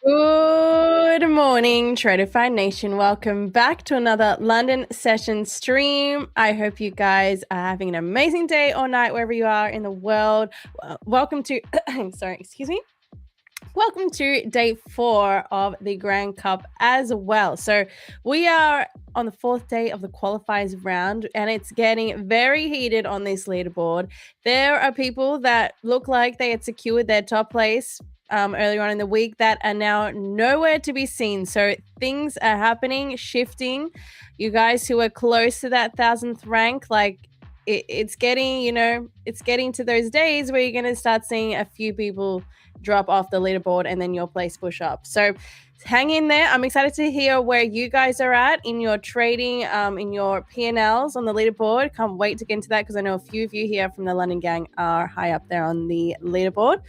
Good morning, Tradeify Nation. Welcome back to another London session stream. I hope you guys are having an amazing day or night wherever you are in the world. Welcome to, Welcome to day 4 of the Grand Cup as well. So we are on the 4th day of the qualifiers round, and it's getting very heated on this leaderboard. There are people that look like they had secured their top place earlier on in the week that are now nowhere to be seen. So things are happening, shifting. You guys who are close to that 1000th rank, like it's getting, it's getting to those days where you're going to start seeing a few people drop off the leaderboard and then your place push up. So hang in there. I'm excited to hear where you guys are at in your trading, in your P&Ls on the leaderboard. Can't wait to get into that because I know a few of you here from the London gang are high up there on the leaderboard.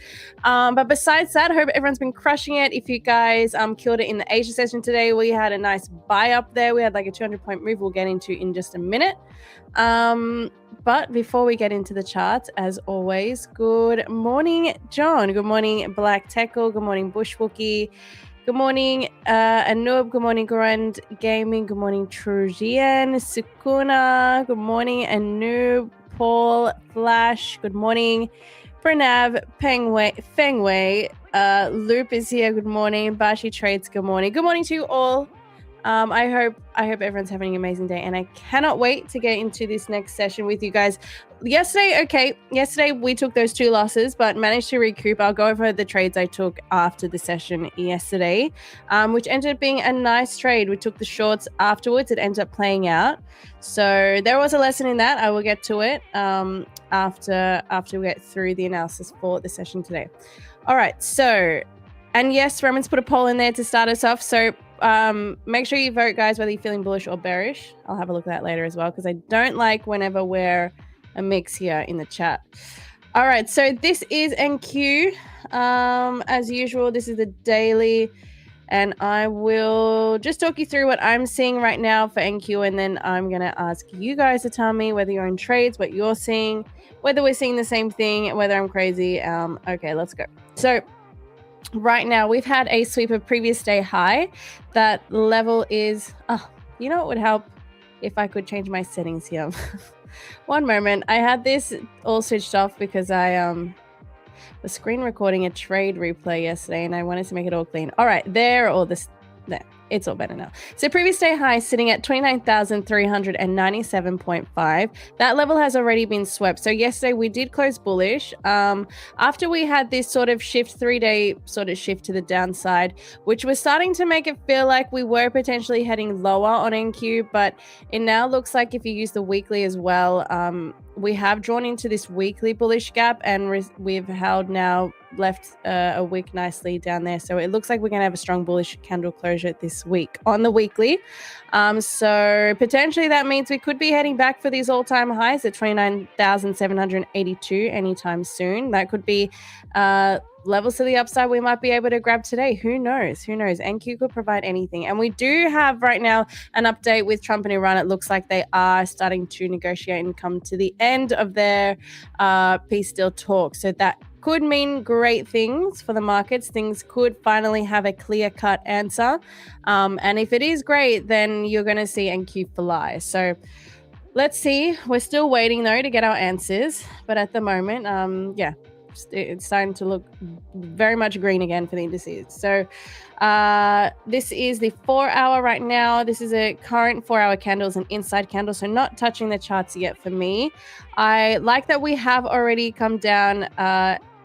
But besides that, I hope everyone's been crushing it. If you guys killed it in the Asia session today, we had a nice buy up there. We had like a 200-point move we'll get into in just a minute. But before we get into the charts, as always, good morning, John. Good morning, Black Teckle. Good morning, Bushwookie. Good morning, Anub. Good morning, Grand Gaming. Good morning, Trujian. Sukuna. Good morning, Anub. Paul. Flash. Good morning, Pranav. Fengwei. Loop is here. Good morning. Bashi Trades. Good morning. Good morning to you all. I hope everyone's having an amazing day, and I cannot wait to get into this next session with you guys. Yesterday we took those 2 losses, but managed to recoup. I'll go over the trades I took after the session yesterday, which ended up being a nice trade. We took the shorts afterwards. It ended up playing out. So there was a lesson in that. I will get to it after we get through the analysis for the session today. All right. So, and yes, Roman's put a poll in there to start us off. So make sure you vote, guys, whether you're feeling bullish or bearish. I'll have a look at that later as well, because I don't like whenever we're a mix here in the chat. All right, so this is NQ. As usual, this is the daily, and I will just talk you through what I'm seeing right now for NQ, and then I'm going to ask you guys to tell me whether you're in trades, what you're seeing, whether we're seeing the same thing, whether I'm crazy. Okay, let's go. So right now, we've had a sweep of previous day high. That level is, you know what would help? If I could change my settings here. One moment. I had this all switched off because I was screen recording a trade replay yesterday and I wanted to make it all clean. All right, there. It's all better now. So previous day high sitting at 29,397.5. That level has already been swept. So yesterday we did close bullish. After we had this sort of shift, 3-day sort of shift to the downside, which was starting to make it feel like we were potentially heading lower on NQ, but it now looks like if you use the weekly as well, we have drawn into this weekly bullish gap, and we've held now left a wick nicely down there. So it looks like we're going to have a strong bullish candle closure this week on the weekly. So potentially that means we could be heading back for these all-time highs at 29,782 anytime soon. That could be levels to the upside we might be able to grab today. Who knows? NQ could provide anything. And we do have right now an update with Trump and Iran. It looks like they are starting to negotiate and come to the end of their peace deal talk. So that could mean great things for the markets. Things could finally have a clear-cut answer. And if it is great, then you're going to see NQ fly. So let's see. We're still waiting, though, to get our answers. But at the moment, it's starting to look very much green again for the indices. So this is the 4-hour right now. This is a current 4-hour candle, an inside candle, so not touching the charts yet for me. I like that we have already come down.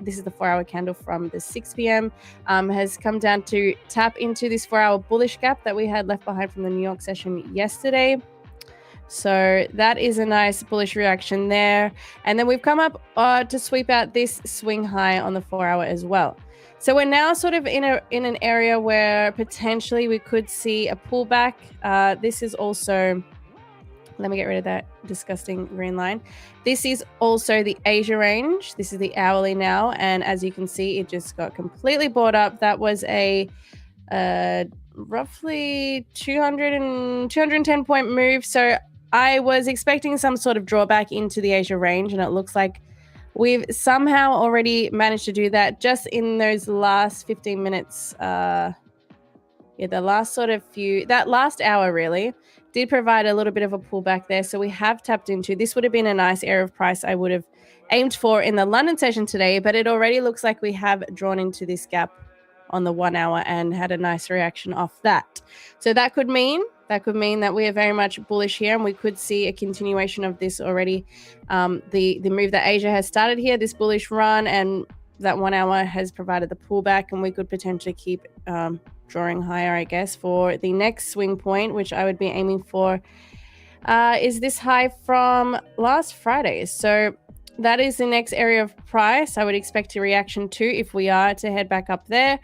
This is the 4-hour candle from the 6 p.m. Has come down to tap into this 4-hour bullish gap that we had left behind from the New York session yesterday. So that is a nice bullish reaction there. And then we've come up to sweep out this swing high on the 4-hour as well. So we're now sort of in an area where potentially we could see a pullback. This is also, let me get rid of that disgusting green line. This is also the Asia range. This is the hourly now. And as you can see, it just got completely bought up. That was a roughly 210 point move. So I was expecting some sort of drawback into the Asia range, and it looks like We've somehow already managed to do that just in those last 15 minutes. The last that last hour really did provide a little bit of a pullback there. So we have tapped into, this would have been a nice area of price I would have aimed for in the London session today, but it already looks like we have drawn into this gap on the 1 hour and had a nice reaction off that. So that could mean that we are very much bullish here, and we could see a continuation of this already. The move that Asia has started here, this bullish run, and that 1 hour has provided the pullback, and we could potentially keep drawing higher, I guess, for the next swing point, which I would be aiming for is this high from last Friday. So that is the next area of price I would expect a reaction to if we are to head back up there.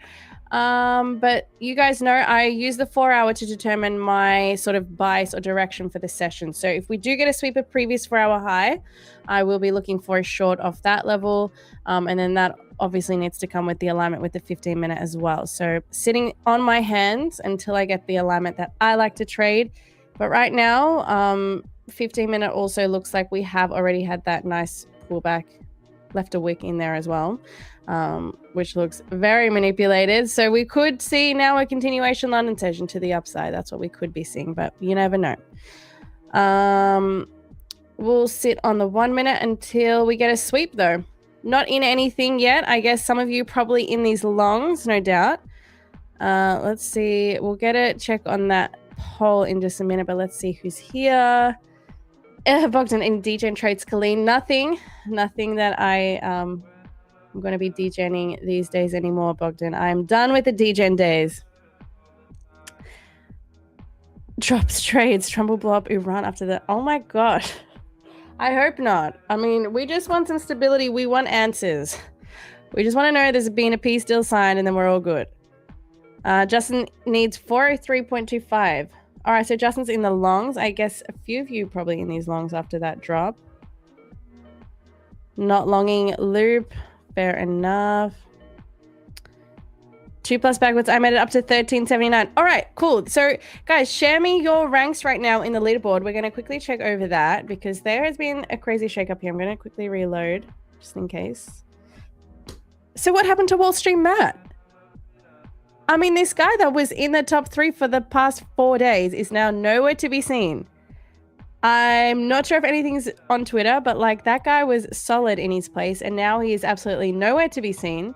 But you guys know I use the 4 hour to determine my sort of bias or direction for the session. So if we do get a sweep of previous 4 hour high, I will be looking for a short off that level. And then that obviously needs to come with the alignment with the 15-minute as well. So sitting on my hands until I get the alignment that I like to trade. But right now, 15-minute also looks like we have already had that nice pullback, left a wick in there as well, which looks very manipulated. So we could see now a continuation London session to the upside. That's what we could be seeing, but you never know. We'll sit on the 1 minute until we get a sweep though. Not in anything yet. I guess some of you probably in these longs, no doubt. Let's see. We'll get a check on that poll in just a minute, but let's see who's here. Bogdan in DJ Trades, Colleen. Nothing that I'm going to be DJing these days anymore, Bogdan. I'm done with the DJ days. Drops trades, Trumbull blow up Iran after that. Oh my god. I hope not. I mean, we just want some stability. We want answers. We just want to know there's been a peace deal signed and then we're all good. Justin needs 403.25. All right, so Justin's in the longs. I guess a few of you probably in these longs after that drop. Not longing loop. Fair enough. 2+ backwards. I made it up to 1379. All right, cool. So guys, share me your ranks right now in the leaderboard. We're going to quickly check over that because there has been a crazy shakeup here. I'm going to quickly reload just in case. So what happened to Wall Street Matt? I mean, this guy that was in the top 3 for the past 4 days is now nowhere to be seen. I'm not sure if anything's on Twitter, but like that guy was solid in his place and now he is absolutely nowhere to be seen.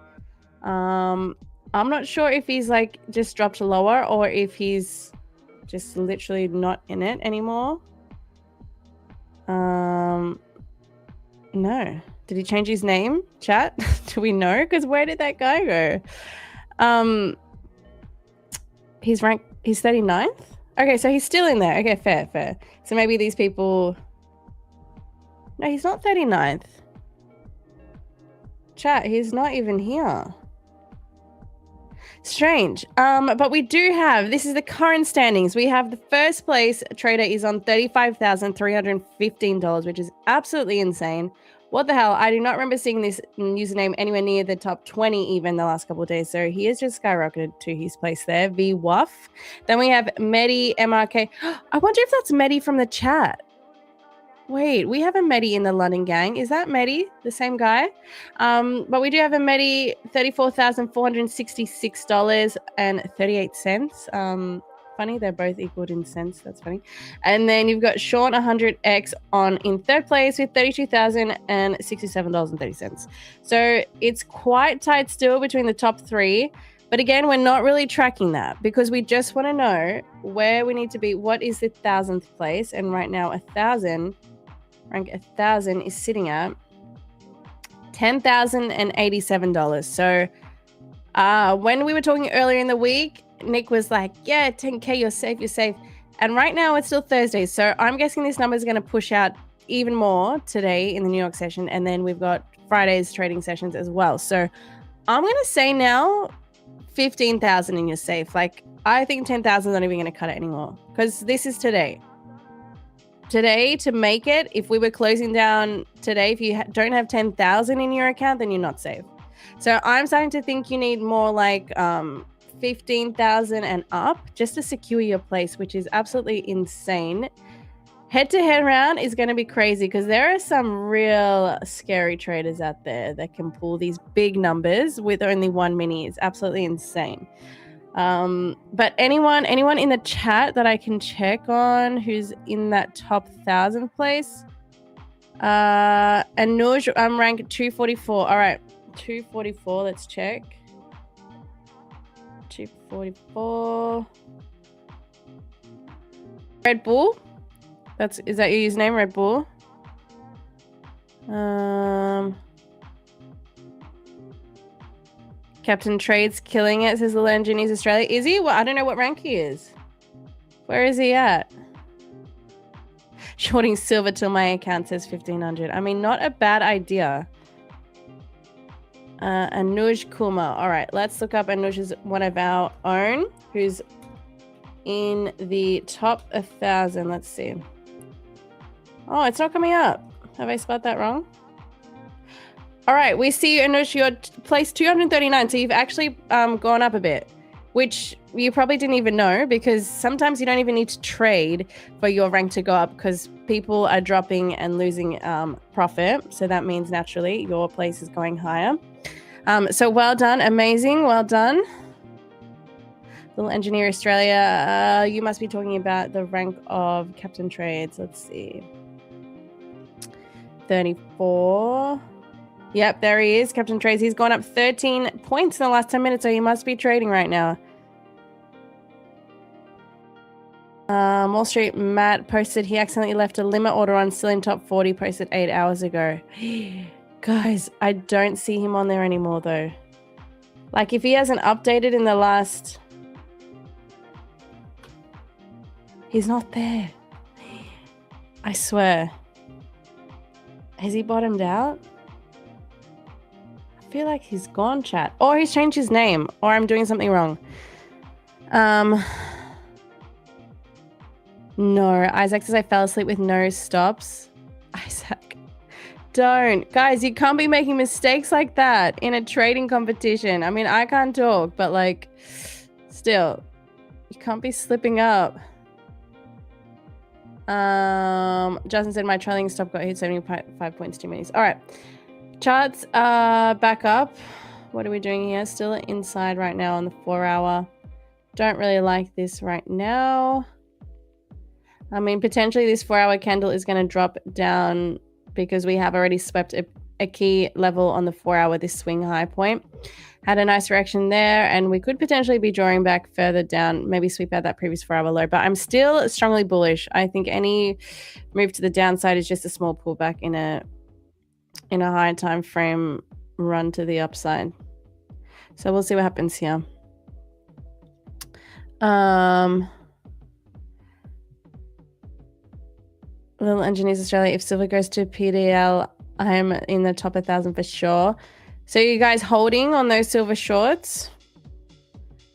I'm not sure if he's like just dropped lower or if he's just literally not in it anymore. No. Did he change his name, chat? Do we know? Because where did that guy go? He's 39th? Okay, so he's still in there. Okay, fair. So maybe these people... No, he's not 39th. Chat, he's not even here. Strange. But we do have, this is the current standings. We have the first place trader is on $35,315, which is absolutely insane. What the hell? I do not remember seeing this username anywhere near the top 20 even the last couple of days. So he has just skyrocketed to his place there. VWUF. Then we have Medi MRK. I wonder if that's Medi from the chat. Wait, we have a Medi in the London gang. Is that Medi, the same guy? But we do have a Medi, $34,460.38. Funny, they're both equaled in cents. That's funny. And then you've got Sean 100X in third place with $32,067.30. So it's quite tight still between the top 3. But again, we're not really tracking that because we just want to know where we need to be. What is the 1,000th place? And right now, rank 1,000 is sitting at $10,087. So when we were talking earlier in the week, Nick was like, yeah, 10K, you're safe. And right now it's still Thursday. So I'm guessing this number is going to push out even more today in the New York session. And then we've got Friday's trading sessions as well. So I'm going to say now 15,000 and you're safe. Like, I think 10,000 is not even going to cut it anymore because this is today. Today, to make it, if we were closing down today, if you don't have 10,000 in your account, then you're not safe. So I'm starting to think you need more like 15,000 and up just to secure your place, which is absolutely insane Head-to-head round is going to be crazy because there are some real scary traders out there that can pull these big numbers with only one mini. It's absolutely insane. But anyone in the chat that I can check on who's in that top 1,000 place? Anuj, I'm ranked 244. All right, 244. Let's check. 244. Red Bull. Is that your username, Red Bull? Captain Trades killing it, says the Legionese Australia. Is he? Well, I don't know what rank he is. Where is he at? Shorting silver till my account says 1,500. I mean, not a bad idea. Anuj Kumar. All right, let's look up Anuj is one of our own who's in the top 1,000. Let's see. Oh, it's not coming up. Have I spelled that wrong? All right, we see Anush, you're placed 239, so you've actually gone up a bit, which you probably didn't even know because sometimes you don't even need to trade for your rank to go up because people are dropping and losing profit. So that means naturally your place is going higher. So well done, amazing, well done. Little Engineer Australia, you must be talking about the rank of Captain Trades. Let's see. 34. Yep, there he is, Captain Trades. He's gone up 13 points in the last 10 minutes, so he must be trading right now. Wall Street Matt posted he accidentally left a limit order on still in top 40, posted 8 hours ago. Guys, I don't see him on there anymore, though. Like, if he hasn't updated in the last... He's not there. I swear. Has he bottomed out? I feel like he's gone, chat. Or he's changed his name. Or I'm doing something wrong. No. Isaac says I fell asleep with no stops. Isaac. Don't. Guys, you can't be making mistakes like that in a trading competition. I mean, I can't talk, but like, still, you can't be slipping up. Justin said my trailing stop got hit 75 points too many. All right. Charts back up. What are we doing here? Still inside right now on the 4 hour. Don't really like this right now. I mean, potentially this 4 hour candle is going to drop down because we have already swept a key level on the 4 hour, this swing high point. Had a nice reaction there, and we could potentially be drawing back further down, maybe sweep out that previous 4 hour low, but I'm still strongly bullish. I think any move to the downside is just a small pullback in a high time frame run to the upside. So we'll see what happens here. Little Engineers Australia, if silver goes to PDL, I'm in the top 1,000 for sure. So you guys holding on those silver shorts?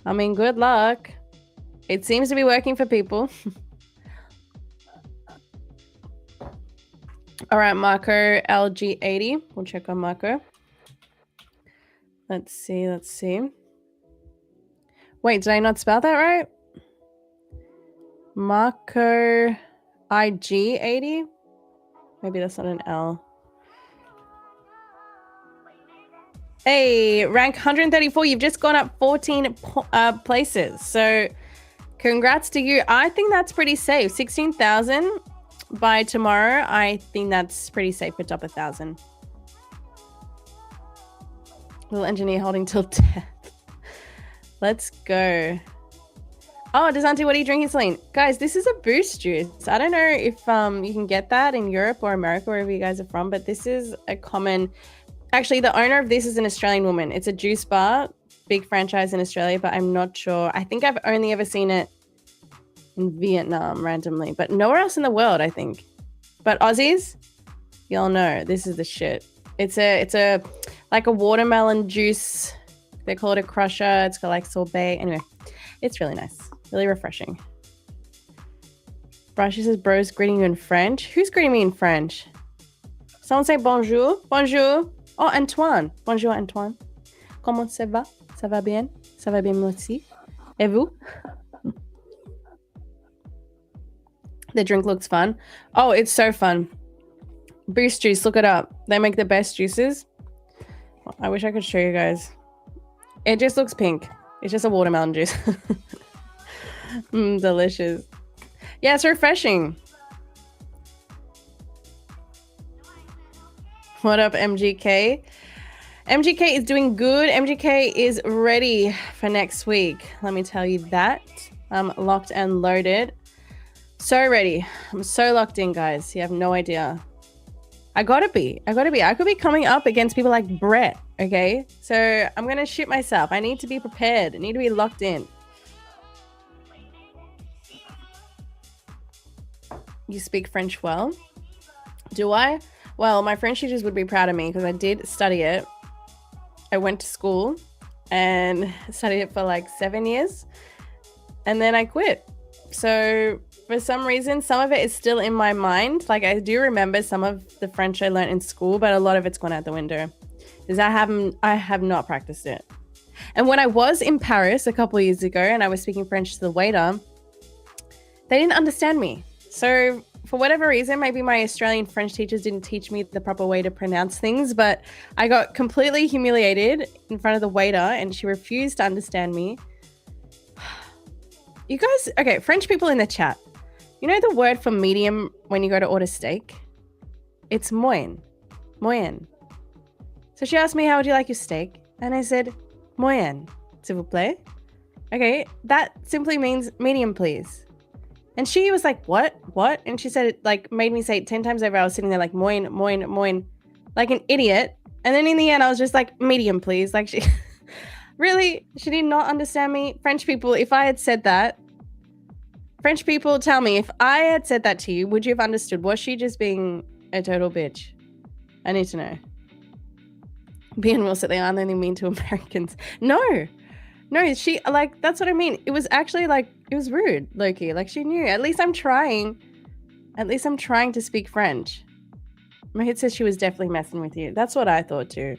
I mean, good luck. It seems to be working for people. All right, Marco LG80. We'll check on Marco. Let's see. Wait, did I not spell that right? Marco IG80? Maybe that's not an L. Hey, rank 134. You've just gone up 14 places. So congrats to you. I think that's pretty safe. 16,000 by tomorrow. I think that's pretty safe for top 1,000. Little engineer holding till death. Let's go. Oh, Desante, what are you drinking, Celine? Guys, this is a boost juice. I don't know if you can get that in Europe or America, wherever you guys are from, but this is a common... Actually, the owner of this is an Australian woman. It's a juice bar, big franchise in Australia, but I'm not sure. I think I've only ever seen it in Vietnam randomly, but nowhere else in the world, I think. But Aussies, y'all know this is the shit. It's a like a watermelon juice. They call it a crusher. It's got like sorbet. Anyway, it's really nice, really refreshing. Brush says, "Bros, greeting you in French." Who's greeting me in French? Someone say bonjour. Bonjour. Oh, Antoine. Bonjour, Antoine. Comment ça va? Ça va bien? Ça va bien, moi aussi. Et vous? The drink looks fun. Oh, it's so fun. Boost juice, look it up. They make the best juices. I wish I could show you guys. It just looks pink. It's just a watermelon juice. Delicious. Yeah, it's refreshing. What up, MGK? MGK is doing good. MGK is ready for next week. Let me tell you that. I'm locked and loaded. So ready. I'm so locked in, guys. You have no idea. I gotta be. I could be coming up against people like Brett, okay? So I'm gonna shoot myself. I need to be prepared. I need to be locked in. You speak French well? Do I? Well, my French teachers would be proud of me because I did study it. I went to school and studied it for like 7 years. And then I quit. So for some reason, some of it is still in my mind. Like I do remember some of the French I learned in school, but a lot of it's gone out the window because I have not practiced it. And when I was in Paris a couple of years ago and I was speaking French to the waiter, they didn't understand me. So for whatever reason, maybe my Australian French teachers didn't teach me the proper way to pronounce things, but I got completely humiliated in front of the waiter and she refused to understand me. You guys, okay, French people in the chat, you know the word for medium when you go to order steak? It's moyen. Moyen. So she asked me, how would you like your steak? And I said, moyen, s'il vous plaît. Okay, that simply means medium, please. And she was like, what? And she said it like made me say it 10 times over. I was sitting there like moyen, moyen, moyen, like an idiot. And then in the end, I was just like, medium, please. Like she really, she did not understand me. French people, if I had said that, French people, tell me, if I had said that to you, would you have understood? Was she just being a total bitch? I need to know. Being will sit there, aren't they mean to Americans? No, she, like, that's what I mean. It was actually like, it was rude, Loki. Like she knew. At least I'm trying to speak French. My head says she was definitely messing with you. That's what I thought too.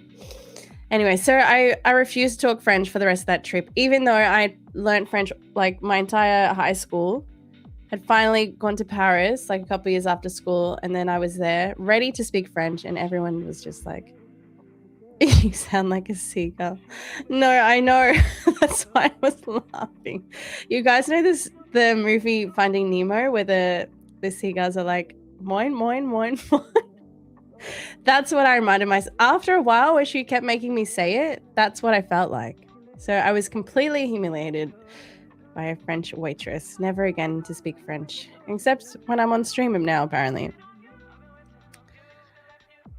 Anyway, so I refused to talk French for the rest of that trip, even though I learned French like my entire high school. Had finally gone to Paris like a couple of years after school, and then I was there ready to speak French, and everyone was just like, you sound like a seagull. No, I know. That's why I was laughing. You guys know the movie Finding Nemo where the seagulls are like, moin, moin, moin, moin. That's what I reminded myself. After a while where she kept making me say it, that's what I felt like. So I was completely humiliated by a French waitress. Never again to speak French, except when I'm on stream now, apparently.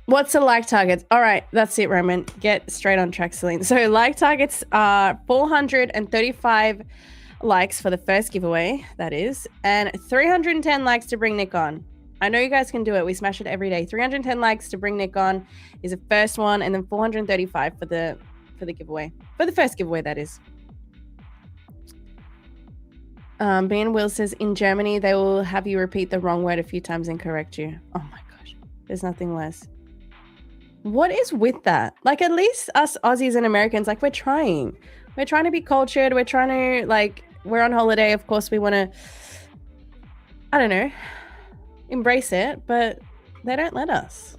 What's the like targets? All right, that's it, Roman. Get straight on track, Celine. So like targets are 435 likes for the first giveaway, that is, and 310 likes to bring Nick on. I know you guys can do it. We smash it every day. 310 likes to bring Nick on is the first one, and then 435 for the giveaway. For the first giveaway, that is. Ben Will says, in Germany, they will have you repeat the wrong word a few times and correct you. Oh my gosh. There's nothing worse. What is with that? Like, at least us Aussies and Americans, like, we're trying. We're trying to be cultured. We're trying to, like, we're on holiday. Of course, we want to, I don't know, embrace it, but they don't let us.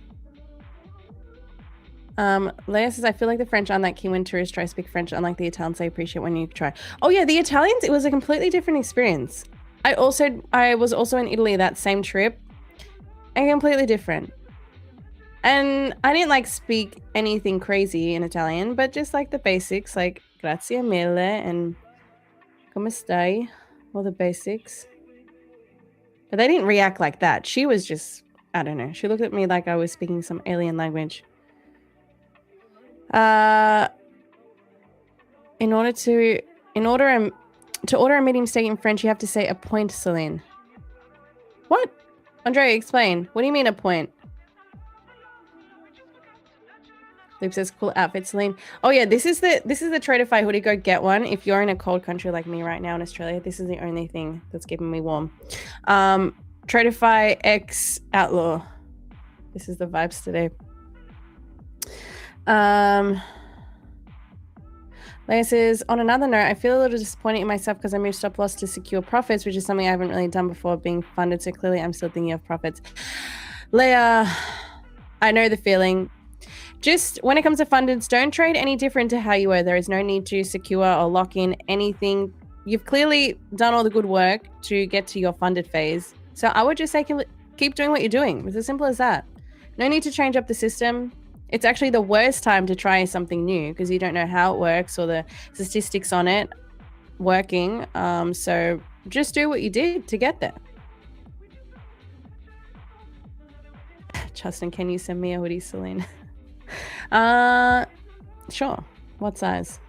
Leia says, I feel like the French aren't that keen when tourists try to speak French, unlike the Italians, they appreciate when you try. Oh yeah, the Italians, it was a completely different experience. I was also in Italy that same trip, and completely different. And I didn't like speak anything crazy in Italian, but just like the basics, like grazie mille and come stai, all the basics. But they didn't react like that. She was just, I don't know. She looked at me like I was speaking some alien language. In order to order a medium steak in French, you have to say a point, Celine. What? Andre, explain. What do you mean a point? Luke says, cool outfit, Celine. Oh yeah, this is the Tradeify hoodie. Go get one. If you're in a cold country like me right now in Australia, this is the only thing that's keeping me warm. Tradeify X Outlaw. This is the vibes today. Leia says, on another note, I feel a little disappointed in myself because I moved stop loss to secure profits, which is something I haven't really done before being funded. So clearly I'm still thinking of profits. Leia, I know the feeling. Just when it comes to fundeds, don't trade any different to how you were. There is no need to secure or lock in anything. You've clearly done all the good work to get to your funded phase. So I would just say keep doing what you're doing. It's as simple as that. No need to change up the system. It's actually the worst time to try something new because you don't know how it works or the statistics on it working. So just do what you did to get there. Justin, can you send me a hoodie, Celine? Sure. What size?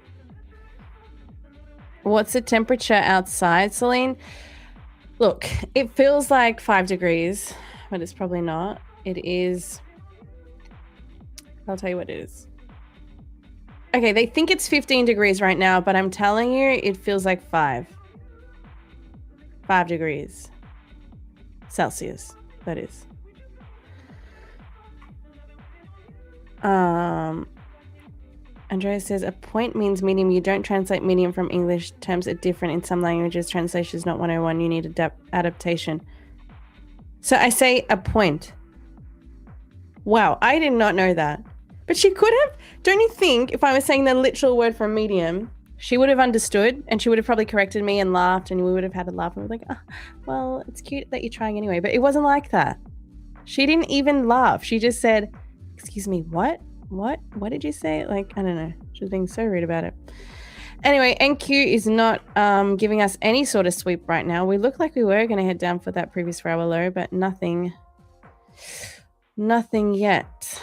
What's the temperature outside, Celine? Look, it feels like 5 degrees, but it's probably not. It is... I'll tell you what it is. Okay, they think it's 15 degrees right now, but I'm telling you, it feels like 5. 5 degrees. Celsius, that is. Andrea says, a point means medium. You don't translate medium from English. Terms are different in some languages. Translation is not 101. You need adaptation. So I say a point. Wow, I did not know that. But she could have, don't you think, if I was saying the literal word for medium, she would have understood and she would have probably corrected me and laughed and we would have had a laugh and we're like, oh, well, it's cute that you're trying anyway. But it wasn't like that. She didn't even laugh. She just said, excuse me, what? What did you say? Like, I don't know. She was being so rude about it. Anyway, NQ is not giving us any sort of sweep right now. We look like we were going to head down for that previous 4-hour low, but nothing yet.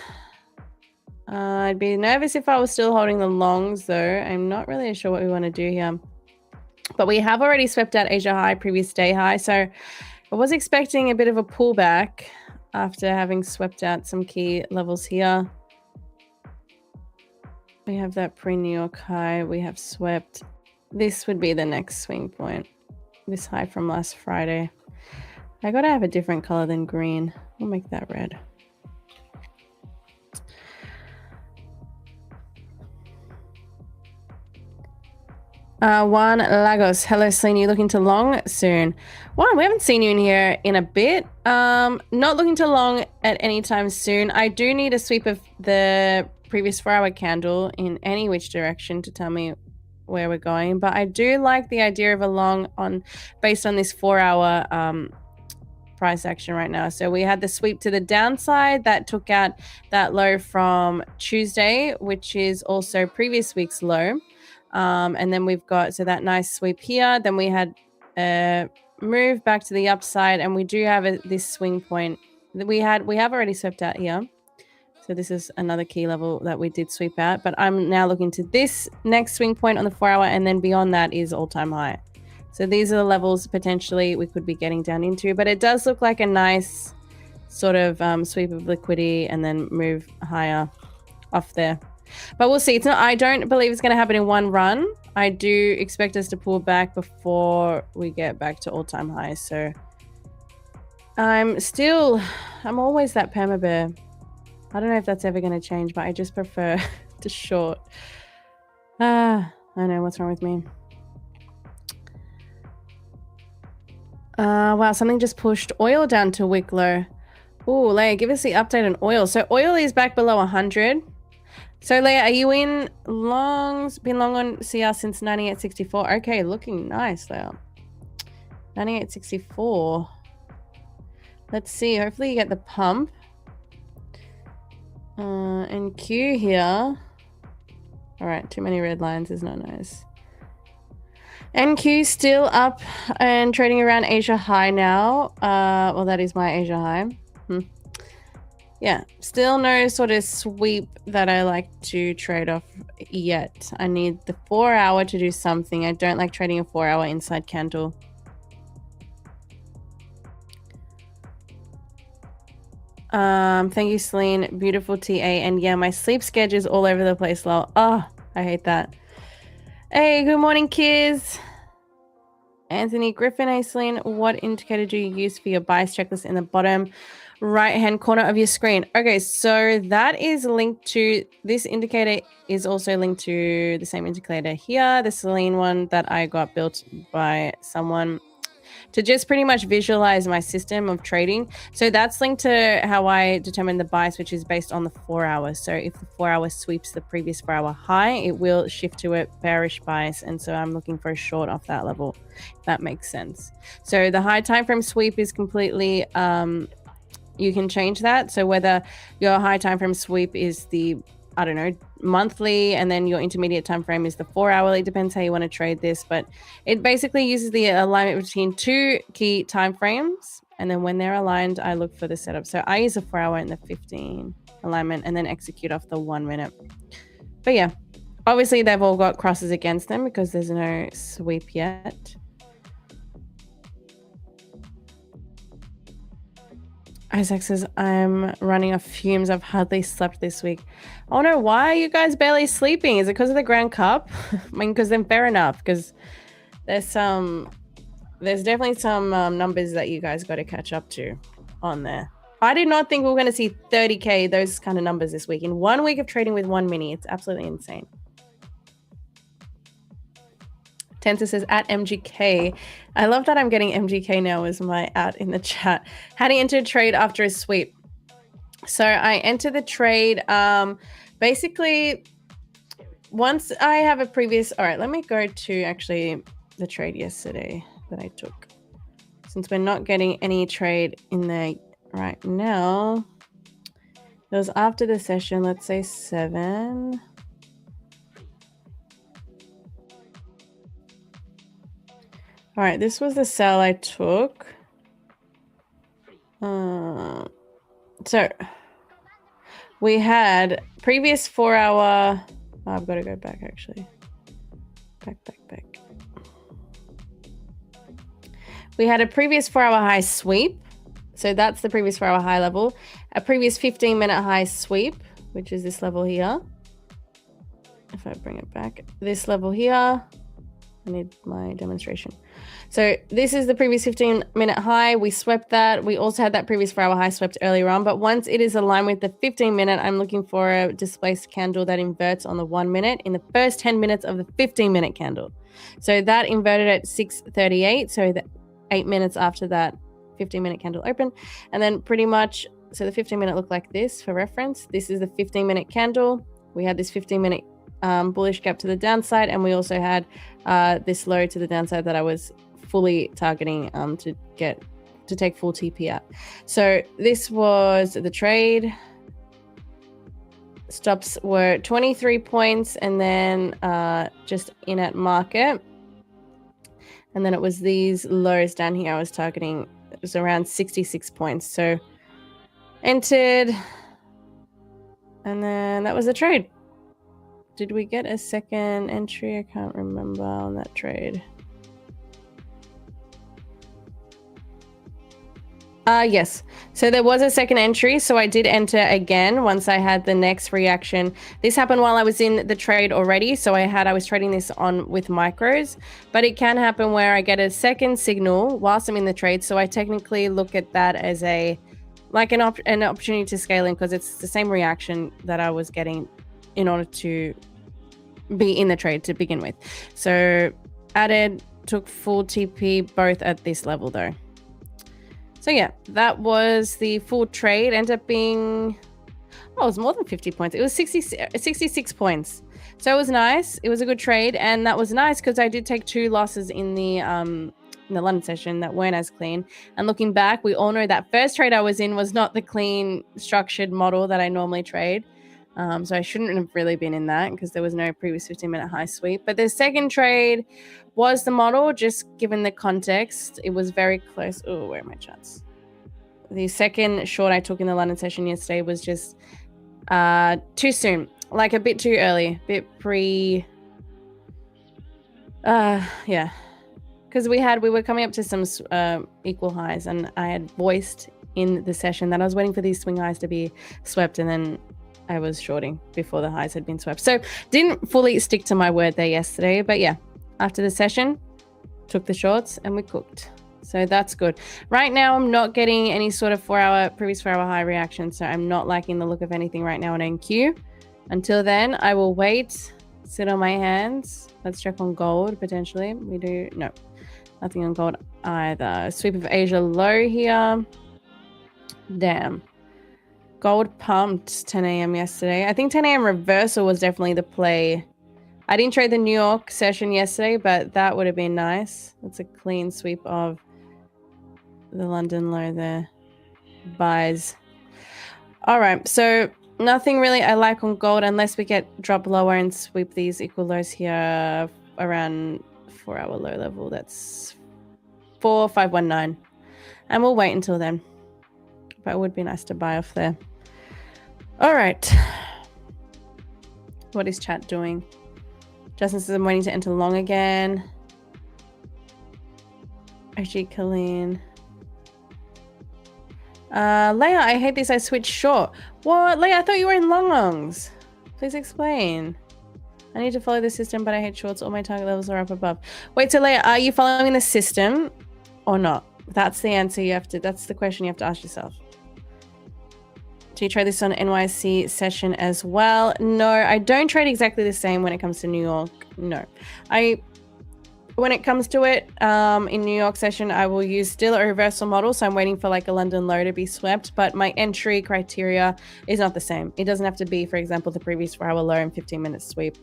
I'd be nervous if I was still holding the longs, though. I'm not really sure what we want to do here. But we have already swept out Asia high, previous day high. So I was expecting a bit of a pullback after having swept out some key levels here. We have that pre-New York high. We have swept. This would be the next swing point. This high from last Friday. I gotta have a different color than green. We'll make that red. Juan Lagos. Hello, Celine. You looking to long soon? Juan, we haven't seen you in here in a bit. Not looking to long at any time soon. I do need a sweep of the previous 4-hour candle in any which direction to tell me where we're going. But I do like the idea of a long based on this 4-hour price action right now. So we had the sweep to the downside that took out that low from Tuesday, which is also previous week's low. And then we've got that nice sweep here. Then we had a move back to the upside, and we do have this swing point that we have already swept out here. So this is another key level that we did sweep out, but I'm now looking to this next swing point on the 4-hour, and then beyond that is all-time high. So these are the levels potentially we could be getting down into, but it does look like a nice sort of sweep of liquidity and then move higher off there. But we'll see. It's not. I don't believe it's going to happen in one run. I do expect us to pull back before we get back to all-time highs. So I'm always that perma bear. I don't know if that's ever going to change, but I just prefer to short. I know what's wrong with me. Wow, something just pushed oil down to wick low. Ooh, Leia, give us the update on oil. So oil is back below 100. So Leia, are you in longs? Been long on CR since 98.64. Okay, looking nice, Leia. 98.64. Let's see. Hopefully you get the pump. And Q here. All right, too many red lines is not nice. NQ still up and trading around Asia high now. Well, that is my Asia high. Yeah, still no sort of sweep that I like to trade off yet. I need the 4-hour to do something. I don't like trading a 4-hour inside candle. Thank you, Celine. Beautiful TA. And yeah, my sleep schedule is all over the place, lol. Oh, I hate that. Hey, good morning, kids. Anthony Griffin, hey, Celine. What indicator do you use for your bias checklist in the bottom right hand corner of your screen. Okay, so that is linked to this indicator, is also linked to the same indicator here, the Celine one that I got built by someone to just pretty much visualize my system of trading. So that's linked to how I determine the bias, which is based on the 4 hours. So if the 4 hour sweeps the previous 4 hour high, it will shift to a bearish bias. And so I'm looking for a short off that level, if that makes sense. So the high time frame sweep is completely, you can change that. So whether your high time frame sweep is the, I don't know, monthly, and then your intermediate time frame is the 4 hourly, depends how you want to trade this, but it basically uses the alignment between two key time frames, and then when they're aligned, I look for the setup. So I use a 4 hour and the 15 alignment, and then execute off the 1 minute. But yeah, obviously they've all got crosses against them because there's no sweep yet. Isaac says, I'm running off fumes. I've hardly slept this week. Oh no, why are you guys barely sleeping? Is it because of the Grand Cup? I mean, because then fair enough, because there's definitely some numbers that you guys got to catch up to on there. I did not think we were going to see 30K, those kind of numbers this week. In 1 week of trading with one mini, it's absolutely insane. Tenta says, at MGK. I love that I'm getting MGK now as my at in the chat. How to enter a trade after a sweep. So I enter the trade. Basically, once I have a previous... All right, let me go to actually the trade yesterday that I took. Since we're not getting any trade in there right now. It was after the session, let's say 7. All right, this was the sell I took. So we had previous 4 hour. Oh, I've got to go back actually. Back. We had a previous 4 hour high sweep. So that's the previous 4 hour high level. A previous 15-minute high sweep, which is this level here. If I bring it back, this level here. I need my demonstration. So this is the previous 15-minute high. We swept that. We also had that previous 4 hour high swept earlier on. But once it is aligned with the 15-minute, I'm looking for a displaced candle that inverts on the 1 minute in the first 10 minutes of the 15-minute candle. So that inverted at 6:38. So the 8 minutes after that 15-minute candle open. And then pretty much, so the 15-minute looked like this for reference. This is the 15-minute candle. We had this 15-minute bullish gap to the downside, and we also had this low to the downside that I was fully targeting to take full TP out. So this was the trade. Stops were 23 points, and then just in at market, and then it was these lows down here I was targeting. It was around 66 points. So entered, and then that was the trade. Did we get a second entry? I can't remember on that trade. Yes. So there was a second entry. So I did enter again once I had the next reaction. This happened while I was in the trade already. So I was trading this on with micros, but it can happen where I get a second signal whilst I'm in the trade. So I technically look at that as an opportunity to scale in, because it's the same reaction that I was getting in order to be in the trade to begin with. So added, took full TP, both at this level though. So yeah, that was the full trade. Ended up being, it was more than 50 points. It was 66 points. So it was nice. It was a good trade, and that was nice because I did take 2 losses in the London session that weren't as clean. And looking back, we all know that first trade I was in was not the clean structured model that I normally trade. So I shouldn't have really been in that because there was no previous 15-minute high sweep. But the second trade was the model, just given the context. It was very close. Oh, where are my charts? The second short I took in the London session yesterday was just too soon, like a bit too early, a bit pre. Yeah, because we were coming up to some equal highs, and I had voiced in the session that I was waiting for these swing highs to be swept, and then I was shorting before the highs had been swept. So didn't fully stick to my word there yesterday, but yeah, after the session, took the shorts and we cooked. So that's good. Right now, I'm not getting any sort of previous 4 hour high reaction. So I'm not liking the look of anything right now on NQ. Until then, I will wait, sit on my hands. Let's check on gold potentially. We do, no, nothing on gold either. Sweep of Asia low here. Damn. Gold pumped 10 a.m. yesterday. I think 10 a.m. reversal was definitely the play. I didn't trade the New York session yesterday, but that would have been nice. That's a clean sweep of the London low there. Buys. All right, so nothing really I like on gold unless we get drop lower and sweep these equal lows here around 4 hour low level. That's 4519. And we'll wait until then. But it would be nice to buy off there. All right. What is chat doing? Justin says I'm waiting to enter long again. OG Colleen. Leia, I hate this. I switched short. What? Leia, I thought you were in longs. Please explain. I need to follow the system, but I hate shorts. All my target levels are up above. Wait, so Leia, are you following the system or not? That's the answer you have to, that's the question you have to ask yourself. Do you trade this on NYC session as well? No, I don't trade exactly the same when it comes to New York. No. When it comes to it, in New York session, I will use still a reversal model. So I'm waiting for like a London low to be swept, but my entry criteria is not the same. It doesn't have to be, for example, the previous 4 hour low and 15 minute sweep.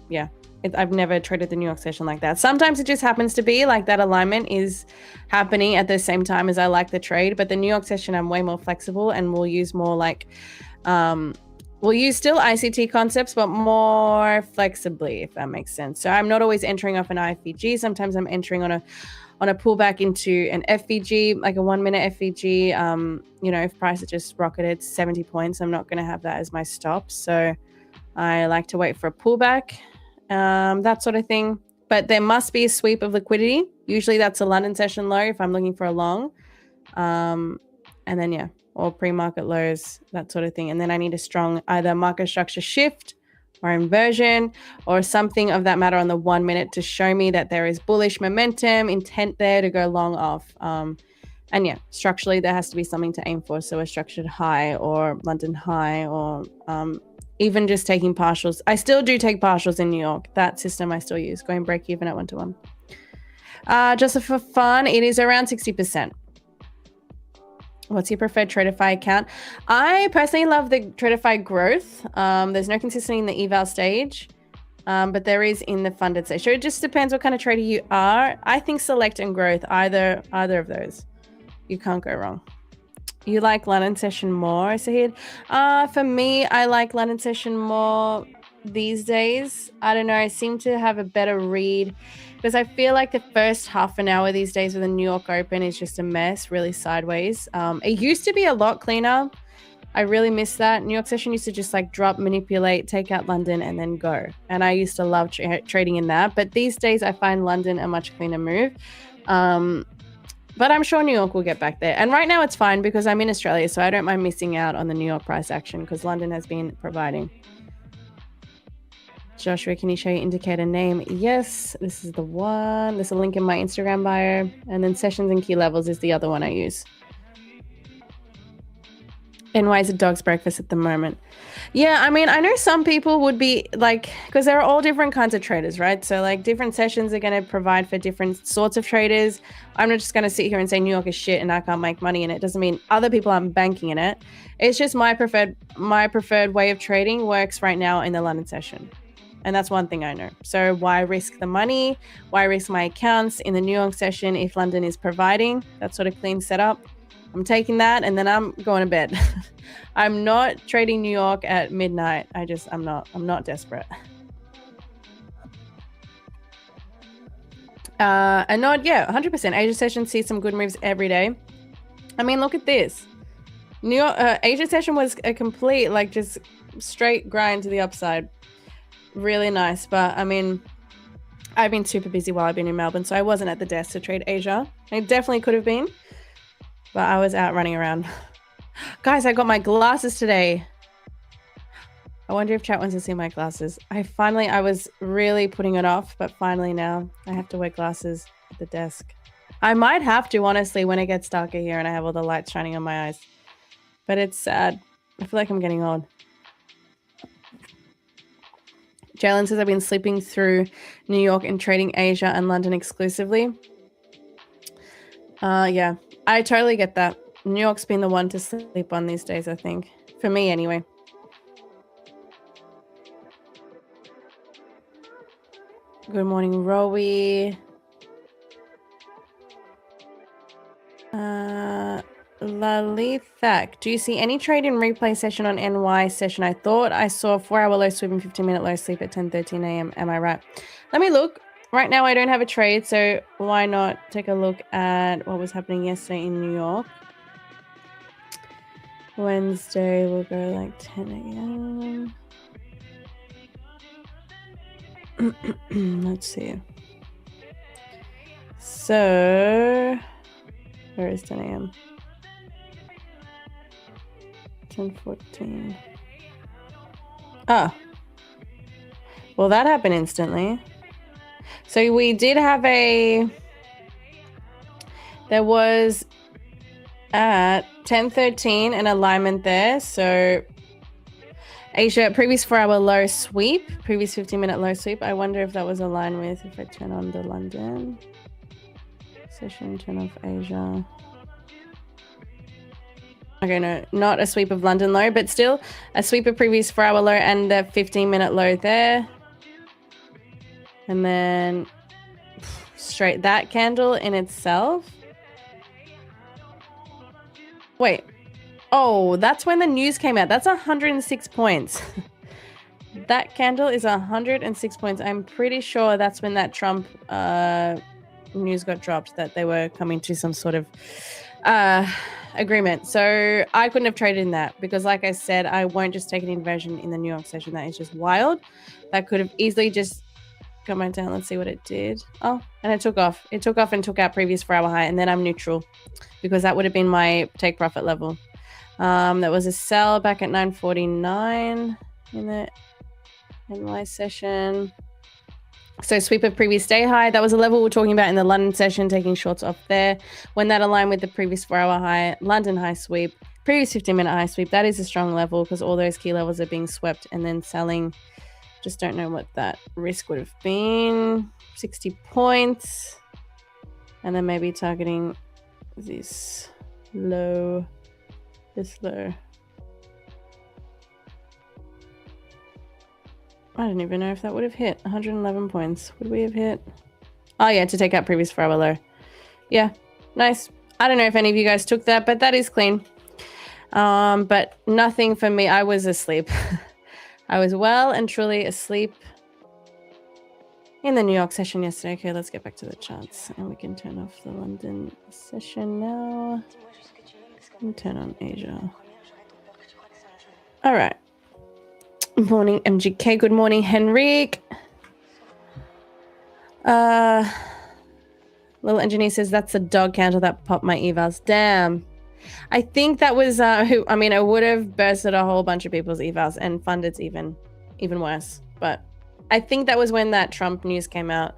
Yeah, I've never traded the New York session like that. Sometimes it just happens to be like that alignment is happening at the same time as I like the trade, but the New York session, I'm way more flexible and we'll use more like, we'll use still ICT concepts, but more flexibly, if that makes sense. So I'm not always entering off an IFVG. Sometimes I'm entering on a pullback into an FVG, like a 1 minute FVG. You know, if price had just rocketed 70 points, I'm not going to have that as my stop. So I like to wait for a pullback, that sort of thing. But there must be a sweep of liquidity. Usually that's a London session low if I'm looking for a long. And then, yeah, or pre-market lows, that sort of thing. And then I need a strong either market structure shift or inversion or something of that matter on the 1 minute to show me that there is bullish momentum, intent there to go long off. And yeah, structurally, there has to be something to aim for. So a structured high or London high or even just taking partials. I still do take partials in New York. That system I still use, going break even at 1-to-1. Just for fun, it is around 60%. What's your preferred Tradeify account? I personally love the Tradeify growth. There's no consistency in the eval stage, but there is in the funded stage. So it just depends what kind of trader you are. I think select and growth, either of those. You can't go wrong. You like London session more, Sahid? For me, I like London session more these days. I don't know. I seem to have a better read because I feel like the first half an hour these days with the New York Open is just a mess, really sideways. It used to be a lot cleaner. I really miss that. New York session used to just like drop, manipulate, take out London and then go. And I used to love trading in that. But these days I find London a much cleaner move. But I'm sure New York will get back there. And right now it's fine because I'm in Australia, so I don't mind missing out on the New York price action because London has been providing. Joshua, can you show your indicator name? Yes, this is the one. There's a link in my Instagram bio. And then sessions and key levels is the other one I use. And why is it dog's breakfast at the moment? Yeah, I mean, I know some people would be like, because there are all different kinds of traders, right? So like different sessions are going to provide for different sorts of traders. I'm not just going to sit here and say New York is shit and I can't make money in it. It doesn't mean other people aren't banking in it. It's just my preferred way of trading works right now in the London session. And that's one thing I know. So why risk the money? Why risk my accounts in the New York session if London is providing that sort of clean setup? I'm taking that and then I'm going to bed. I'm not trading New York at midnight. I'm not desperate. And not, yeah, 100%. Asia session sees some good moves every day. I mean, look at this. New York, Asia session was a complete, like just straight grind to the upside. Really nice. But I mean, I've been super busy while I've been in Melbourne, so I wasn't at the desk to trade Asia. I definitely could have been. But I was out running around. Guys, I got my glasses today. I wonder if chat wants to see my glasses. I was really putting it off, but finally now I have to wear glasses at the desk. I might have to, honestly, when it gets darker here and I have all the lights shining on my eyes. But it's sad. I feel like I'm getting old. Jalen says I've been sleeping through New York and trading Asia and London exclusively. Yeah, I totally get that. New York's been the one to sleep on these days, I think. For me, anyway. Good morning, Rowie. Lalithak, do you see any trade in replay session on NY session? I thought I saw 4-hour low sweep and 15-minute low sleep at 10:13 a.m. Am I right? Let me look. Right now I don't have a trade, so why not take a look at what was happening yesterday in New York. Wednesday will go like 10 a.m. Let's see. So where is 10 a.m.? 10:14. Oh. Well, that happened instantly. So we did have there was at 10:13 an alignment there. So Asia, previous 4-hour low sweep, previous 15-minute low sweep. I wonder if that was aligned with, if I turn on the London session, turn off Asia. Okay, no, not a sweep of London low, but still a sweep of previous 4-hour low and the 15-minute low there. And then straight that candle in itself. Wait. Oh, that's when the news came out. That's 106 points. That candle is 106 points. I'm pretty sure that's when that Trump news got dropped, that they were coming to some sort of agreement. So I couldn't have traded in that because, like I said, I won't just take an inversion in the New York session. That is just wild. That could have easily just come right down. Let's see what it did. Oh, and it took off. It took off and took out previous 4-hour high, and then I'm neutral because that would have been my take profit level. That was a sell back at 9:49 in the NY session. So sweep of previous day high, that was a level we're talking about in the London session, taking shorts off there. When that aligned with the previous 4-hour high, London high sweep, previous 15-minute high sweep, that is a strong level because all those key levels are being swept and then selling. Just don't know what that risk would have been. 60 points. And then maybe targeting this low. I don't even know if that would have hit. 111 points. Would we have hit? Oh, yeah, to take out previous 4-hour low. Yeah, nice. I don't know if any of you guys took that, but that is clean. But nothing for me. I was asleep. I was well and truly asleep in the New York session yesterday. Okay, let's get back to the charts. And we can turn off the London session now. And turn on Asia. All right. Morning, MGK. Good morning, Henrik. Little engineer says that's a dog counter that popped my evals. Damn. I think that was it would have bursted a whole bunch of people's evals and funded's even worse. But I think that was when that Trump news came out.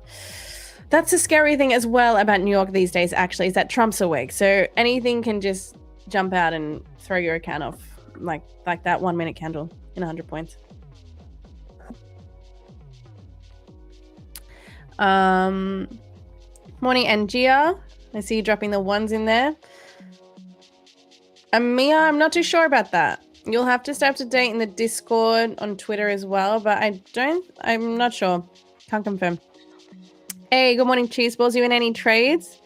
That's a scary thing as well about New York these days, actually, is that Trump's awake. So anything can just jump out and throw your account off, like that 1 minute candle in 100 points. Morning, Angia. I see you dropping the ones in there. Mia, I'm not too sure about that. You'll have to stay up to date in the Discord on Twitter as well, but I'm not sure. Can't confirm. Hey, good morning, Cheeseballs. You in any trades?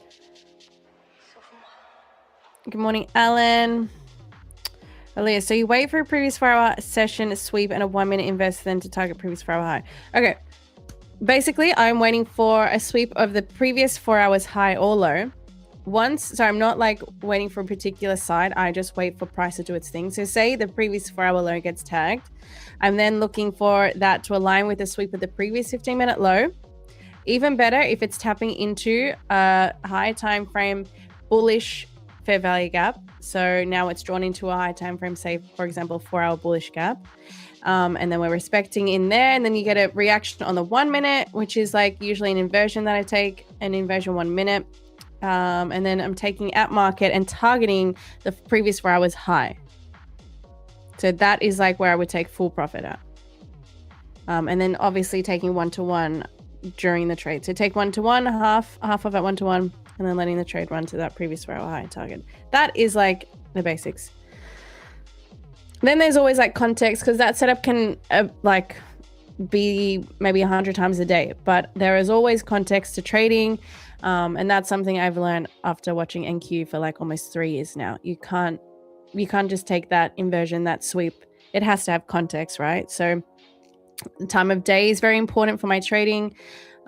Good morning, Alan. Aaliyah, so you wait for a previous 4-hour session, a sweep, and a 1 minute invest, then to target previous 4-hour high. Okay. Basically, I'm waiting for a sweep of the previous 4 hours high or low. So I'm not like waiting for a particular side. I just wait for price to do its thing. So say the previous 4-hour low gets tagged. I'm then looking for that to align with the sweep of the previous 15-minute low. Even better if it's tapping into a high time frame bullish fair value gap. So now it's drawn into a high time frame, say, for example, 4-hour bullish gap. And then we're respecting in there, and then you get a reaction on the 1 minute, which is like usually an inversion that I take, an inversion 1 minute. and then I'm taking at market and targeting the previous 4 hours high. So that is like where I would take full profit at. And then obviously taking 1-to-1 during the trade. So take 1-to-1, half of it 1-to-1, and then letting the trade run to that previous 4 hour high target. That is like the basics. Then there's always like context, because that setup can like be maybe 100 times a day, but there is always context to trading. And that's something I've learned after watching NQ for like almost 3 years now. You can't just take that inversion, that sweep. It has to have context, right? So the time of day is very important for my trading.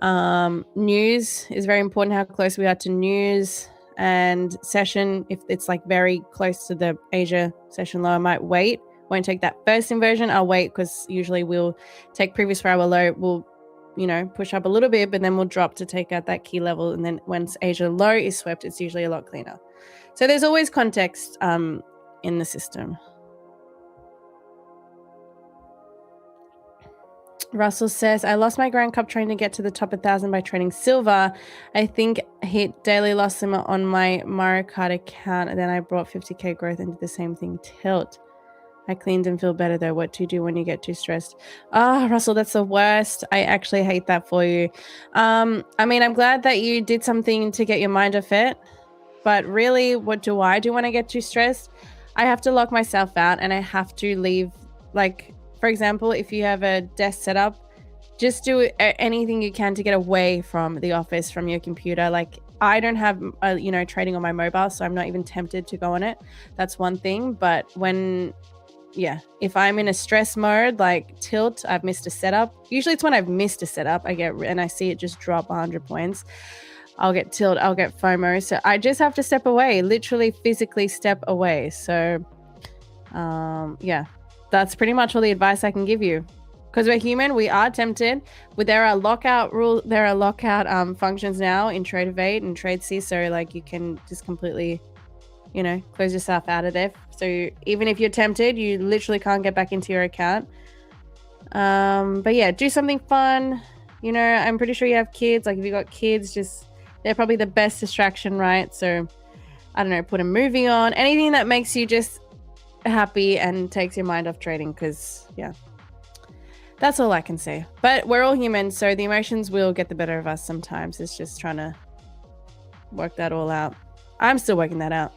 News is very important, how close we are to news and session. If it's like very close to the Asia session low, I might wait. Won't take that first inversion. I'll wait, because usually we'll take previous 4 hour low. We'll, push up a little bit, but then we'll drop to take out that key level. And then once Asia low is swept, it's usually a lot cleaner. So there's always context in the system. Russell says, I lost my Grand Cup trying to get to the top 1,000 by trading silver. I think hit daily loss limit on my Mario Kart account, and then I brought 50k growth into the same thing. Tilt. I cleaned and feel better though. What do you do when you get too stressed? Russell, that's the worst. I actually hate that for you. I mean, I'm glad that you did something to get your mind off it, but really, what do I do when I get too stressed? I have to lock myself out, and I have to leave. Like, for example, if you have a desk setup, just do anything you can to get away from the office, from your computer. Like, I don't have, trading on my mobile, so I'm not even tempted to go on it. That's one thing. But if I'm in a stress mode, like tilt, I've missed a setup. Usually it's when I've missed a setup, and I see it just drop 100 points. I'll get tilt, I'll get FOMO. So I just have to step away, literally physically step away. So, that's pretty much all the advice I can give you. Because we're human, we are tempted. There are lockout functions now in Tradeify and TradeC, so like you can just completely, close yourself out of there. So even if you're tempted, you literally can't get back into your account. But yeah, do something fun. I'm pretty sure you have kids. Like if you got kids, they're probably the best distraction, right? So I don't know, put a movie on, anything that makes you just happy and takes your mind off trading, because that's all I can say. But we're all human, so the emotions will get the better of us sometimes. It's just trying to work that all out. I'm still working that out.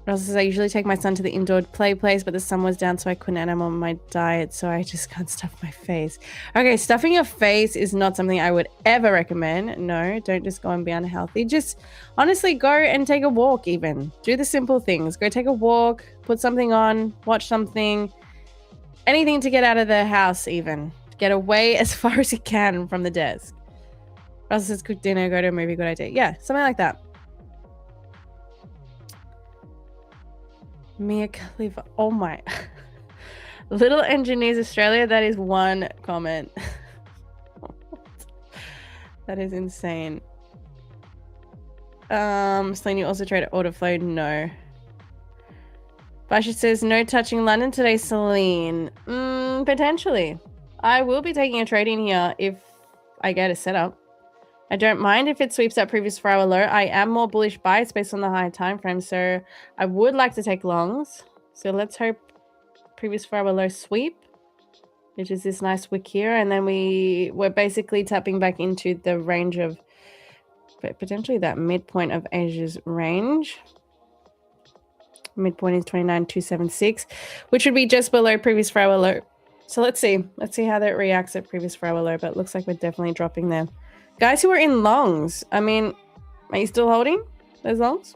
Russell says, I usually take my son to the indoor play place, but the sun was down, so I couldn't, and I'm on my diet, so I just can't stuff my face. Okay, stuffing your face is not something I would ever recommend. No, don't just go and be unhealthy. Just honestly go and take a walk even. Do the simple things. Go take a walk, put something on, watch something, anything to get out of the house even. Get away as far as you can from the desk. Russell says, cook dinner, go to a movie, good idea. Yeah, something like that. Mia Khalifa, oh my. Little Engineers Australia, that is one comment. That is insane. Celine, you also trade order flow? No. Basha says, no touching London today, Celine. Potentially. I will be taking a trade in here if I get a setup. I don't mind if it sweeps that previous 4 hour low. I am more bullish bias based on the higher time frame, so I would like to take longs. So let's hope previous 4 hour low sweep, which is this nice wick here, and then we're basically tapping back into the range of potentially that midpoint of Asia's range. Midpoint is 29,276, which would be just below previous 4 hour low. So let's see how that reacts at previous 4 hour low, but it looks like we're definitely dropping there. Guys who are in longs, I mean, are you still holding those longs?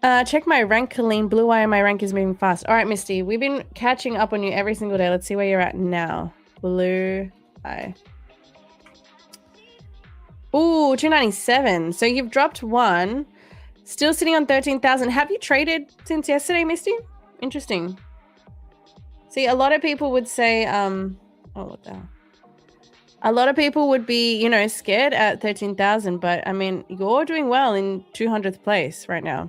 Check my rank, Colleen. Blue eye, my rank is moving fast. All right, Misty, we've been catching up on you every single day. Let's see where you're at now. Blue eye. Ooh, 297. So you've dropped one. Still sitting on 13,000. Have you traded since yesterday, Misty? Interesting. See, a lot of people would say, oh, what the hell? A lot of people would be, scared at 13,000, but I mean, you're doing well in 200th place right now.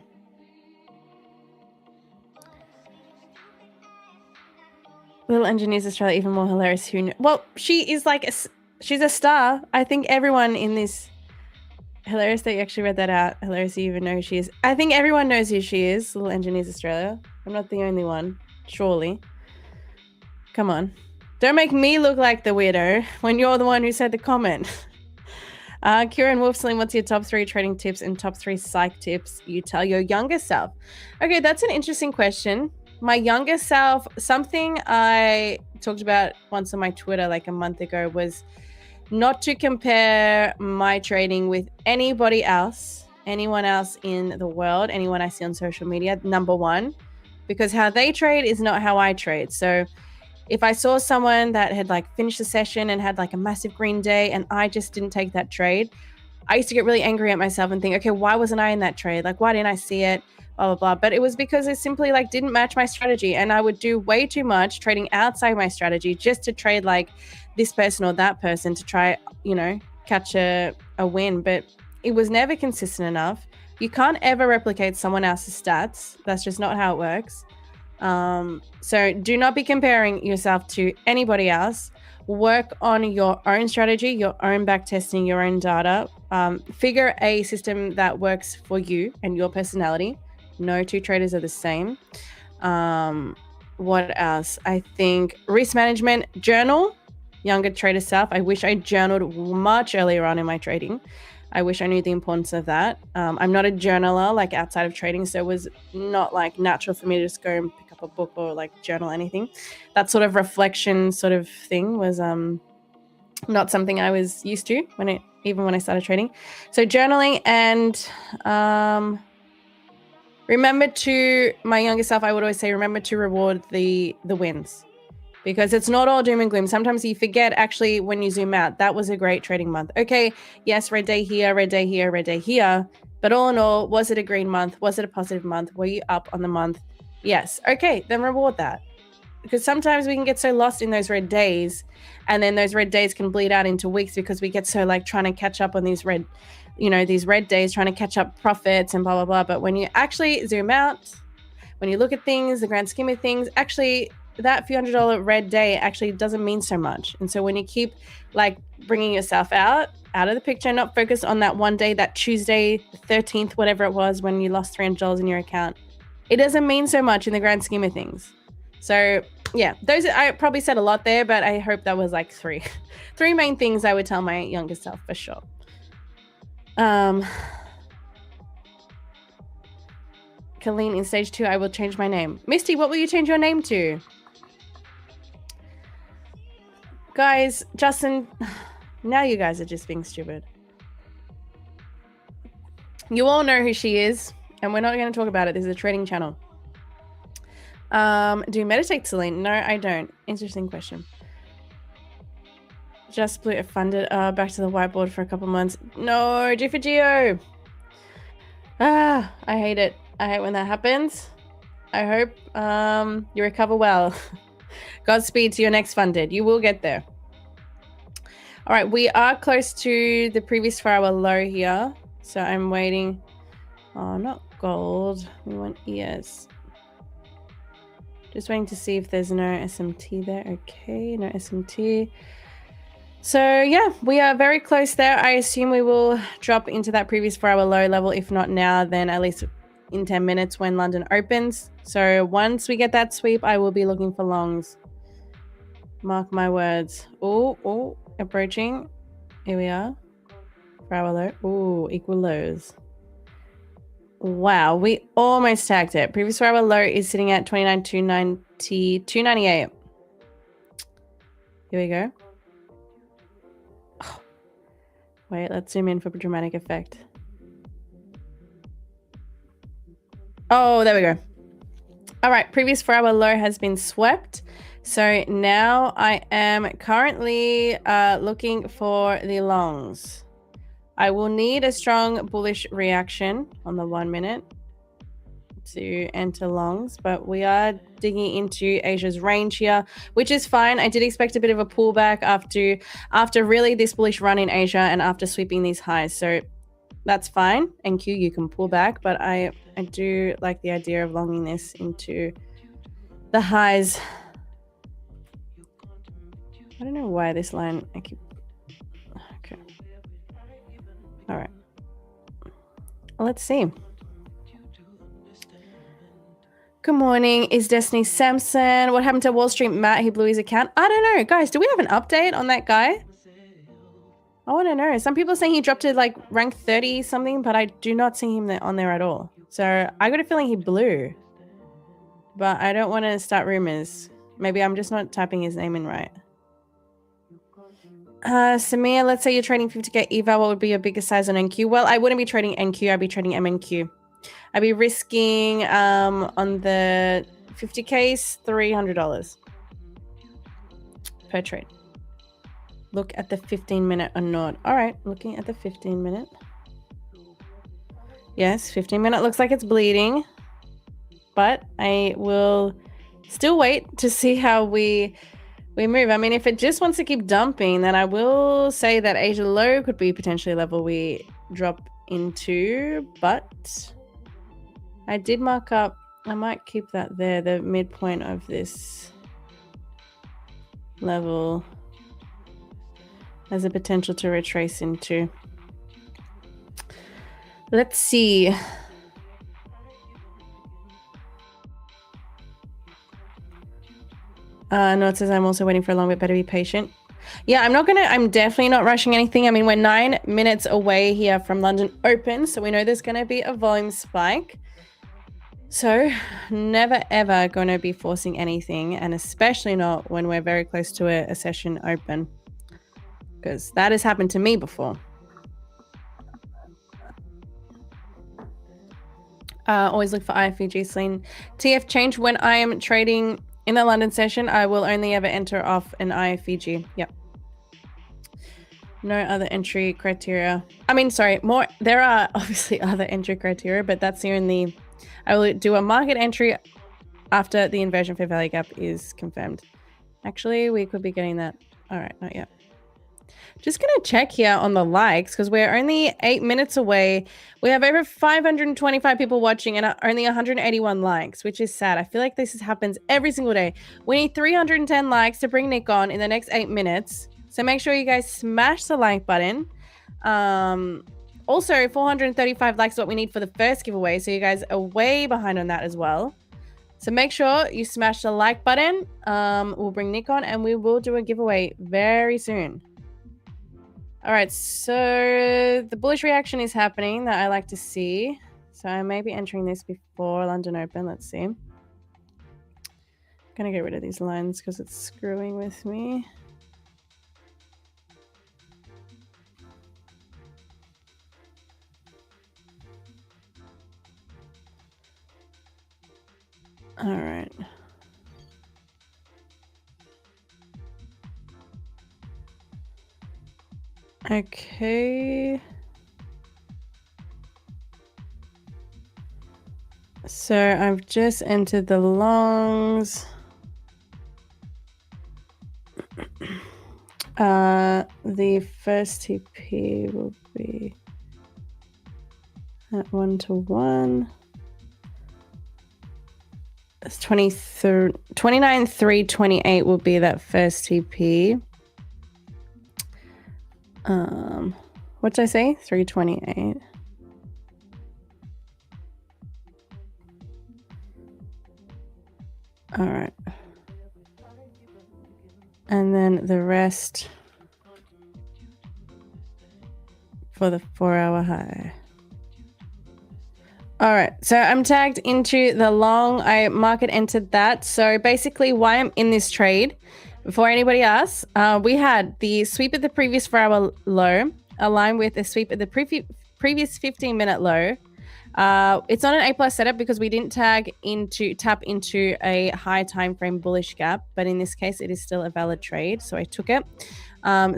Little Engineers Australia, even more hilarious. Well, she is like, she's a star. I think everyone in this Hilarious that you actually read that out. Hilarious you even know who she is. I think everyone knows who she is. Little Engineers Australia. I'm not the only one. Surely. Come on. Don't make me look like the weirdo when you're the one who said the comment. Kieran Wolfsling, what's your top 3 trading tips and top 3 psych tips you tell your younger self? Okay, that's an interesting question. My younger self, something I talked about once on my Twitter like a month ago was not to compare my trading with anybody else, anyone else in the world, anyone I see on social media, number one, because how they trade is not how I trade. So if I saw someone that had like finished the session and had like a massive green day and I just didn't take that trade, I used to get really angry at myself and think, okay, why wasn't I in that trade? Like, why didn't I see it? Blah, blah, blah. But it was because it simply like didn't match my strategy. And I would do way too much trading outside my strategy just to trade like this person or that person to try, you know, catch a win. But it was never consistent enough. You can't ever replicate someone else's stats. That's just not how it works. So do not be comparing yourself to anybody else. Work on your own strategy, your own back testing, your own data. Figure a system that works for you and your personality. No two traders are the same. What else? I think risk management, journal, younger trader self. I wish I journaled much earlier on in my trading. I wish I knew the importance of that. I'm not a journaler like outside of trading, so it was not like natural for me to just go and pick up a book or like journal anything. That sort of reflection sort of thing was not something I was used to even when I started trading. So journaling and remember to, my younger self, I would always say, remember to reward the wins. Because it's not all doom and gloom. Sometimes you forget actually when you zoom out, that was a great trading month. Okay, yes, red day here, red day here, red day here. But all in all, was it a green month? Was it a positive month? Were you up on the month? Yes. Okay, then reward that. Because sometimes we can get so lost in those red days, and then those red days can bleed out into weeks because we get so like trying to catch up on these red days, trying to catch up profits and blah, blah, blah. But when you actually zoom out, when you look at things, the grand scheme of things, actually that few $100 red day actually doesn't mean so much. And so when you keep like bringing yourself out of the picture, not focus on that one day, that Tuesday, 13th, whatever it was, when you lost $300 in your account, it doesn't mean so much in the grand scheme of things. So yeah, those, I probably said a lot there, but I hope that was like three main things I would tell my younger self for sure. Colleen, in stage 2, I will change my name. Misty, what will you change your name to? Guys, Justin, now you guys are just being stupid. You all know who she is, and we're not going to talk about it. This is a trading channel. Do you meditate, Celine? No, I don't. Interesting question. Just blew funded back to the whiteboard for a couple months. No, G for Geo. I hate it. I hate when that happens. I hope you recover well. Godspeed to your next funded. You will get there. All right, we are close to the previous 4-hour low here. So I'm waiting. Oh, not gold. We want ES. Just waiting to see if there's no SMT there. Okay, no SMT. So yeah, we are very close there. I assume we will drop into that previous 4-hour low level. If not now, then at least in 10 minutes when London opens. So once we get that sweep, I will be looking for longs. Mark my words. Oh, approaching. Here we are. 4-hour low. Oh, equal lows. Wow, we almost tagged it. Previous 4-hour low is sitting at 29,290, 298. Here we go. Oh. Wait, let's zoom in for dramatic effect. Oh, there we go. All right, previous 4-hour low has been swept. So now I am currently looking for the longs. I will need a strong bullish reaction on the 1 minute to enter longs, but we are digging into Asia's range here, which is fine. I did expect a bit of a pullback after really this bullish run in Asia and after sweeping these highs. So that's fine. NQ, you can pull back, but I do like the idea of longing this into the highs. I don't know why this line, okay. All right. let's see. Good morning. Is Destiny Sampson? What happened to Wall Street Matt? He blew his account. I don't know. Guys, do we have an update on that guy? I want to know. Some people are saying he dropped to like rank 30 something, but I do not see him on there at all. So I got a feeling he blew. But I don't want to start rumors. Maybe I'm just not typing his name in right. Samir, let's say you're trading 50k eval. What would be your biggest size on NQ? Well, I wouldn't be trading NQ. I'd be trading MNQ. I'd be risking on the 50Ks, $300 per trade. Look at the 15-minute or not. All right, looking at the 15-minute. Yes, 15-minute looks like it's bleeding. But I will still wait to see how we move. I mean, if it just wants to keep dumping, then I will say that Asia low could be potentially a level we drop into. But I did mark up, I might keep that there, the midpoint of this level has a potential to retrace into. Let's see. No, it says I'm also waiting for a long bit, better be patient. Yeah, I'm definitely not rushing anything. I mean, we're 9 minutes away here from London Open, so we know there's going to be a volume spike. So never ever going to be forcing anything, and especially not when we're very close to a session open, because that has happened to me before. Always look for IFVG Sling. TF change when I am trading in the London session. I will only ever enter off an IFVG. Yep. No other entry criteria. I mean, sorry, there are obviously other entry criteria, but that's the only. I will do a market entry after the inversion fair value gap is confirmed. Actually, we could be getting that. All right, not yet. Just going to check here on the likes because we're only 8 minutes away. We have over 525 people watching and only 181 likes, which is sad. I feel like this happens every single day. We need 310 likes to bring Nick on in the next 8 minutes. So make sure you guys smash the like button. Also, 435 likes is what we need for the first giveaway. So you guys are way behind on that as well. So make sure you smash the like button. We'll bring Nick on and we will do a giveaway very soon. All right, so the bullish reaction is happening that I like to see. So I may be entering this before London Open. Let's see. I'm going to get rid of these lines because it's screwing with me. All right. Okay. So I've just entered the longs. The first TP will be at 1-to-1. It's 29.328 will be that first TP. What did I say? 328. All right. And then the rest for the 4-hour high. All right, so I'm tagged into the long. I market entered that. So basically why I'm in this trade, before anybody asks, we had the sweep at the previous 4-hour low aligned with a sweep at the previous 15-minute low. It's not an A+ setup because we didn't tap into a high time frame bullish gap, but in this case, it is still a valid trade, so I took it.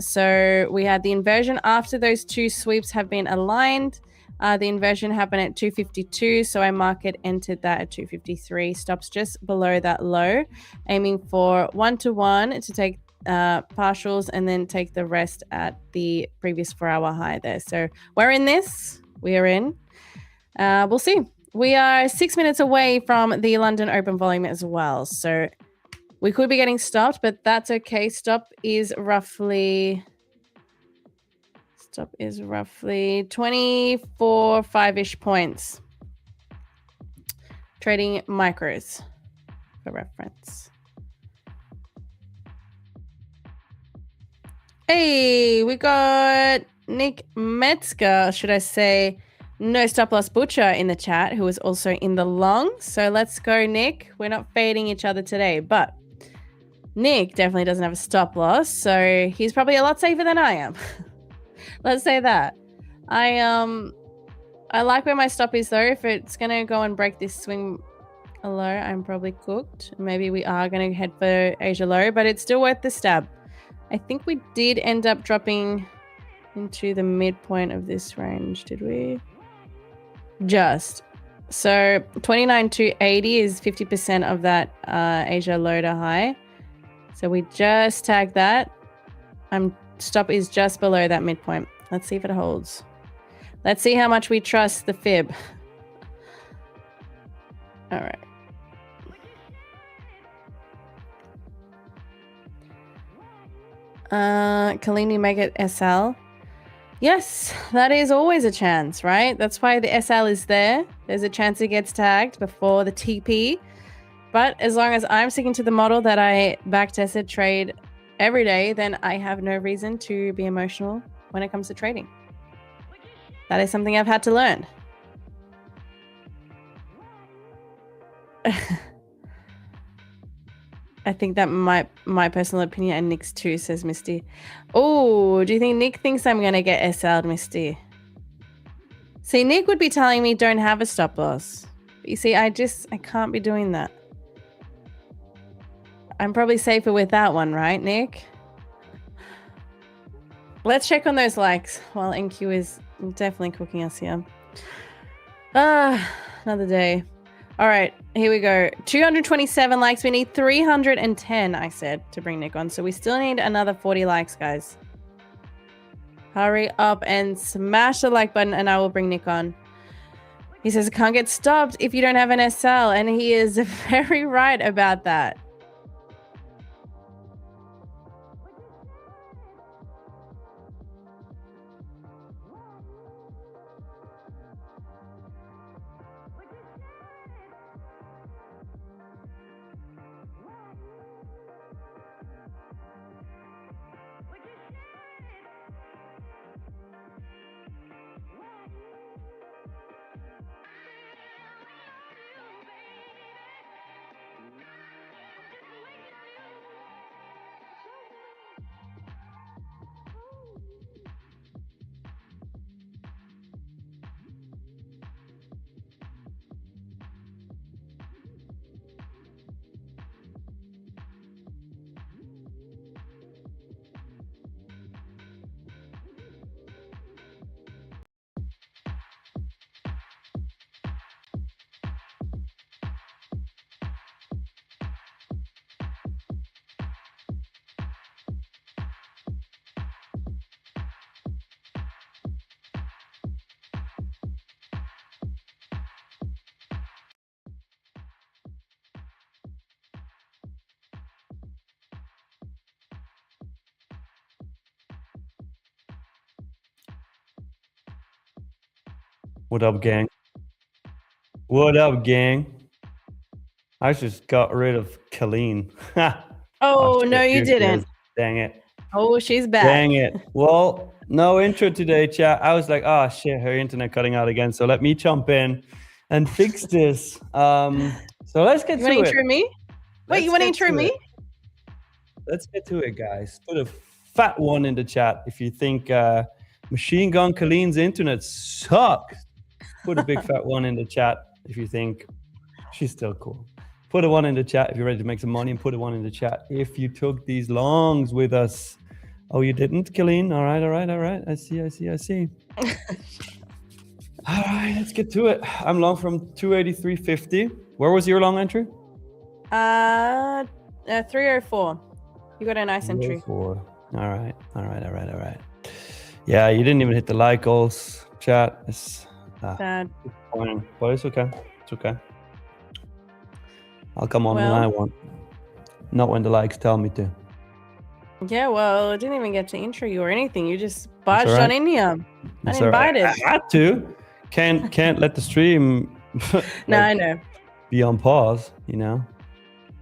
So we had the inversion after those two sweeps have been aligned. The inversion happened at 252, so I market entered that at 253. Stops just below that low, aiming for 1-to-1 to take partials and then take the rest at the previous 4-hour high there. So we're in this. We are in. We'll see. We are 6 minutes away from the London Open volume as well, so we could be getting stopped, but that's okay. Stop is roughly stop is roughly 24, 5-ish points. Trading micros for reference. Hey, we got Nick Metzger, should I say, no stop loss butcher in the chat, who is also in the long. So let's go, Nick. We're not fading each other today, but Nick definitely doesn't have a stop loss, so he's probably a lot safer than I am. Let's say that. I like where my stop is though. If it's gonna go and break this swing low, I'm probably cooked. Maybe we are gonna head for Asia low, but it's still worth the stab. I think we did end up dropping into the midpoint of this range, did we? Just. So 29 to 80 is 50% of that Asia low to high. So we just tagged that. Stop is just below that midpoint. Let's see if it holds. Let's see how much we trust the fib. All right. Can you make it SL? Yes, that is always a chance, right? That's why the SL is there. There's a chance it gets tagged before the TP. But as long as I'm sticking to the model that I backtested trade every day, then I have no reason to be emotional when it comes to trading. That is something I've had to learn. I think that my personal opinion, and Nick's too, says Misty. Oh, do you think Nick thinks I'm gonna get SL'd, Misty? See, Nick would be telling me don't have a stop loss. But you see, I can't be doing that. I'm probably safer with that one, right, Nick? Let's check on those likes while NQ is definitely cooking us here. Another day. All right, here we go. 227 likes. We need 310, I said, to bring Nick on. So we still need another 40 likes, guys. Hurry up and smash the like button and I will bring Nick on. He says, can't get stopped if you don't have an SL. And he is very right about that. What up, gang? What up, gang? I just got rid of Colleen. Oh, no, you didn't. Dang it. Oh, she's back. Dang it. Well, no intro today, chat. I was like, oh, shit, her internet cutting out again. So let me jump in and fix this. So let's get to it. You want to intro me? Wait, you want to intro me? Let's get to it, guys. Put a fat one in the chat if you think Machine Gun Colleen's internet sucks. Put a big fat one in the chat if you think she's still cool. Put a one in the chat if you're ready to make some money, and put a one in the chat if you took these longs with us. Oh, you didn't, Colleen? All right. I see. All right, let's get to it. I'm long from 283.50. Where was your long entry? 304. You got a nice entry. 304. All right. Yeah, you didn't even hit the like goals, chat. It's Sad. But it's okay. I'll come on when I want, not when the likes tell me to. Yeah, well, I didn't even get to intro you or anything. You just barged all right. on in here. That's all right. Uninvited. I had to. Can't let the stream No, I know. be on pause, you know.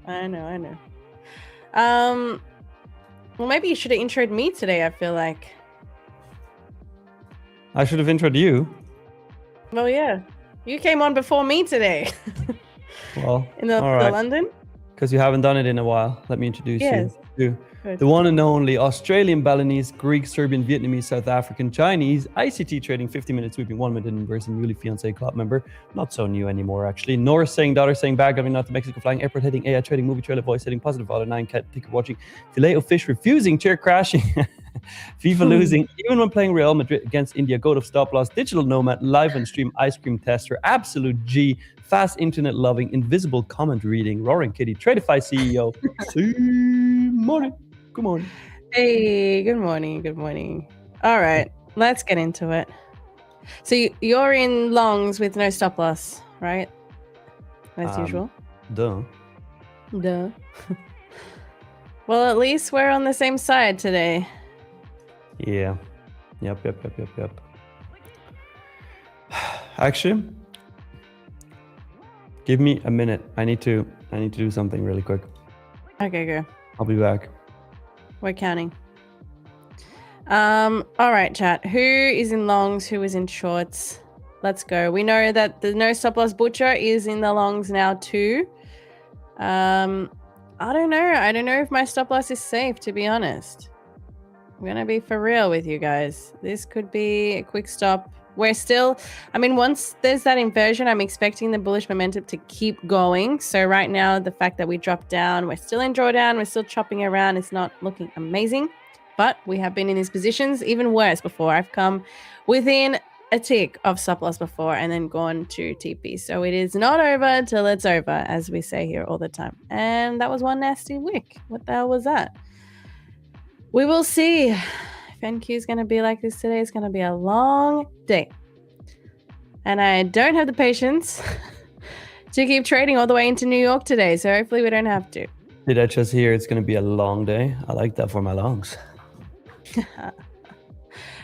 I know. Well, maybe you should have introed me today, I feel like. I should have introed you. Well, yeah. You came on before me today. Well, in the London? Because you haven't done it in a while. Let me introduce you. Good. The one and only Australian, Balinese, Greek, Serbian, Vietnamese, South African, Chinese, ICT trading, 50-minute sweeping, 1 minute inverse, and newly fiancé club member. Not so new anymore, actually. North saying, daughter saying, bag driving out to Mexico, flying, airport heading, AI trading, movie trailer, voice hitting, positive auto, 9 cat, ticker watching, filet of fish refusing, chair crashing, FIFA losing, even when playing Real Madrid against India, goat of stop loss, digital nomad, live on stream, ice cream tester, absolute G, fast internet loving, invisible comment reading, roaring kitty, Tradeify CEO. Morning. Good morning. Hey, good morning. All right, let's get into it. So you're in longs with no stop loss, right? As usual. Duh. Well, at least we're on the same side today. Yeah. Yep. Actually, give me a minute. I need to do something really quick. Okay, go. I'll be back. We're counting. All right, chat. Who is in longs? Who is in shorts? Let's go. We know that the no stop loss butcher is in the longs now too. I don't know. I don't know if my stop loss is safe, to be honest. I'm gonna be for real with you guys. This could be a quick stop. We're still, once there's that inversion, I'm expecting the bullish momentum to keep going. So right now, the fact that we dropped down, we're still in drawdown, we're still chopping around. It's not looking amazing, but we have been in these positions even worse before. I've come within a tick of stop loss before and then gone to TP. So it is not over till it's over, as we say here all the time. And that was one nasty wick. What the hell was that? We will see. If NQ is going to be like this today, it's going to be a long day. And I don't have the patience to keep trading all the way into New York today. So hopefully we don't have to. Did I just hear it's going to be a long day? I like that for my longs.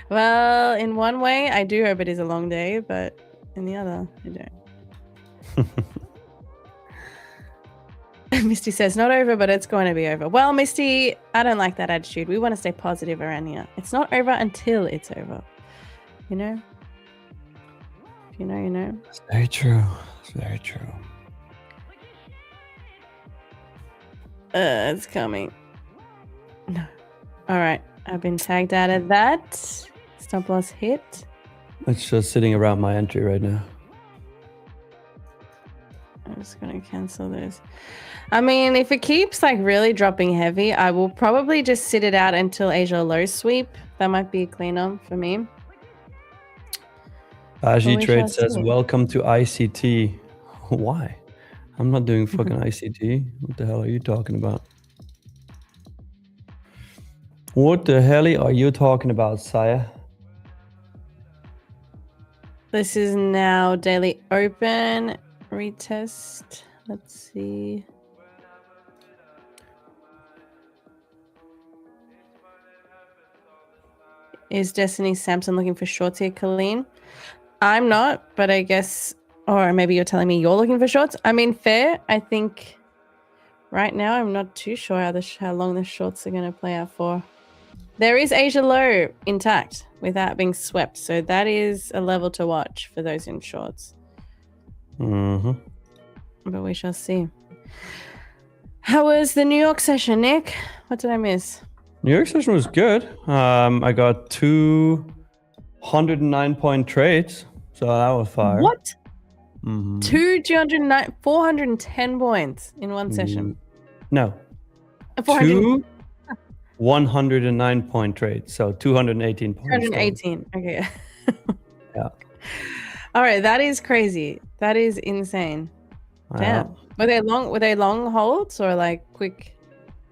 Well, in one way, I do hope it is a long day, but in the other, I don't. Misty says, not over, but it's going to be over. Well, Misty, I don't like that attitude. We want to stay positive around here. It's not over until it's over. You know? If you know, you know. It's very true. It's very true. It's coming. No. All right. I've been tagged out of that. Stop loss hit. It's just sitting around my entry right now. I'm just going to cancel this. If it keeps really dropping heavy, I will probably just sit it out until Asia low sweep. That might be cleaner for me. Aji Trade says, welcome to ICT. Why? I'm not doing fucking ICT. What the hell are you talking about? What the hell are you talking about, Saya? This is now daily open. Retest. Let's see. Is Destiny Samson looking for shorts here, Colleen? I'm not, but I guess, or maybe you're telling me you're looking for shorts. Fair. I think right now I'm not too sure how long the shorts are going to play out for. There is Asia low intact without being swept, so that is a level to watch for those in shorts. Mm-hmm. But we shall see. How was the New York session, Nick? What did I miss? New York session was good. I got 209-point trades, so that was fire. What? Mm-hmm. 410 points in one session. No. 2 109-point trades, so 218 points. 218. Okay. Yeah. All right, that is crazy. That is insane. Damn. Were they long holds or quick?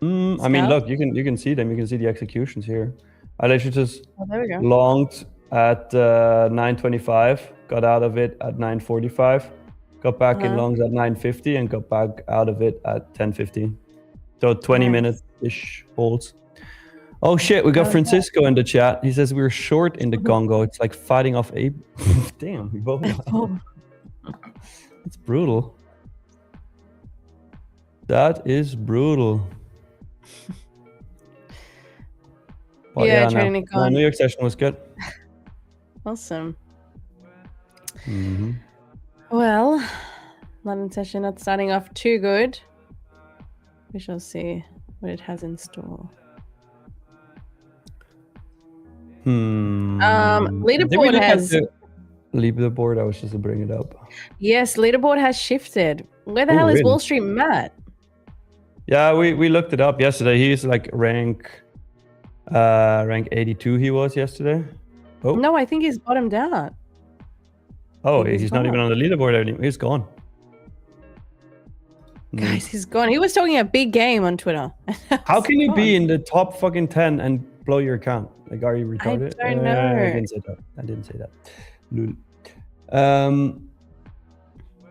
Look, you can see them. You can see the executions here. I literally just there we go. longed at 925, got out of it at 945, got back in longs at 950, and got back out of it at 1050. So 20 minutes-ish holds. Oh shit, we got Oh, Francisco in the chat. He says we're short in the Congo. It's like fighting off a... Damn, we both are. It's brutal. That is brutal. Well, yeah, no. trading No, New York session was good. Awesome. Mm-hmm. Well, London session not starting off too good. We shall see what it has in store. Leaderboard has... Leaderboard, I was just to bring it up. Yes, leaderboard has shifted. Where the hell is Wall Street Matt? Yeah, we looked it up yesterday. He's like rank 82 he was yesterday. Oh. No, I think he's bottomed out. Oh, he's not even on the leaderboard anymore. He's gone. Guys, he's gone. He was talking a big game on Twitter. How can you be in the top fucking 10 and blow your account? Like, are you retarded? I don't know. I didn't say that.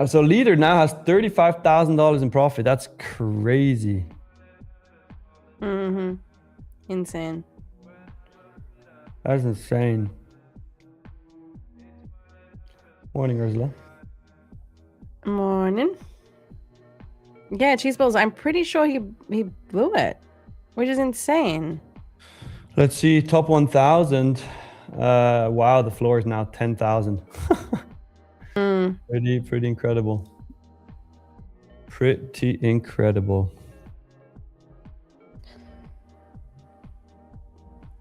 So leader now has $35,000 in profit. That's crazy. Mm-hmm. Insane. That's insane. Morning, Ursula. Morning. Yeah, cheese balls. I'm pretty sure he blew it, which is insane. Let's see, top 1,000. Wow, the floor is now 10,000. Pretty incredible. Pretty incredible.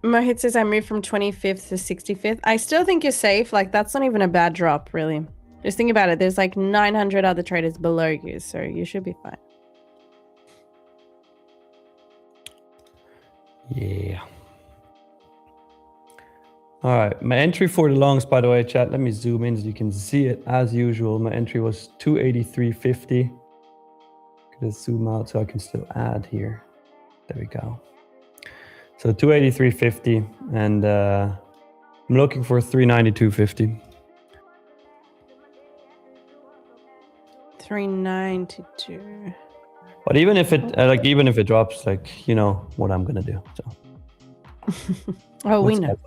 Mohit says I moved from 25th to 65th. I still think you're safe. Like, that's not even a bad drop, really. Just think about it. There's like 900 other traders below you, so you should be fine. Yeah. All right, my entry for the longs, by the way, chat, let me zoom in so you can see it as usual. My entry was 283.50. Gonna zoom out so I can still add here. There we go. So 283.50, and I'm looking for 392.50. 392. But even if it drops, like, you know what I'm gonna do. So. Oh, we know.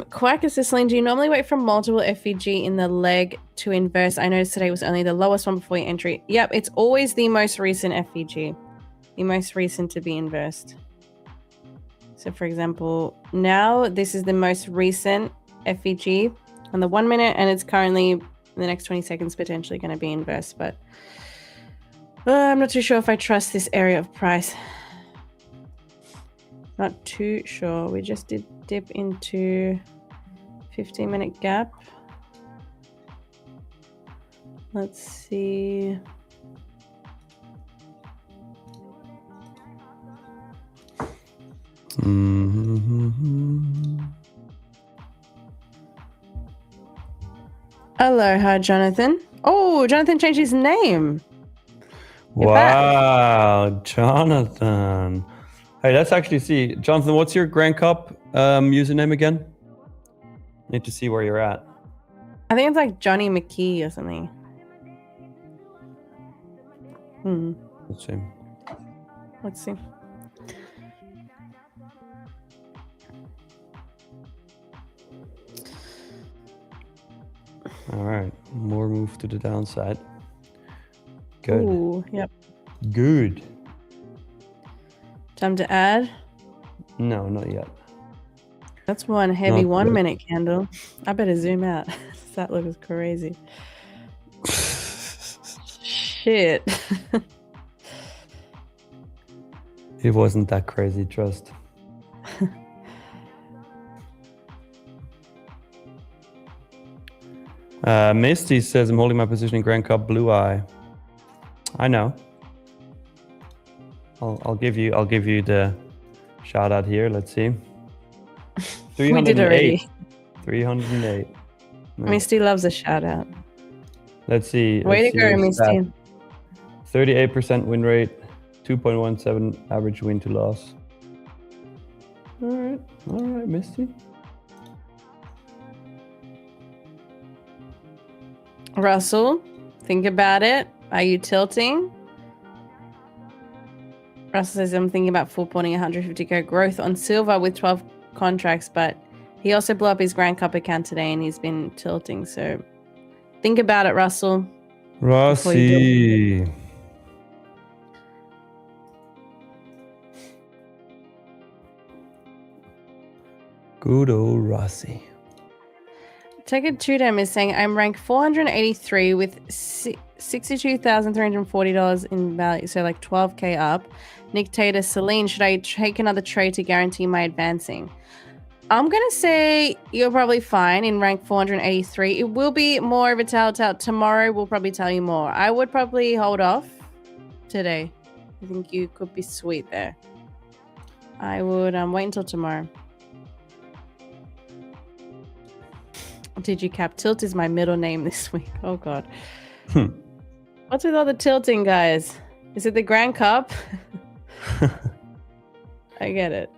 Quack is this, do you normally wait for multiple FVG in the leg to inverse? I noticed today was only the lowest one before your entry. Yep, it's always the most recent FVG. The most recent to be inversed. So for example, now this is the most recent FVG on the 1 minute, and it's currently in the next 20 seconds potentially going to be inversed, but I'm not too sure if I trust this area of price. Not too sure. We just did dip into 15-minute gap. Let's see. Aloha, Jonathan. Oh, Jonathan changed his name. Wow, Jonathan. Hey, let's actually see. Jonathan, what's your Grand Cup username again? Need to see where you're at. I think it's like Johnny McKee or something. Let's see. Let's see. All right, more move to the downside. Good. Ooh, yep. Good. Time to add? No, not yet. That's one heavy 1 minute candle. I better zoom out. That looks crazy. Shit. It wasn't that crazy, trust. Misty says I'm holding my position in Grand Cup Blue Eye. I know. I'll give you the shout out here. Let's see. 308. We did already. 308. No. Misty loves a shout out. Let's see. Way to go, Misty. 38% win rate, 2.17 average win to loss. All right, Misty. Russell, think about it. Are you tilting? Russell says, I'm thinking about full pawning 150k growth on silver with 12 contracts, but he also blew up his Grand Cup account today and he's been tilting. So think about it, Russell. Rossi. Good old Rossi. Checker Tudem is saying, I'm ranked 483 with $62,340 in value. So like 12k up. Nick Tater, Celine, should I take another trade to guarantee my advancing? I'm going to say you're probably fine in rank 483. It will be more of a telltale. Tomorrow we'll probably tell you more. I would probably hold off today. I think you could be sweet there. I would wait until tomorrow. Did you cap? Tilt is my middle name this week. Oh, God. What's with all the tilting, guys? Is it the Grand Cup? I get it.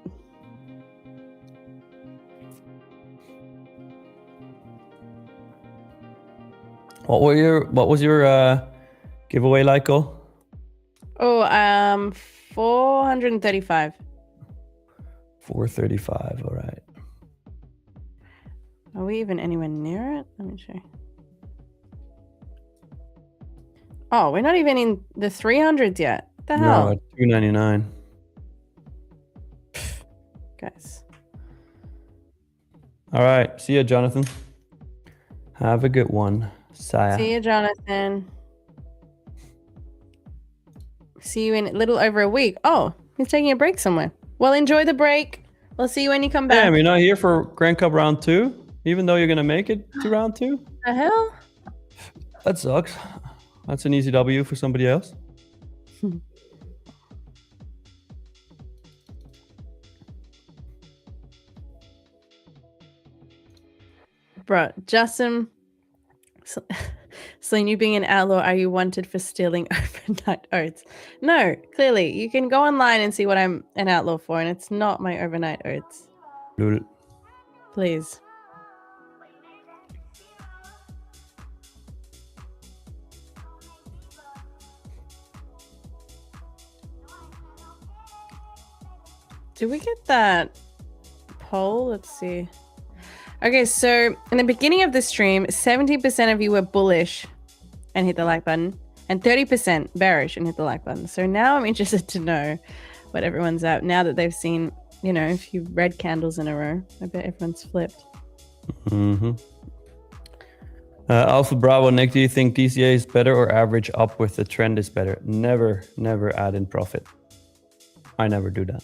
What was your giveaway, Lyko? Oh, 435. 435, all right. Are we even anywhere near it? Let me check. Oh, we're not even in the 300s yet. What the hell? No, 299. Guys. All right. See you, Jonathan. Have a good one. Saya. See you, Jonathan. See you in a little over a week. Oh, he's taking a break somewhere. Well, enjoy the break. We'll see you when you come back. Damn, you're not here for Grand Cup round 2? Even though you're going to make it to round 2? The hell? That sucks. That's an easy W for somebody else. Bro, Justin, Celine, you being an outlaw, are you wanted for stealing overnight oats? No, clearly. You can go online and see what I'm an outlaw for, and it's not my overnight oats. Lul. Please. Did we get that poll? Let's see. Okay, so in the beginning of the stream, 70% of you were bullish and hit the like button, and 30% bearish and hit the like button. So now I'm interested to know what everyone's at now that they've seen, you know, a few red candles in a row. I bet everyone's flipped. Mm-hmm. Alpha Bravo, Nick, do you think DCA is better or average up with the trend is better? Never add in profit. I never do that.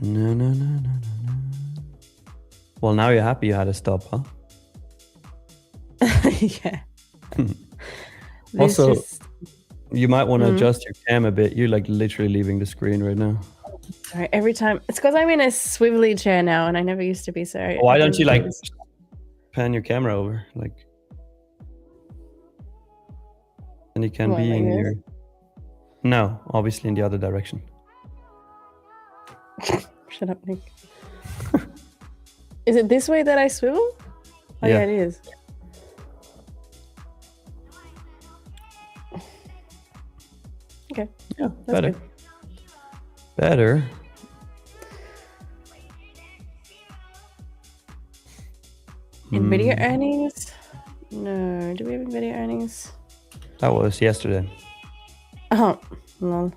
No. Well, now you're happy you had to stop, huh? Yeah. Also, you might want to adjust your cam a bit. You're like literally leaving the screen right now. Sorry, every time. It's because I'm in a swivelly chair now and I never used to be, so. Why don't you like pan your camera over? Like, and you can be in your. No, obviously in the other direction. Shut up, Nick. Is it this way that I swivel? Oh, yeah, it is. Okay. Yeah, that's better. Good. Better. NVIDIA earnings? No. Do we have NVIDIA earnings? That was yesterday. Oh, lol.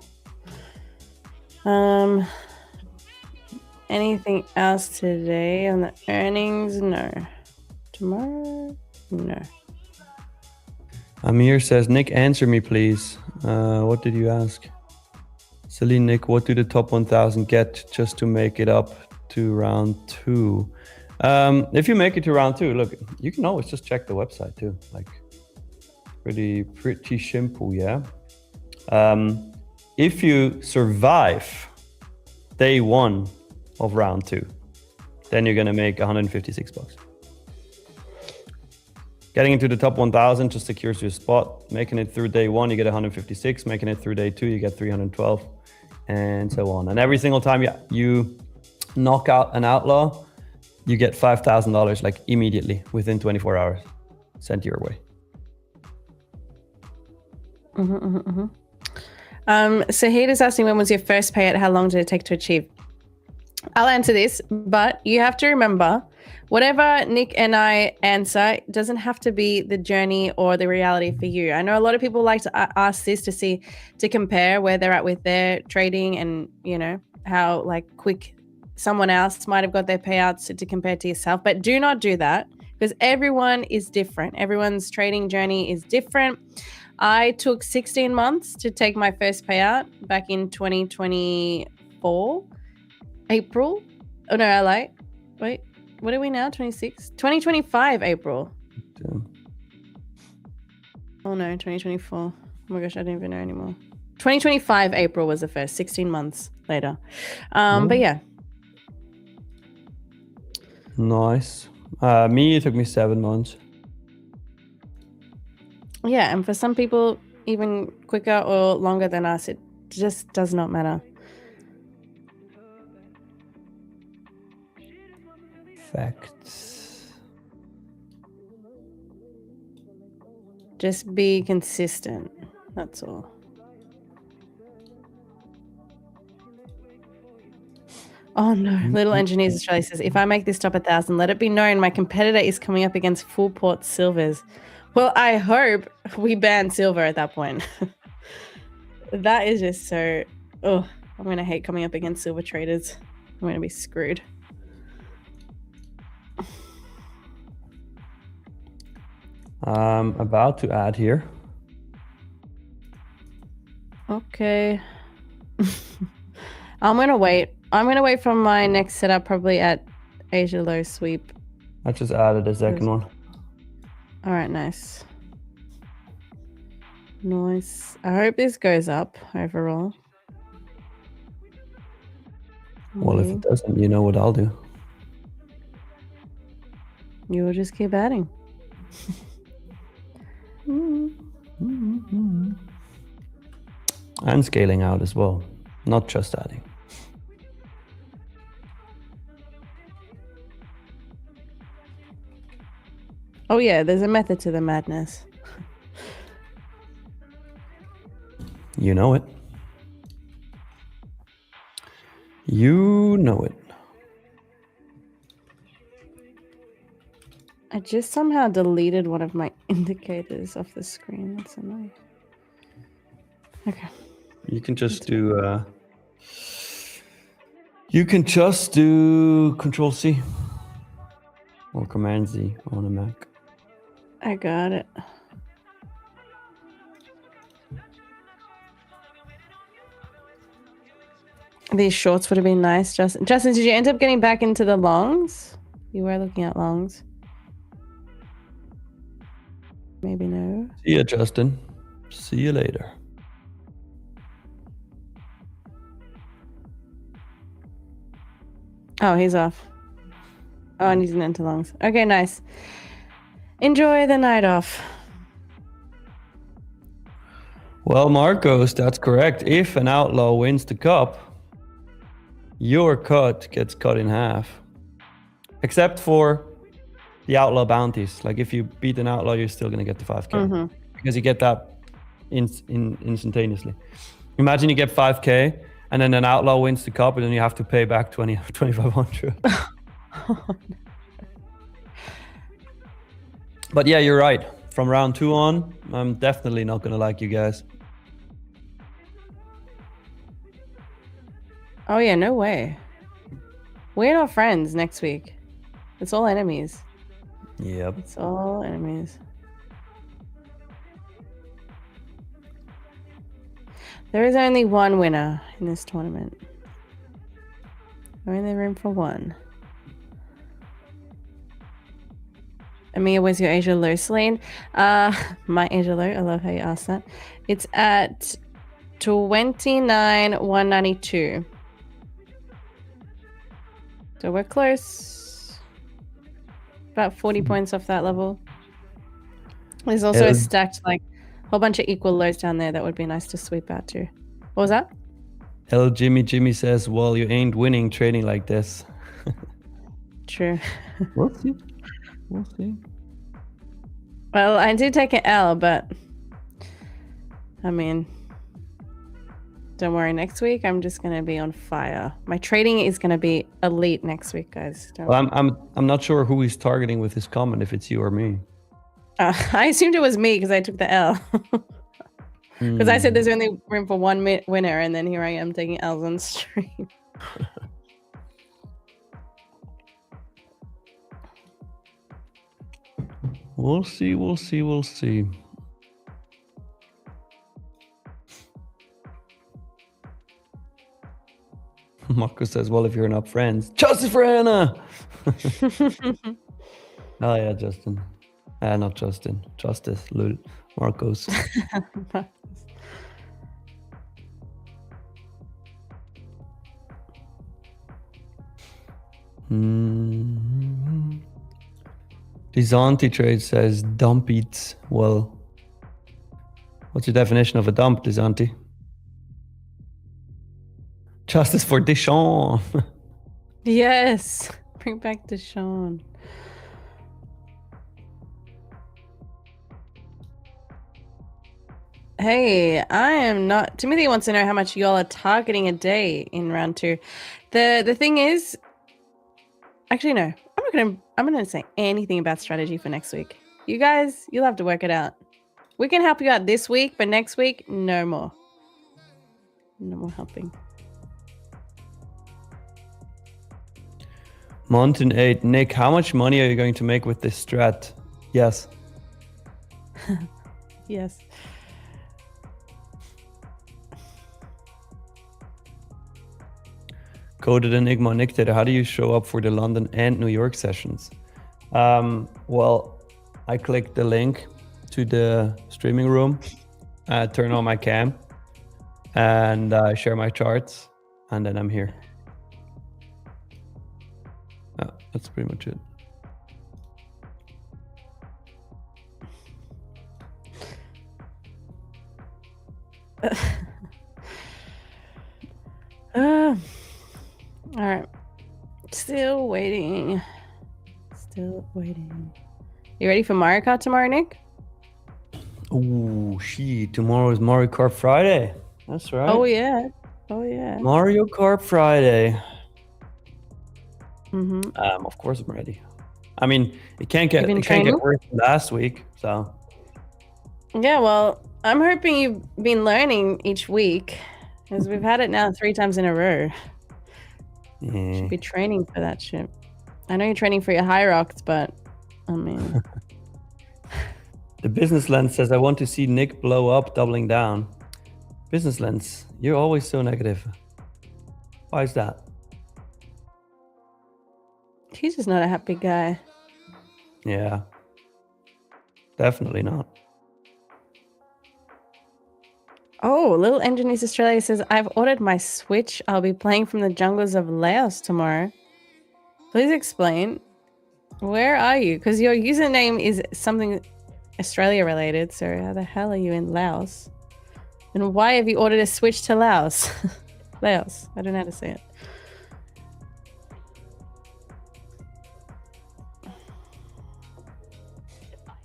Anything else today on the earnings? No. Tomorrow? No. Amir says, Nick, answer me, please. What did you ask? Celine, Nick, what do the top 1,000 get just to make it up to round 2? If you make it to round 2, look, you can always just check the website too. Like, pretty simple, yeah. If you survive day 1 of round 2, then you're gonna make $156. Getting into the top 1,000 just secures your spot. Making it through day 1, you get 156. Making it through day 2, you get 312, and so on. And every single time you knock out an outlaw, you get $5,000 like immediately within 24 hours sent your way. Sahid is asking, when was your first payout? How long did it take to achieve? I'll answer this, but you have to remember, whatever Nick and I answer doesn't have to be the journey or the reality for you. I know a lot of people like to ask this to compare where they're at with their trading, and you know how like quick someone else might have got their payouts to compare to yourself. But do not do that, because everyone is different. Everyone's trading journey is different. I took 16 months to take my first payout back in 2024, April. Oh no, I lied. Wait, what are we now? 26? 2025 April. Yeah. Oh no, 2024. Oh my gosh, I don't even know anymore. 2025 April was the first, 16 months later. But yeah. Nice. It took me 7 months. Yeah, and for some people, even quicker or longer than us, it just does not matter. Facts. Just be consistent. That's all. Oh no, Little Engineers Australia says, if I make this top 1,000, let it be known my competitor is coming up against full port silvers. Well, I hope we ban silver at that point. That is just so... Oh, I'm going to hate coming up against silver traders. I'm going to be screwed. I'm about to add here. Okay. I'm going to wait. I'm going to wait for my next setup, probably at Asia low sweep. I just added a second one. All right, nice. Nice. I hope this goes up overall. Well, if it doesn't, you know what I'll do. You will just keep adding. And scaling out as well, not just adding. Oh yeah, there's a method to the madness. You know it. You know it. I just somehow deleted one of my indicators off the screen. That's annoying. Okay. You can just do Control C or Command Z on a Mac. I got it. These shorts would have been nice, Justin. Justin, did you end up getting back into the longs? You were looking at longs. Maybe no. See ya, Justin. See you later. Oh, he's off. Oh, and he's into longs. Okay, nice. Enjoy the night off. Well, Marcos, that's correct. If an outlaw wins the cup, your cut gets cut in half. Except for the outlaw bounties. Like if you beat an outlaw, you're still going to get the 5K. Because you get that instantaneously. Imagine you get 5K and then an outlaw wins the cup and then you have to pay back 2,500. But yeah, you're right. From round 2 on, I'm definitely not going to like you guys. Oh yeah, no way. We're not friends next week. It's all enemies. Yep. It's all enemies. There is only one winner in this tournament. Only room for one. Amia, where's your Asia low lane? My Asia low, I love how you asked that. It's at 29,192. So we're close. About 40 points off that level. There's also a stacked, like, whole bunch of equal lows down there that would be nice to sweep out too. What was that? Jimmy says, well, you ain't winning trading like this. True. We'll see. We'll see. Well, I did take an L, but I mean, don't worry. Next week, I'm just gonna be on fire. My trading is gonna be elite next week, guys. Well, I'm not sure who he's targeting with his comment. If it's you or me. I assumed it was me because I took the L. Because I said there's only room for one winner, and then here I am taking L's on stream. We'll see. We'll see. We'll see. Marco says, well, if you're not friends, justice for Anna. Oh, yeah, Justin. Not Justin. Justice. Marcos. Dizanti Trade says dump eats. Well, what's your definition of a dump, Dizanti? Justice for Deschamps. Yes. Bring back Deschamps. Hey, I am not. Timothy wants to know how much y'all are targeting a day in round 2. The thing is, actually no, I'm not gonna say anything about strategy for next week. You guys, you'll have to work it out. We can help you out this week, but next week, no more. No more helping. Mountain 8, Nick, how much money are you going to make with this strat? Yes. Yes. Coded Enigma Nictator, how do you show up for the London and New York sessions? Well, I click the link to the streaming room, turn on my cam, and share my charts, and then I'm here. Oh, that's pretty much it. All right. Still waiting. Still waiting. You ready for Mario Kart tomorrow, Nick? Oh, tomorrow is Mario Kart Friday. That's right. Oh, yeah. Oh, yeah. Mario Kart Friday. Mm-hmm. Of course I'm ready. I mean, it can't get worse than last week, so. Yeah, well, I'm hoping you've been learning each week, because we've had it now 3 times in a row. Yeah. Should be training for that shit. I know you're training for your high rocks, but I mean. The Business Lens says, I want to see Nick blow up, doubling down. Business Lens, you're always so negative. Why is that? He's just not a happy guy. Yeah. Definitely not. Oh, Little Engineers Australia says, I've ordered my Switch. I'll be playing from the jungles of Laos tomorrow. Please explain. Where are you? Because your username is something Australia related. So how the hell are you in Laos? And why have you ordered a Switch to Laos? Laos. I don't know how to say it.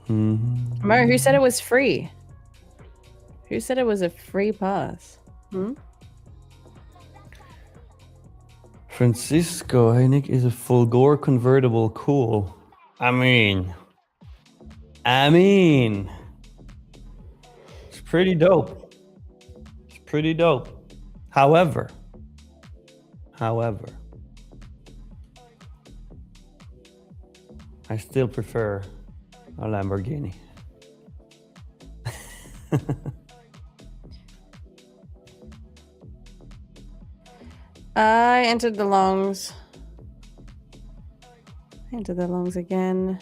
Mo, who said it was free? Who said it was a free pass? Francisco, hey Nick, is a Fulgore convertible cool? I mean, it's pretty dope. It's pretty dope. However, I still prefer a Lamborghini. I entered the longs. Entered the longs again.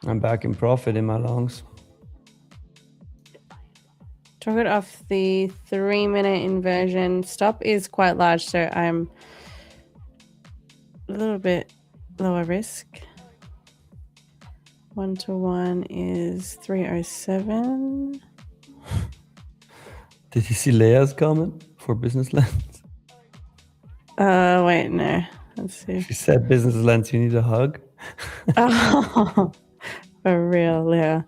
I'm back in profit in my longs. Target off the 3-minute inversion. Stop is quite large, so I'm a little bit lower risk. 1-to-1 is 307. Did you see Leia's comment for Business Lens? Wait, no. Let's see. She said business lens, you need a hug. Oh, for real, yeah.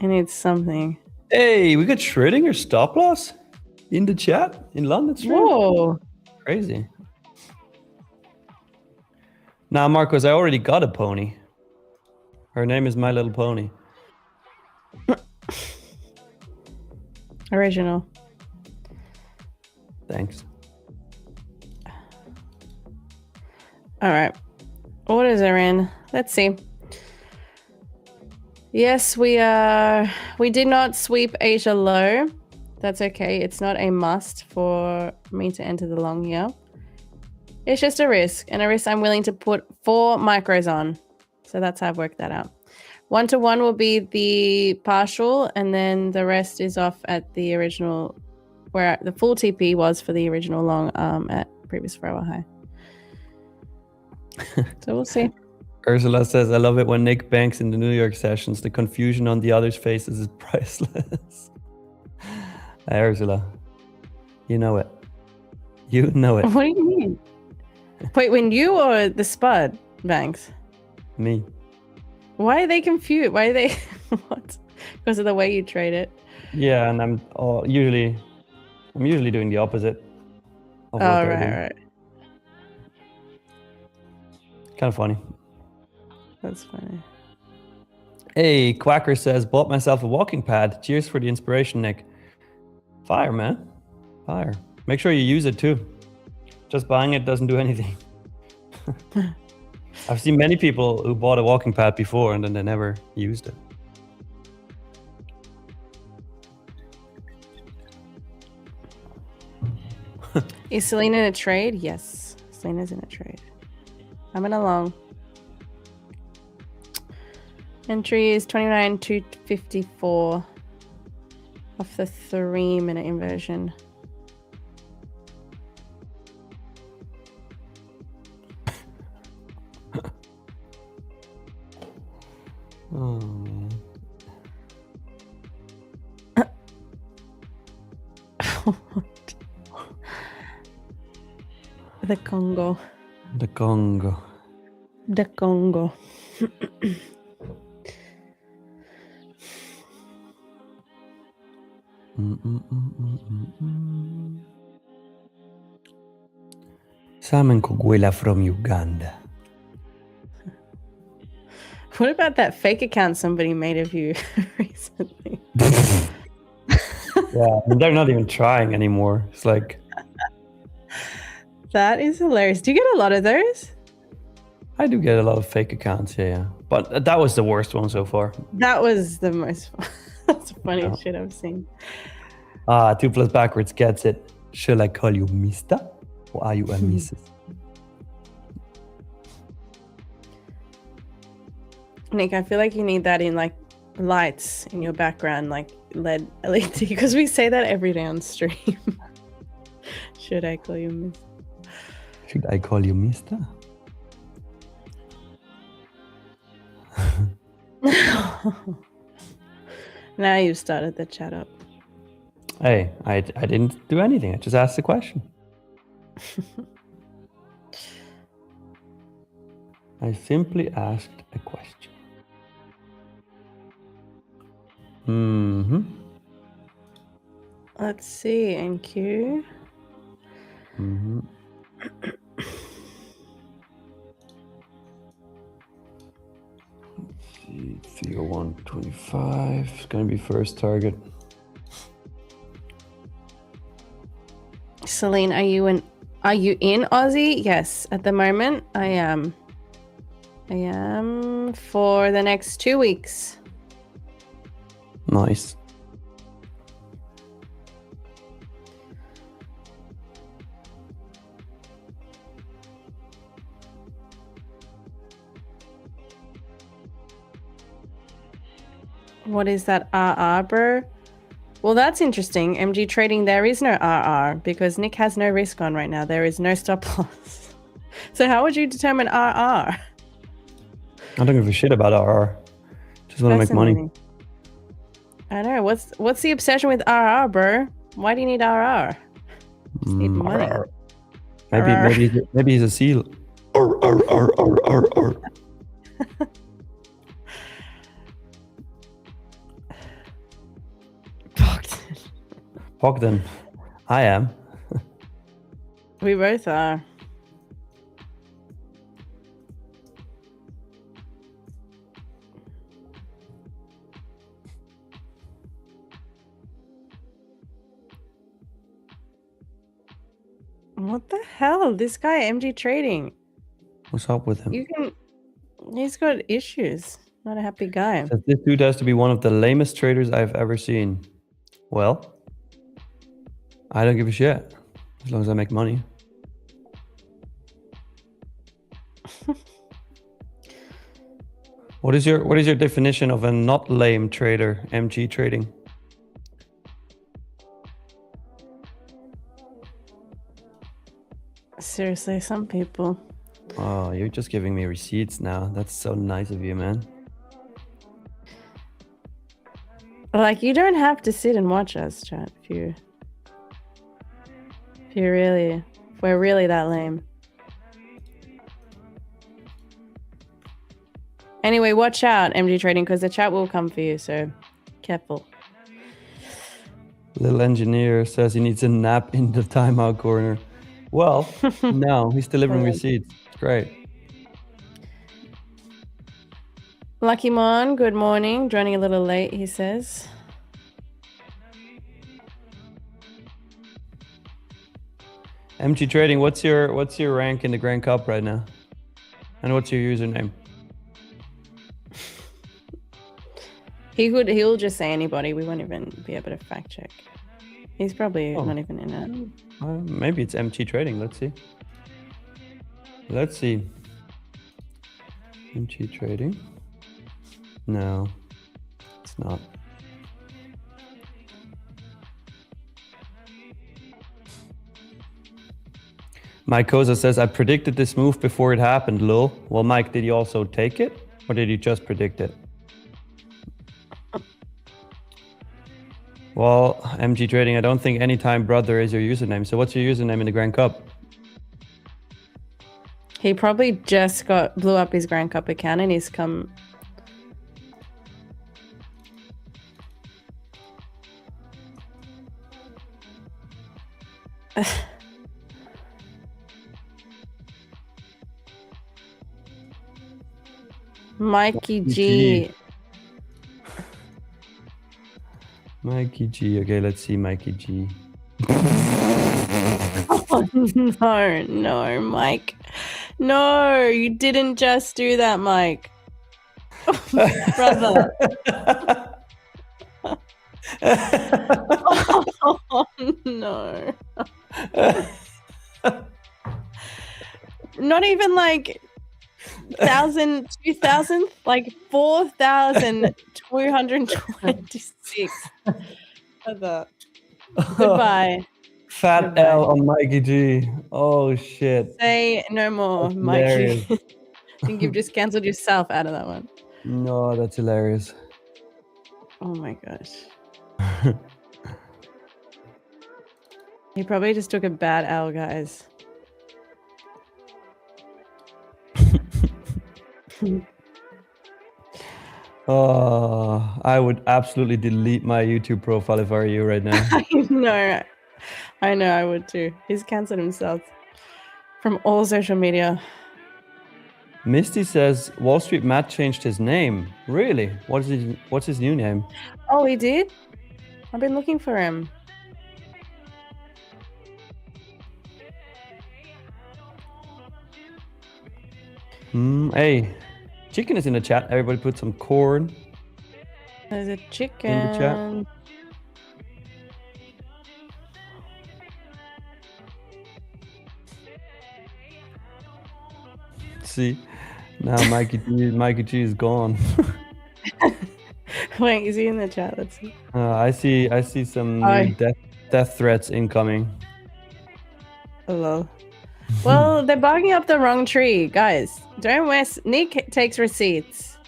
I need something. Hey, we got Schrödinger stop loss in the chat in London stream. Whoa. Crazy. Now, Marcos, I already got a pony. Her name is My Little Pony. Original. Thanks. All right. Orders are in. Let's see. Yes, we did not sweep Asia low. That's okay. It's not a must for me to enter the long here. It's just a risk, and a risk I'm willing to put 4 micros on. So that's how I've worked that out. 1-to-1 will be the partial, and then the rest is off at the original, where the full TP was for the original long at previous 4-hour high. So we'll see. Ursula says, I love it when Nick banks in the New York sessions. The confusion on the other's faces is priceless. Hey, Ursula. You know it. You know it. What do you mean? Wait, when you or the Spud banks? Me. Why are they confused? Why are they... What? Because of the way you trade it? Yeah, and I'm usually doing the opposite of what they're doing. Right. Kind of funny. That's funny. Hey, Quacker says, bought myself a walking pad. Cheers for the inspiration, Nick. Fire, man. Fire. Make sure you use it too. Just buying it doesn't do anything. I've seen many people who bought a walking pad before and then they never used it. Is Selena in a trade? Yes. Selena's in a trade. Coming along. Entry is 29,254 off the 3-minute inversion. Oh, man. The Congo. The Congo. The Congo. Salmon Koguela from Uganda. What about that fake account somebody made of you recently? Yeah, I mean, they're not even trying anymore. It's like... That is hilarious. Do you get a lot of those? I do get a lot of fake accounts, yeah. But that was the worst one so far. That was the most... That's the funniest shit I've seen. 2 plus backwards gets it. Shall I call you Mister? Or are you a Mrs.? Nick, I feel like you need that in like lights in your background, like LED, because we say that every day on stream. Should I call you Miss? Should I call you Mister? Now you've started the chat up. Hey, I didn't do anything. I just asked the question. I simply asked a question. Let's see, NQ. 301.25. It's gonna be first target. Celine, are you in Aussie? Yes, at the moment I am. I am for the next 2 weeks. Nice. What is that RR, bro? Well, that's interesting. MG trading, there is no RR because Nick has no risk on right now. There is no stop loss. So how would you determine RR? I don't give a shit about RR. Just want to make money. I know. What's the obsession with RR, bro? Why do you need RR? Just need money. Maybe he's a seal. Arr. Bogdan. I am. We both are. What the hell? This guy, MG Trading. What's up with him? He's got issues. Not a happy guy. Says this dude has to be one of the lamest traders I've ever seen. Well, I don't give a shit as long as I make money. What is your definition of a not lame trader, MG Trading? Seriously, some people. Oh, you're just giving me receipts now. That's so nice of you, man. Like, you don't have to sit and watch us, chat, if we're really that lame. Anyway, watch out, MG Trading, because the chat will come for you, so careful. Little engineer says he needs a nap in the timeout corner. Well, no, he's delivering receipts. Great. Lucky Mon, good morning. Joining a little late, he says. MG Trading, what's your rank in the Grand Cup right now? And what's your username? He'll just say anybody. We won't even be able to fact check. He's probably not even in it. Maybe it's MG Trading. Let's see. MG Trading. No, it's not. Mike Koza says, I predicted this move before it happened, lol. Well, Mike, did you also take it? Or did you just predict it? Well, MG Trading, I don't think anytime brother is your username. So what's your username in the Grand Cup? He probably just blew up his Grand Cup account and he's come... Mikey G. Mikey G. Okay, let's see Mikey G. Oh, no, Mike. No, you didn't just do that, Mike. Brother. Oh, no. Not even like 1,000, 2,000, like 4,226. Goodbye. Fat Goodbye. L on Mikey G. Oh shit. Say no more, That's Mikey. I think you've just cancelled yourself out of that one. No, that's hilarious. Oh my gosh. He probably just took a bad L, guys. Oh, I would absolutely delete my YouTube profile if I were you right now. I know, I would too. He's cancelled himself from all social media. Misty says Wall Street Matt changed his name. Really? What's his new name? Oh, he did? I've been looking for him. Hey, chicken is in the chat. Everybody put some corn. There's a chicken. In the chat. See, now Mikey G is gone. Wait, is he in the chat? Let's see. I see some new death threats incoming. Hello. Well, they're barking up the wrong tree, guys. Don't waste. Nick takes receipts.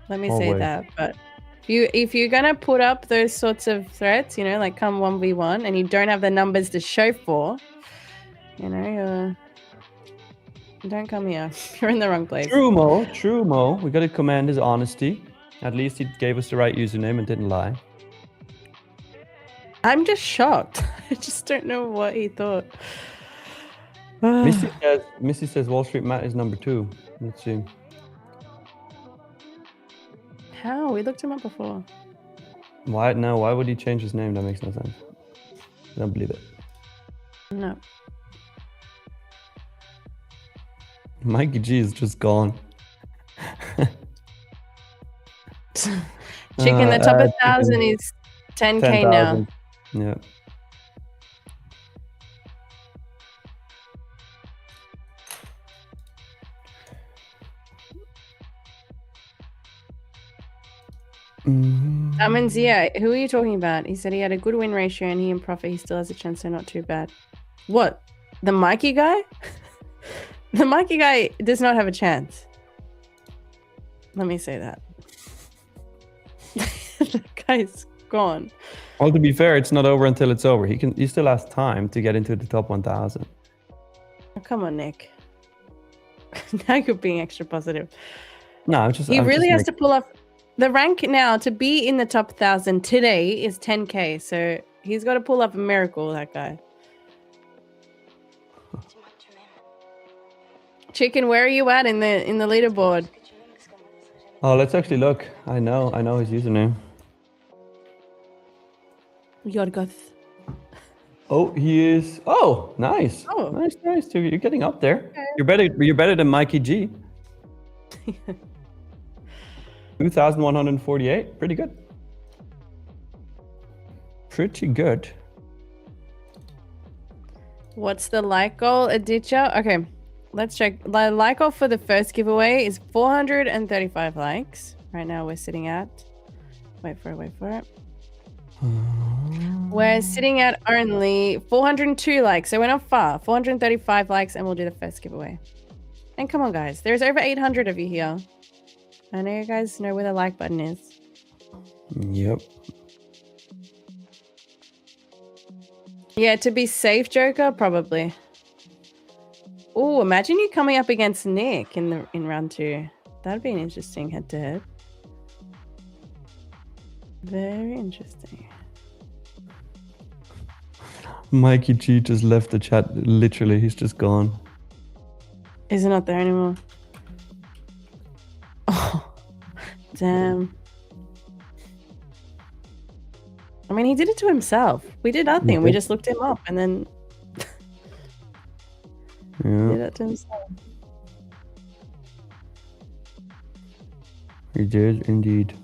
Let me say that. But if you're gonna put up those sorts of threats, like come 1v1, and you don't have the numbers to show for, Don't come here. You're in the wrong place. True Mo. We got to commend his honesty. At least he gave us the right username and didn't lie. I'm just shocked. I just don't know what he thought. Missy says Wall Street Matt is number 2. Let's see. How? We looked him up before. Why? No, why would he change his name? That makes no sense. I don't believe it. No. Mikey G is just gone. Chicken, the top 1,000 is 10K now. Yeah. Zia, who are you talking about? He said he had a good win ratio and he in profit. He still has a chance, so not too bad. What? The Mikey guy? The Mikey guy does not have a chance. Let me say that. The guy's gone. Well, to be fair, it's not over until it's over. He still has time to get into the top 1,000. Oh, come on, Nick. Now you're being extra positive. No, I'm really has to pull off the rank now to be in the top 1,000 today is 10K. So he's got to pull off a miracle, that guy. Chicken, where are you at in the leaderboard? Oh, let's actually look. I know his username. Yorgoth. Oh, he is. Oh, nice. Oh, nice. You're getting up there. Okay. You're better than Mikey G. 2,148. Pretty good. Pretty good. What's the like goal, Aditya? Okay, let's check. The like goal for the first giveaway is 435 likes. Right now we're sitting at. Wait for it. We're sitting at only 402 likes, so we're not far. 435 likes, and we'll do the first giveaway. And come on, guys, there's over 800 of you here. I know you guys know where the like button is. Yep. Yeah, to be safe, Joker, probably. Oh, imagine you coming up against Nick in round 2. That'd be an interesting head-to-head. Very interesting. Mikey G just left the chat. Literally, he's just gone. Is it not there anymore? Oh, damn. I mean, he did it to himself. We did nothing. We just looked him up and then did it to himself. He did indeed.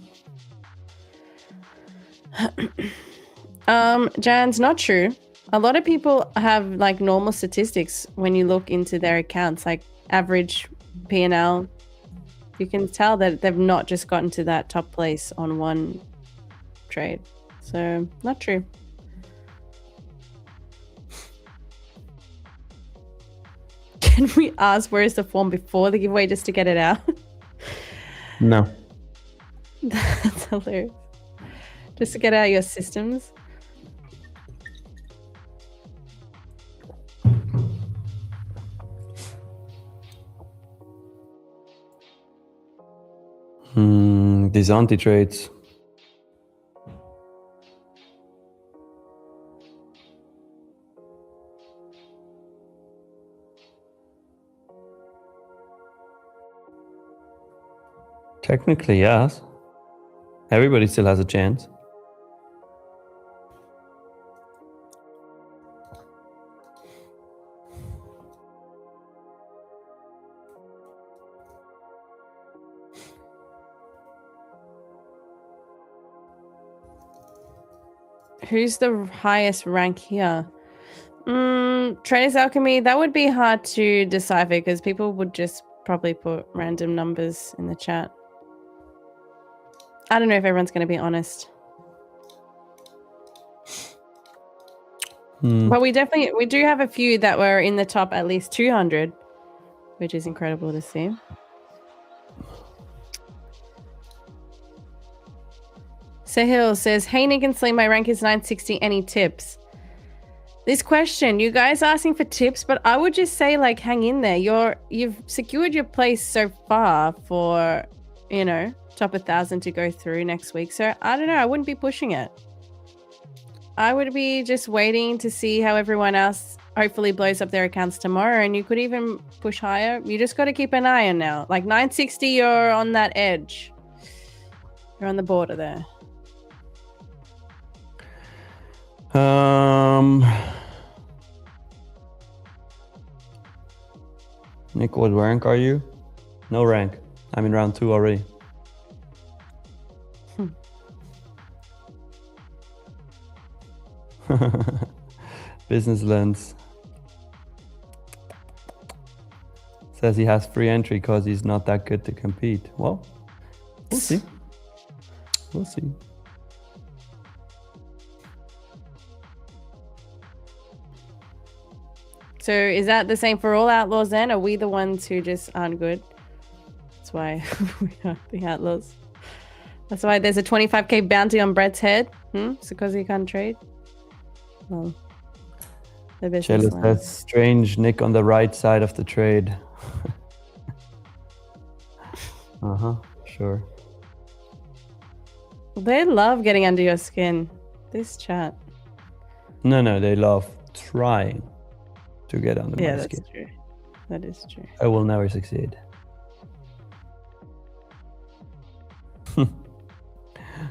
Jan's not true. A lot of people have like normal statistics when you look into their accounts, like average P&L. You can tell that they've not just gotten to that top place on one trade. So, not true. Can we ask where is the form before the giveaway just to get it out? No. That's hilarious. Just to get out your systems. These anti-trades. Technically, yes. Everybody still has a chance. Who's the highest rank here? Trader's Alchemy, that would be hard to decipher because people would just probably put random numbers in the chat. I don't know if everyone's going to be honest. But we do have a few that were in the top at least 200, which is incredible to see. Sahil says, hey, Nick and Slim, my rank is 960. Any tips? This question, you guys asking for tips, but I would just say like hang in there. You've secured your place so far for, you know, top 1,000 to go through next week. So I don't know, I wouldn't be pushing it. I would be just waiting to see how everyone else hopefully blows up their accounts tomorrow, and you could even push higher. You just got to keep an eye on now. Like 960, you're on that edge. You're on the border there. Nick, what rank are you? No rank. I'm in round 2 already. Business Lens says he has free entry because he's not that good to compete. Well, we'll see. We'll see. So is that the same for all outlaws then? Are we the ones who just aren't good? That's why we are the outlaws. That's why there's a 25k bounty on Brett's head. It's because he can't trade. Well, the business Jealous, that's strange. Nick on the right side of the trade. Sure. They love getting under your skin. This chat. No, they love trying to get under my skin. That's true. That is true. I will never succeed.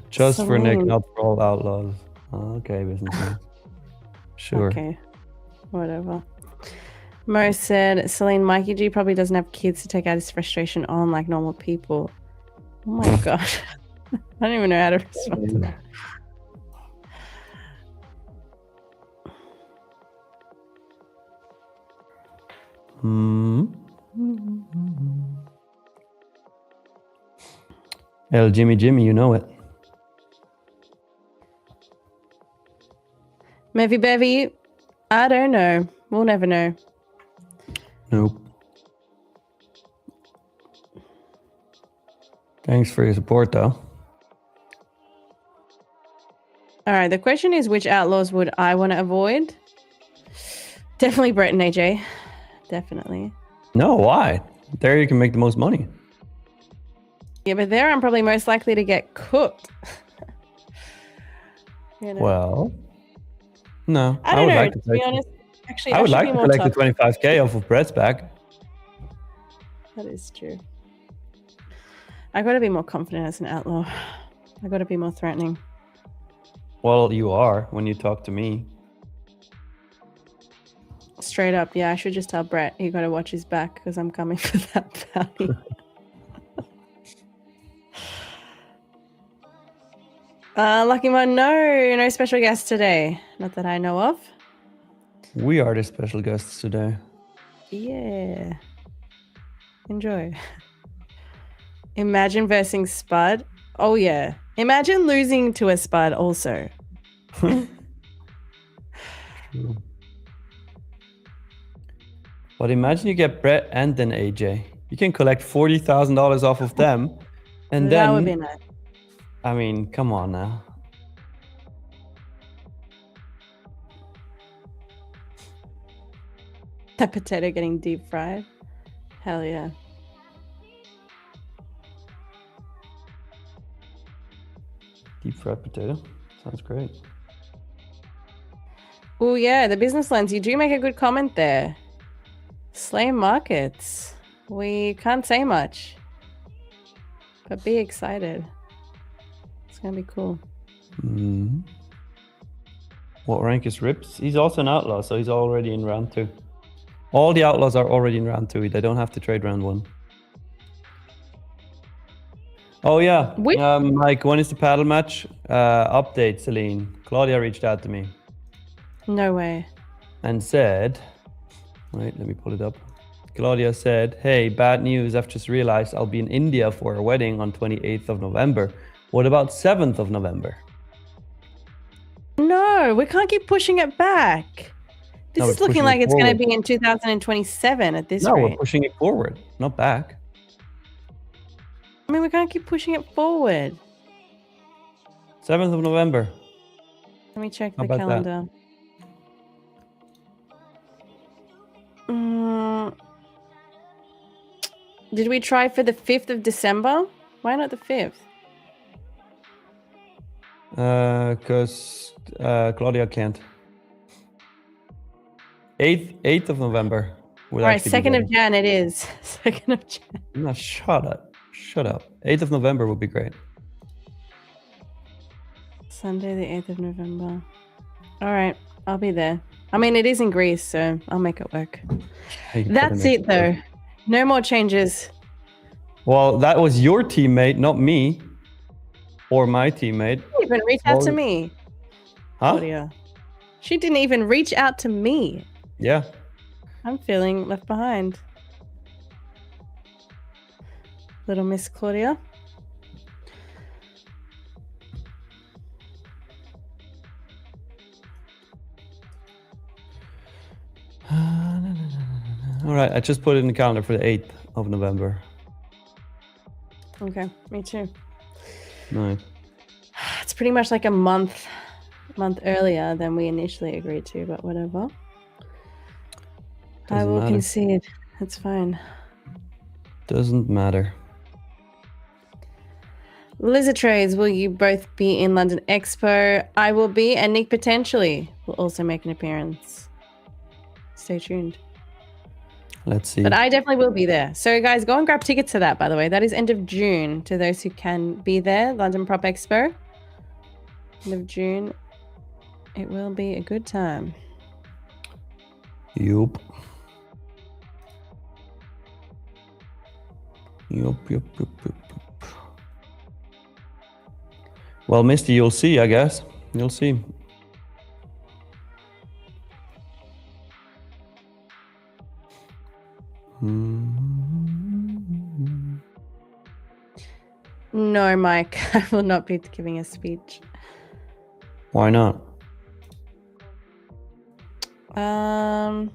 Just for Nick, not for all outlaws. Okay, businessman. Sure. Okay, whatever. Mo said, Celine, Mikey G probably doesn't have kids to take out his frustration on like normal people. Oh my god. I don't even know how to respond to that. El Jimmy, you know it. Maybe Bevy, I don't know. We'll never know. Nope. Thanks for your support, though. All right, the question is, which outlaws would I want to avoid? Definitely Brett and AJ. Definitely. No, why? There you can make the most money. Yeah, but there I'm probably most likely to get cooked. You know? Well, no. I don't know, to be honest. Actually, I would like to collect the 25k off of Brett's back. That is true. I got to be more confident as an outlaw. I got to be more threatening. Well, you are when you talk to me. Straight up, yeah. I should just tell Brett he got to watch his back because I'm coming for that bounty. Lucky one, no special guest today. Not that I know of. We are the special guests today. Yeah. Enjoy. Imagine versing Spud. Oh, yeah. Imagine losing to a Spud also. But imagine you get Brett and then AJ. You can collect $40,000 off of them. And that then... would be nice. I mean, come on now. That potato getting deep fried. Hell yeah. Deep fried potato. Sounds great. Oh yeah, the business lens. You do make a good comment there. Slay markets. We can't say much. But be excited. It's going to be cool. What rank is Rips? He's also an outlaw, so he's already in round 2. All the outlaws are already in round 2. They don't have to trade round 1. Oh yeah, Mike, when is the paddle match? Update, Celine. Claudia reached out to me. No way. And said, wait, let me pull it up. Claudia said, hey, bad news. I've just realized I'll be in India for a wedding on 28th of November. What about 7th of November? No, we can't keep pushing it back. This is looking like it's going to be in 2027 at this rate. No, we're pushing it forward, not back. I mean, we can't keep pushing it forward. 7th of November. Let me check the calendar. Did we try for the 5th of December? Why not the 5th? Because Claudia can't. 8th of November. All right, 2nd of Jan it is. 2nd of Jan. No, shut up. Shut up. 8th of November would be great. Sunday, the 8th of November. All right, I'll be there. I mean, it is in Greece, so I'll make it work. That's it, though. No more changes. Well, that was your teammate, not me. Or my teammate. She didn't even reach out to me. Huh? Claudia. She didn't even reach out to me. Yeah. I'm feeling left behind. Little Miss Claudia. All right, I just put it in the calendar for the 8th of November. Okay, me too. Nice. It's pretty much like a month earlier than we initially agreed to, but whatever. I will concede. It's fine. Doesn't matter. Lizard Trades, will you both be in London Expo? I will be, and Nick potentially will also make an appearance. Stay tuned. Let's see. But I definitely will be there. So guys, go and grab tickets to that, by the way. That is end of June to those who can be there. London Prop Expo. End of June. It will be a good time. Yup. Well, Misty, you'll see, I guess. You'll see. No, Mike, I will not be giving a speech. Why not? Oh,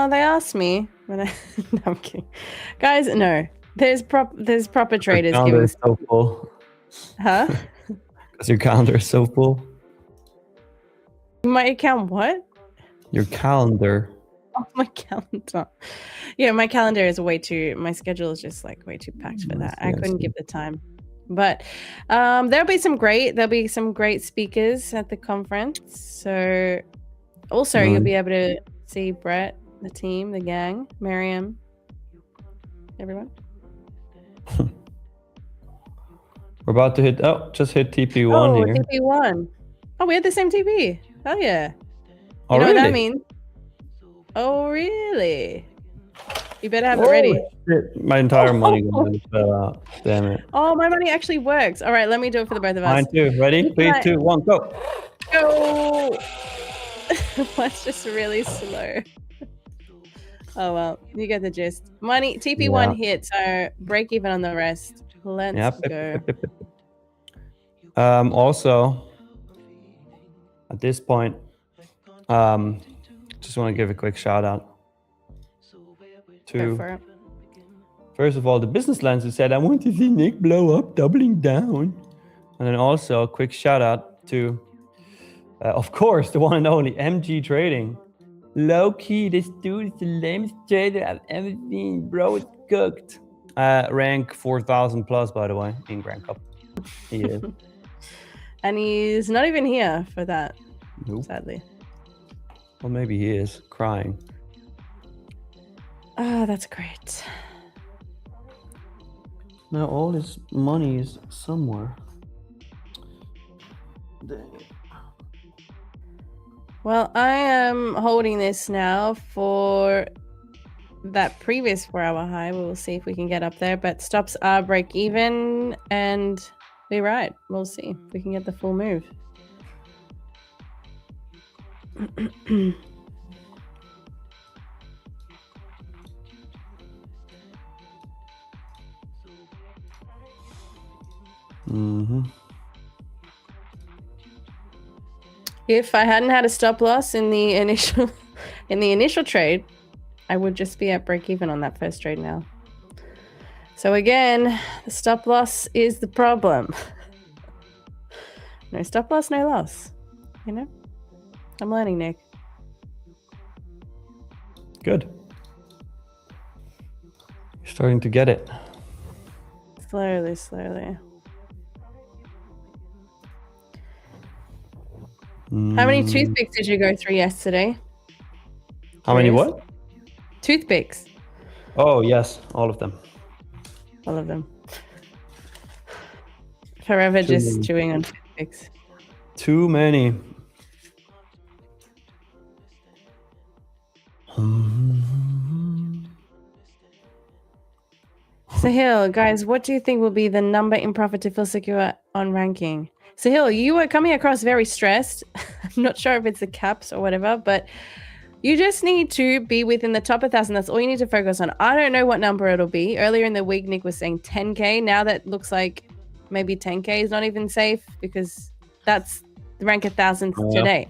they asked me when I. No, I'm kidding, guys. No, there's proper traders giving. So full. Huh? Because your calendar is so full. My account, what? Your calendar. Oh, my calendar. Yeah, my calendar is way too. My schedule is just like way too packed for that. I couldn't give the time. But there'll be some great speakers at the conference. So also you'll be able to see Brett, the team, the gang, Miriam, everyone. We're about to hit. Oh, just hit TP1 here. TP1. Oh, we had the same TP. Oh yeah. Oh, you know really? what that means? Oh really? You better have it ready. Shit. My entire money fell out. Damn it. Oh, my money actually works. All right, let me do it for the both of us. Mine too. Ready? 3, 2, 1, go. Go. That's just really slow. Oh well, you get the gist. Money TP1 hit, so break even on the rest. Let's go. Also, at this point, just want to give a quick shout out to, first of all, the business lens who said, I want to see Nick blow up, doubling down. And then also a quick shout out to, of course, the one and only MG Trading. Low key, this dude is the lamest trader I've ever seen, bro. It's cooked. Rank 4,000 plus, by the way, in Grand Cup. He is. And he's not even here for that, sadly. Well, maybe he is crying. Oh, that's great. Now all his money is somewhere. Well, I am holding this now for that previous 4-hour high. We will see if we can get up there, but stops are break even and we ride. We'll see if we can get the full move. If I hadn't had a stop loss in the initial trade, I would just be at break even on that first trade now. So again, the stop loss is the problem. No stop loss, no loss. You know, I'm learning, Nick. Good. You're Starting to get it. Slowly, slowly. How many toothpicks did you go through yesterday? How many what? Toothpicks. Oh, yes. All of them. All of them. Forever just chewing on toothpicks. Too many. Sahil, guys, what do you think will be the number in profit to feel secure on ranking? Sahil, you were coming across very stressed. I'm not sure if it's the caps or whatever, but you just need to be within the top 1,000. That's all you need to focus on. I don't know what number it'll be. Earlier in the week, Nick was saying 10K. Now that looks like maybe 10K is not even safe because that's the rank 1,000 today.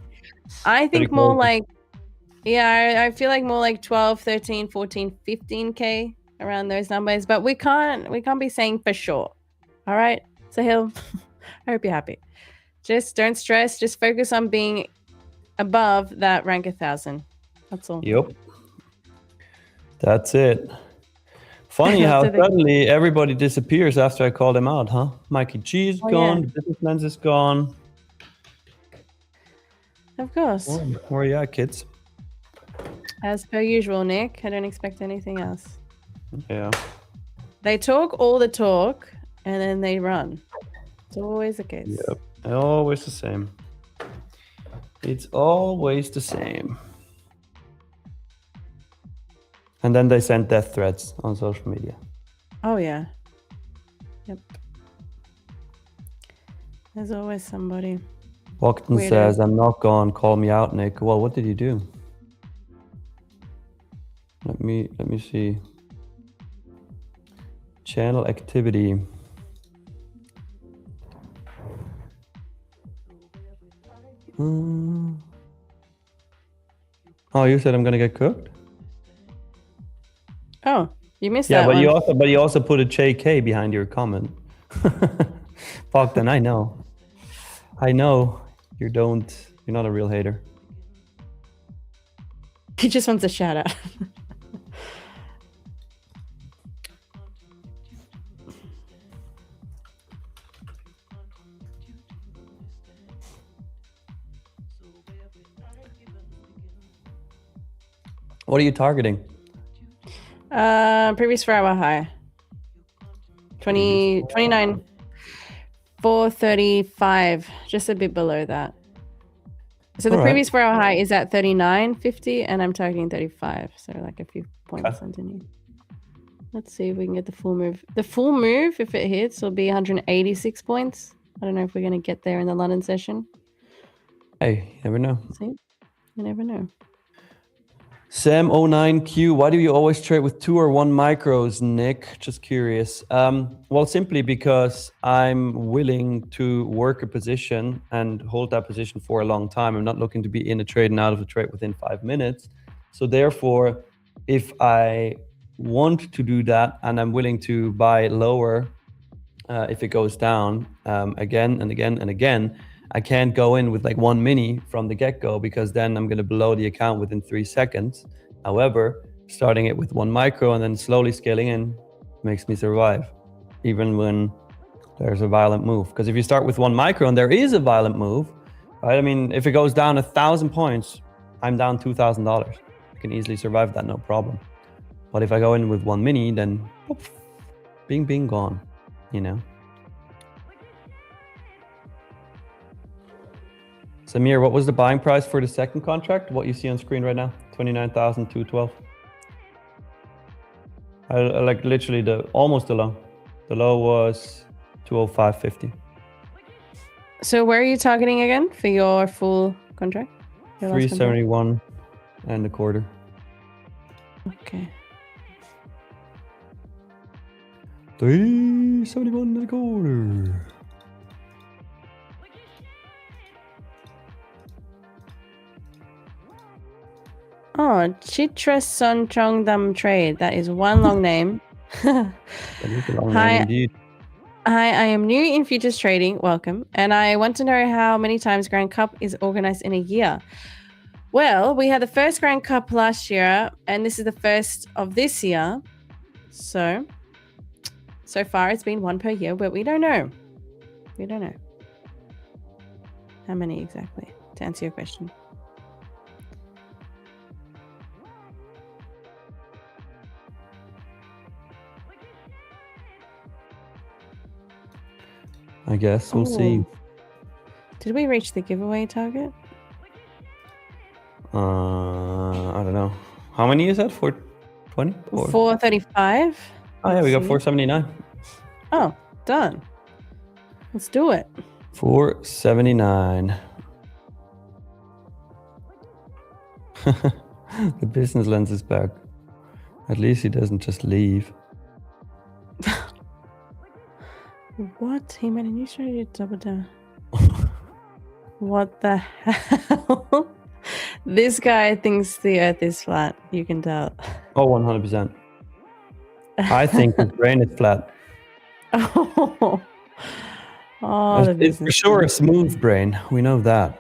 I think more like, I feel like more like 12, 13, 14, 15K around those numbers, but we can't be saying for sure. All right, Sahil, I hope you're happy. Just don't stress. Just focus on being above that rank 1,000. That's all. Yep. That's it. Funny how suddenly everybody disappears after I call them out, huh? Mikey G is gone. The business lens is gone. Of course. Where are you at, kids? As per usual, Nick. I don't expect anything else. Yeah. They talk all the talk and then they run. It's always the case. Yep. Always the same. It's always the same. And then they send death threats on social media. Oh, yeah. Yep. There's always somebody. Walkton says, I'm not gone. Call me out, Nick. Well, what did you do? Let me see. Channel activity. Oh, you said I'm gonna get cooked? Oh, you missed that one. Yeah, but you also put a JK behind your comment. Walkton, I know. You're not a real hater. He just wants a shout out. What are you targeting? Previous 4-hour high. 29. 435, just a bit below that. So the previous 4-hour high is at 39.50 and I'm targeting 35, so like a few points underneath. Let's see if we can get the full move. The full move, if it hits, will be 186 points. I don't know if we're going to get there in the London session. Hey, you never know. See? You never know. Sam09Q, why do you always trade with 2 or 1 micros, Nick? Just curious. Well, simply because I'm willing to work a position and hold that position for a long time. I'm not looking to be in a trade and out of a trade within 5 minutes. So therefore, if I want to do that and I'm willing to buy lower if it goes down again and again and again, I can't go in with like 1 mini from the get-go because then I'm going to blow the account within 3 seconds. However, starting it with 1 micro and then slowly scaling in makes me survive, even when there's a violent move. Because if you start with 1 micro and there is a violent move, right? I mean, if it goes down 1,000 points, I'm down $2,000. I can easily survive that, no problem. But if I go in with 1 mini, then oof, bing, gone, you know? Samir, what was the buying price for the second contract? What you see on screen right now? 29,212. I like literally almost the low. The low was 205.50. So where are you targeting again for your full contract? 371 and a quarter. Okay. 371 and a quarter. Oh, Chitra Sonchongdam Trade. That is one long name. That is a long name indeed. Hi, I am new in futures trading. Welcome. And I want to know how many times Grand Cup is organized in a year. Well, we had the first Grand Cup last year, and this is the first of this year. So far it's been 1 per year, but we don't know. We don't know how many exactly, to answer your question. I guess we'll see. Did we reach the giveaway target? I don't know. How many is that? 420? 435. Oh yeah, we got 479. Oh, done. Let's do it. 479. The business lens is back. At least he doesn't just leave. What? He made a new strategy to double down. What the hell? This guy thinks the earth is flat. You can tell. Oh, 100%. I think his brain is flat. Oh, It's for sure a smooth brain. We know that.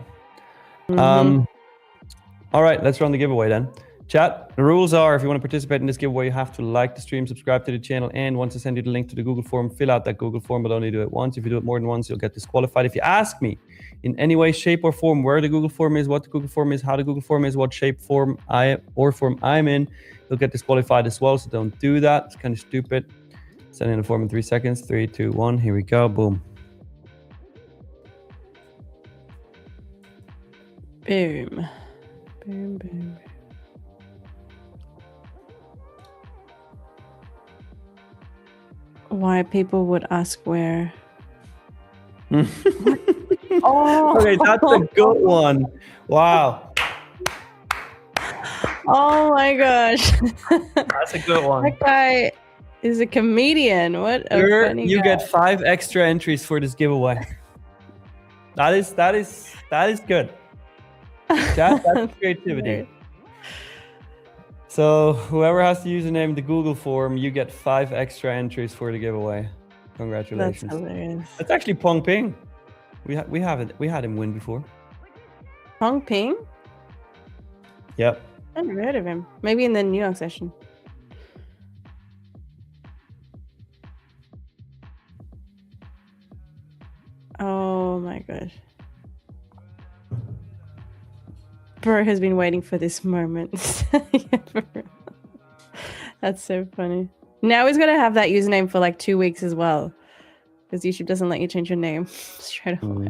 Mm-hmm. All right, let's run the giveaway then. Chat, the rules are, if you want to participate in this giveaway, you have to like the stream, subscribe to the channel, and once I send you the link to the Google form, fill out that Google form, but only do it once. If you do it more than once, you'll get disqualified. If you ask me in any way, shape, or form where the Google form is, what the Google form is, how the Google form is, what shape, form I'm in, you'll get disqualified as well, so don't do that. It's kind of stupid. Send in the form in 3 seconds. 3, 2, 1. Here we go. Boom. Boom. Boom, boom. Why people would ask where. Oh, okay, that's a good one. Wow. Oh my gosh. That's a good one. That guy is a comedian. What a funny You guy. get 5 extra entries for this giveaway. That is good. That's creativity. So whoever has the username, the Google form, you get 5 extra entries for the giveaway. Congratulations. That's hilarious. That's actually Pong Ping. We had him win before. Pong Ping? Yep. I never heard of him. Maybe in the New York session. Oh my gosh. Bro has been waiting for this moment. Yeah, for real. That's so funny. Now he's gonna have that username for like 2 weeks as well, because YouTube doesn't let you change your name straight away.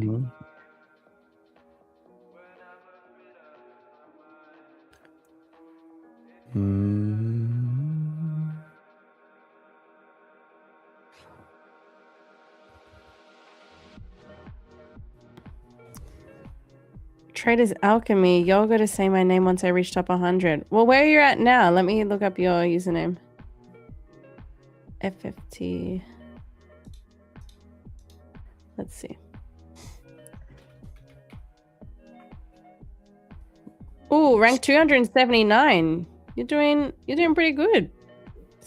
Mm-hmm. Traders Alchemy, y'all gotta say my name once I reach top 100. Well, where are you at now? Let me look up your username. FFT. Let's see. Ooh, rank 279. You're doing pretty good.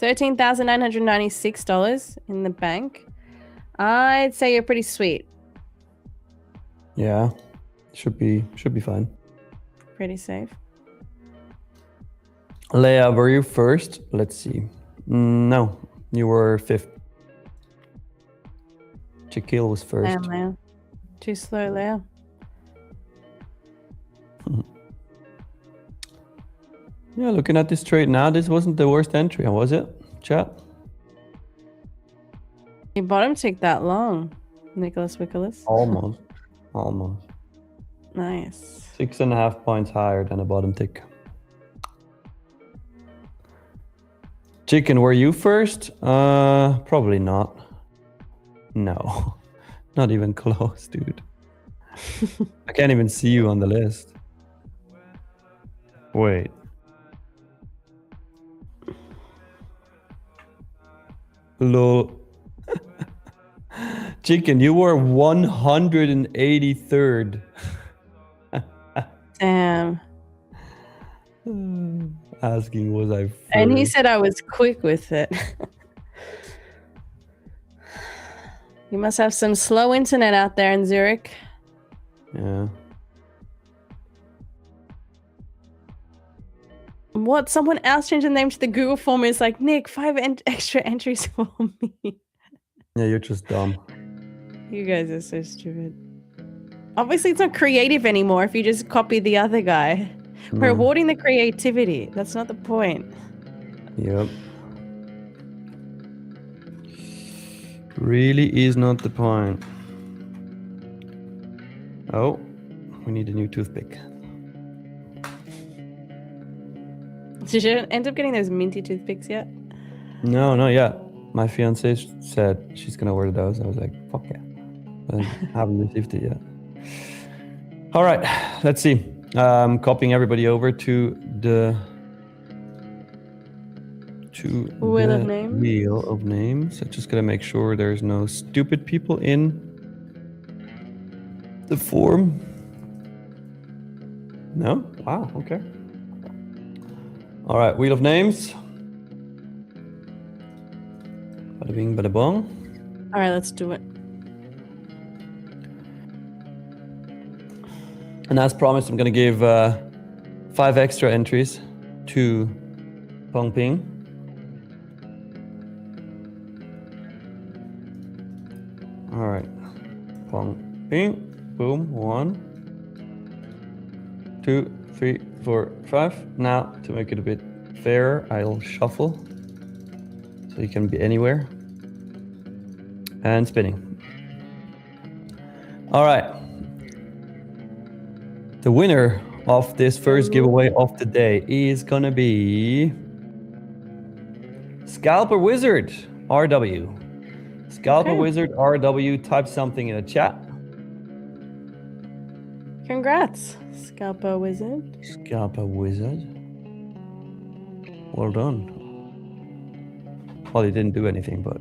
$13,996 in the bank. I'd say you're pretty sweet. Yeah. Should be fine. Pretty safe. Leia, were you first? Let's see. No, you were 5th. Shaquille was first. Damn, Leia. Too slow, Leia. Yeah, looking at this trade now, this wasn't the worst entry, was it? Chat? Your bottom tick that long, Nicholas Wickolas. Almost. Nice. 6.5 points higher than a bottom tick. Chicken, were you first? Probably not. No, not even close, dude. I can't even see you on the list. Wait. Lol. Chicken, you were 183rd. Damn. Asking was I first? And he said I was quick with it. You must have some slow internet out there in Zurich. Yeah. What? Someone else changed the name to the Google form. It's like, Nick, 5 extra entries for me. Yeah, you're just dumb. You guys are so stupid. Obviously, it's not creative anymore if you just copy the other guy. We're rewarding the creativity. That's not the point. Yep. Really is not the point. Oh, we need a new toothpick. Did you end up getting those minty toothpicks yet? No, not yet. My fiance said she's gonna order those. I was like, fuck yeah. But I haven't received it yet. All right, let's see. Copying everybody over to the Wheel of names. Wheel of names. I just gotta make sure there's no stupid people in the form. No? Wow, okay. All right, Wheel of Names. Bada bing, bada bong. All right, let's do it. And as promised, I'm gonna give 5 extra entries to Pong Ping. All right, Pong Ping, boom, 1, 2, 3, 4, 5. Now, to make it a bit fairer, I'll shuffle. So you can be anywhere. And spinning. All right. The winner of this first giveaway of the day is gonna be Scalper Wizard RW. Scalper Wizard RW, type something in the chat. Congrats, Scalper Wizard. Scalper Wizard. Well done. Well, you didn't do anything, but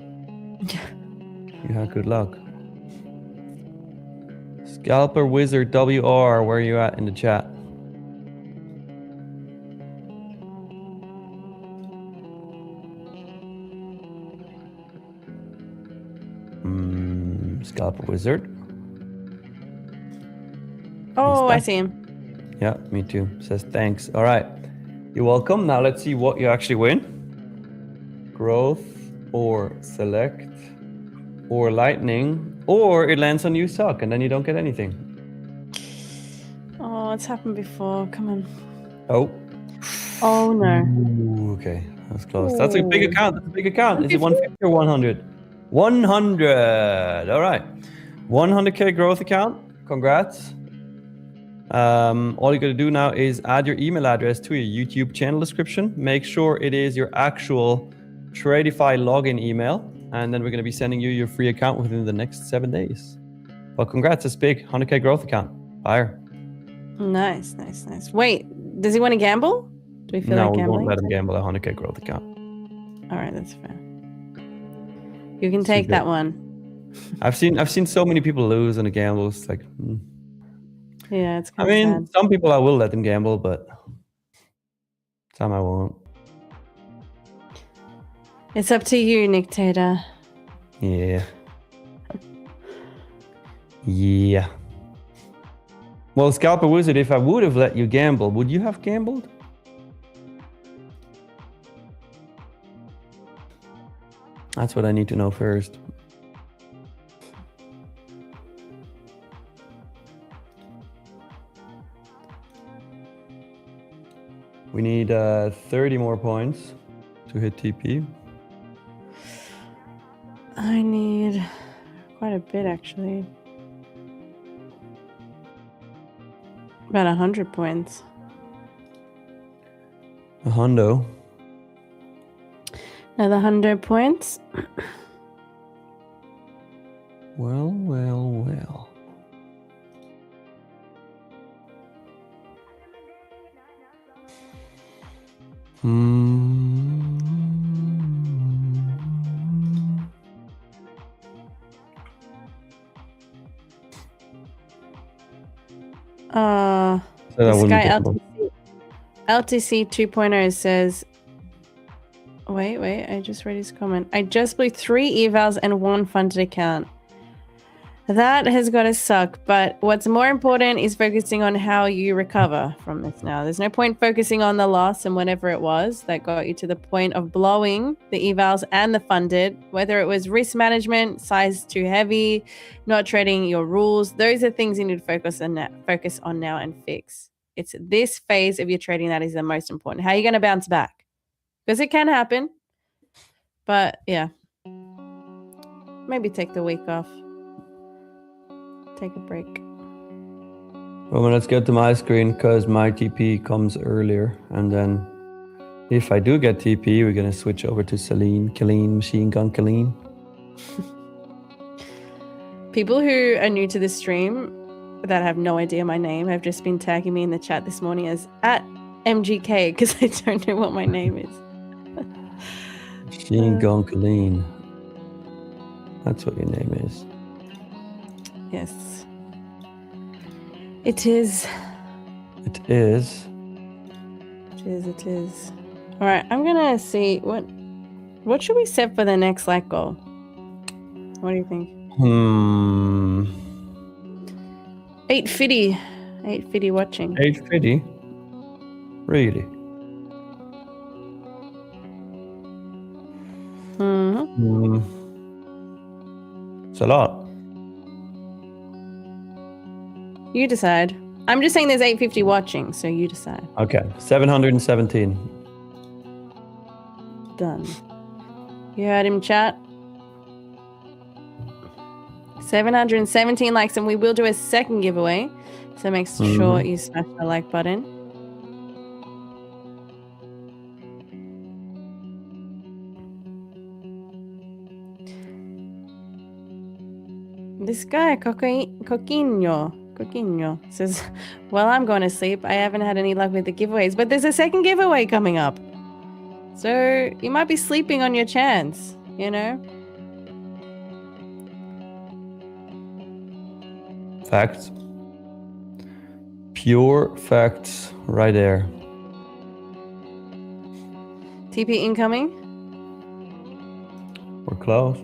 you had good luck. Scalper Wizard WR, where are you at in the chat? Scalper Wizard. Oh, I see him. Yeah, me too. Says thanks. All right. You're welcome. Now let's see what you actually win. Growth or select or lightning, or it lands on you suck and then you don't get anything. Oh, it's happened before. Come on. Oh. Oh no. Ooh, okay, that's close. That's a big account. That's a big account. Is it 150 or 100? 100. All right. 100K growth account. Congrats. All you got to do now is add your email address to your YouTube channel description. Make sure it is your actual Tradeify login email, and then we're going to be sending you your free account within the next 7 days. Well, congrats. It's big. 100K growth account. Fire. Nice, nice, nice. Wait, does he want to gamble? Do we feel like gambling? No, we won't let him gamble a 100K growth account. All right, that's fair. You can take that one. I've seen so many people lose on the gambles. Like, yeah, it's I kind of mean, sad. some people I will let them gamble, but some I won't. It's up to you, Nick Tater. Yeah. Yeah. Well, Scalper Wizard, if I would have let you gamble, would you have gambled? That's what I need to know first. We need 30 more points to hit TP. I need quite a bit, actually. About 100 points. A hundo. Another 100 points. Well, well, well. This guy LTC 2.0 says, wait, I just read his comment. I just blew 3 evals and 1 funded account. That has got to suck. But what's more important is focusing on how you recover from this now. There's no point focusing on the loss and whatever it was that got you to the point of blowing the evals and the funded, whether it was risk management, size too heavy, not trading your rules. Those are things you need to focus on now and fix. It's this phase of your trading that is the most important. How are you going to bounce back? Because it can happen. But yeah, maybe take the week off. Take a break. Well, let's get to my screen because my TP comes earlier. And then if I do get TP, we're going to switch over to Colleen, Machine Gun Colleen. People who are new to this stream that have no idea my name have just been tagging me in the chat this morning as @MGK because I don't know what my name is. Machine Gun Colleen. That's what your name is. Yes. It is. It is. It is. All right, I'm gonna see what should we set for the next like goal? What do you think? 850. 850 watching. 850? Really? It's a lot. You decide. I'm just saying there's 850 watching, so you decide. Okay, 717. Done. You heard him, chat. 717 likes, and we will do a second giveaway. So make sure you smash the like button. This guy, Coquinho, says, well, I'm going to sleep. I haven't had any luck with the giveaways, but there's a second giveaway coming up. So you might be sleeping on your chance, you know? Facts. Pure facts right there. TP incoming. We're close.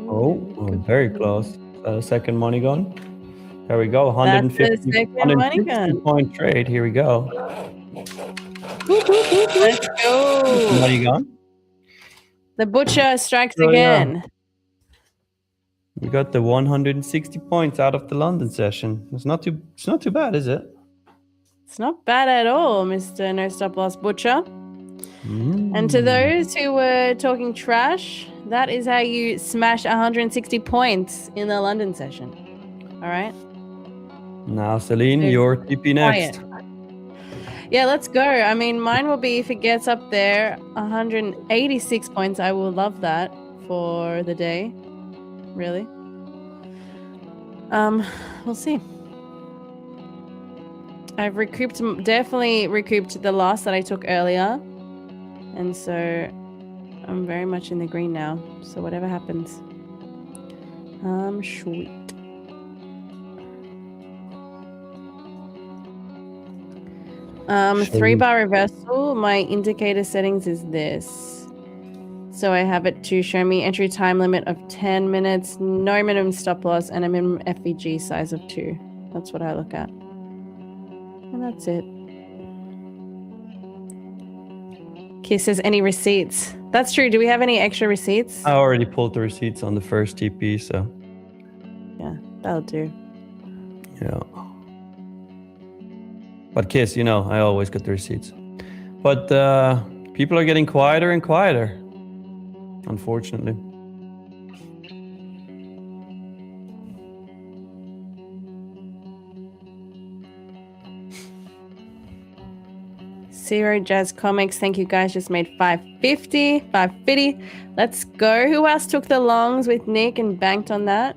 Oh, we're very close. Second money gun. There we go. 150 point trade. Here we go. Let's go. Money gun. The butcher strikes again. Yeah. We got the 160 points out of the London session. It's not too bad, is it? It's not bad at all, Mr. No Stop Loss Butcher. And to those who were talking trash, that is how you smash 160 points in the London session. All right. Now, Celine, your TP next. Yeah, let's go. I mean, mine will be, if it gets up there, 186 points. I will love that for the day. Really. We'll see. I've definitely recouped the loss that I took earlier. And so I'm very much in the green now. So whatever happens. Sweet. Sweet. 3-bar reversal. My indicator settings is this. So I have it to show me entry time limit of 10 minutes, no minimum stop loss, and a minimum FVG size of 2. That's what I look at. And that's it. Kiss says, any receipts? That's true. Do we have any extra receipts? I already pulled the receipts on the first TP, so. Yeah, that'll do. Yeah. But Kiss, you know, I always get the receipts. But people are getting quieter and quieter, unfortunately. Zero Jazz Comics, thank you guys. Just made 550. Let's go. Who else took the longs with Nick and banked on that?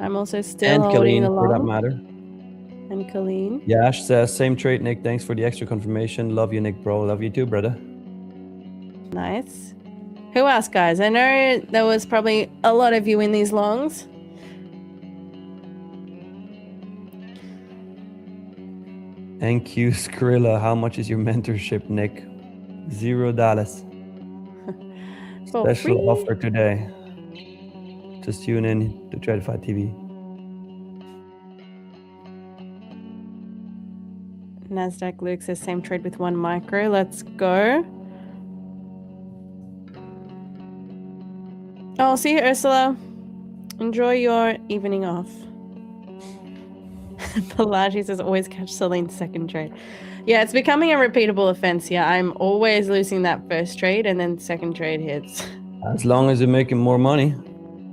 I'm also still holding the long. For that matter. And Colleen. Yash says, same trade, Nick. Thanks for the extra confirmation. Love you, Nick, bro. Love you too, brother. Nice. Who else, guys? I know there was probably a lot of you in these longs. NQ Skrilla, how much is your mentorship, Nick? $0. Special offer today. Just tune in to Tradeify TV. Nasdaq Luke says same trade with 1 micro. Let's go. Oh, see you, Ursula. Enjoy your evening off. Pelagie says always catch Celine's second trade. Yeah, it's becoming a repeatable offense here. I'm always losing that first trade and then second trade hits. As long as you're making more money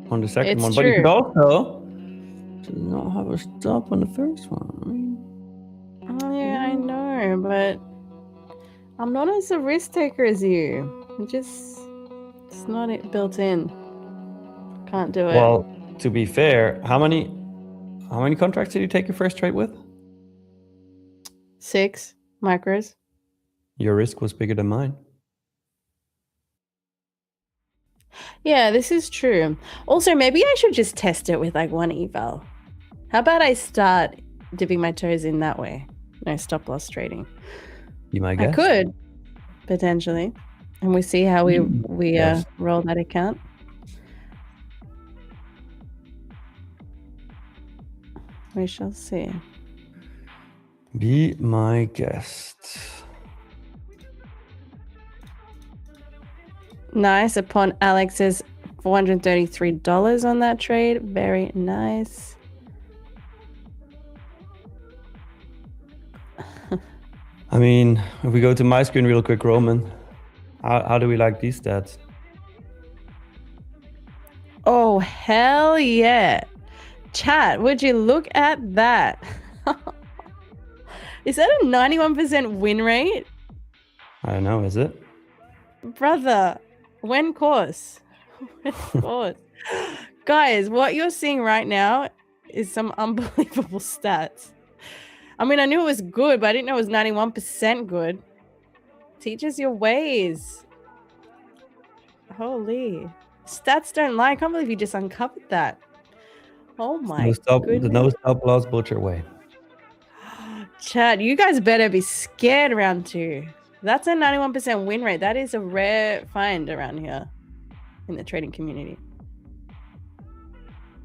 on the second It's one. true. But you could also not have a stop on the first one. Oh, yeah, I know, but I'm not as a risk taker as you. It's not built in. Can't do it. Well, to be fair, how many contracts did you take your first trade with? 6 micros. Your risk was bigger than mine. Yeah, this is true. Also, maybe I should just test it with like 1 eval. How about I start dipping my toes in that way? No stop loss trading. You might guess. I could, potentially. And we see how we Yes. roll that account. We shall see. Be my guest. Nice. Upon Alex's $433 on that trade. Very nice. I mean, if we go to my screen real quick, Roman, how do we like these stats? Oh, hell yeah. Chat, would you look at that? Is that a 91% win rate? I don't know, is it? Brother, when course? When course? Guys, what you're seeing right now is some unbelievable stats. I mean, I knew it was good, but I didn't know it was 91% good. Teach us your ways. Holy. Stats don't lie. I can't believe you just uncovered that. Oh my goodness. The no stop loss butcher way. Chad, you guys better be scared round 2. That's a 91% win rate. That is a rare find around here in the trading community.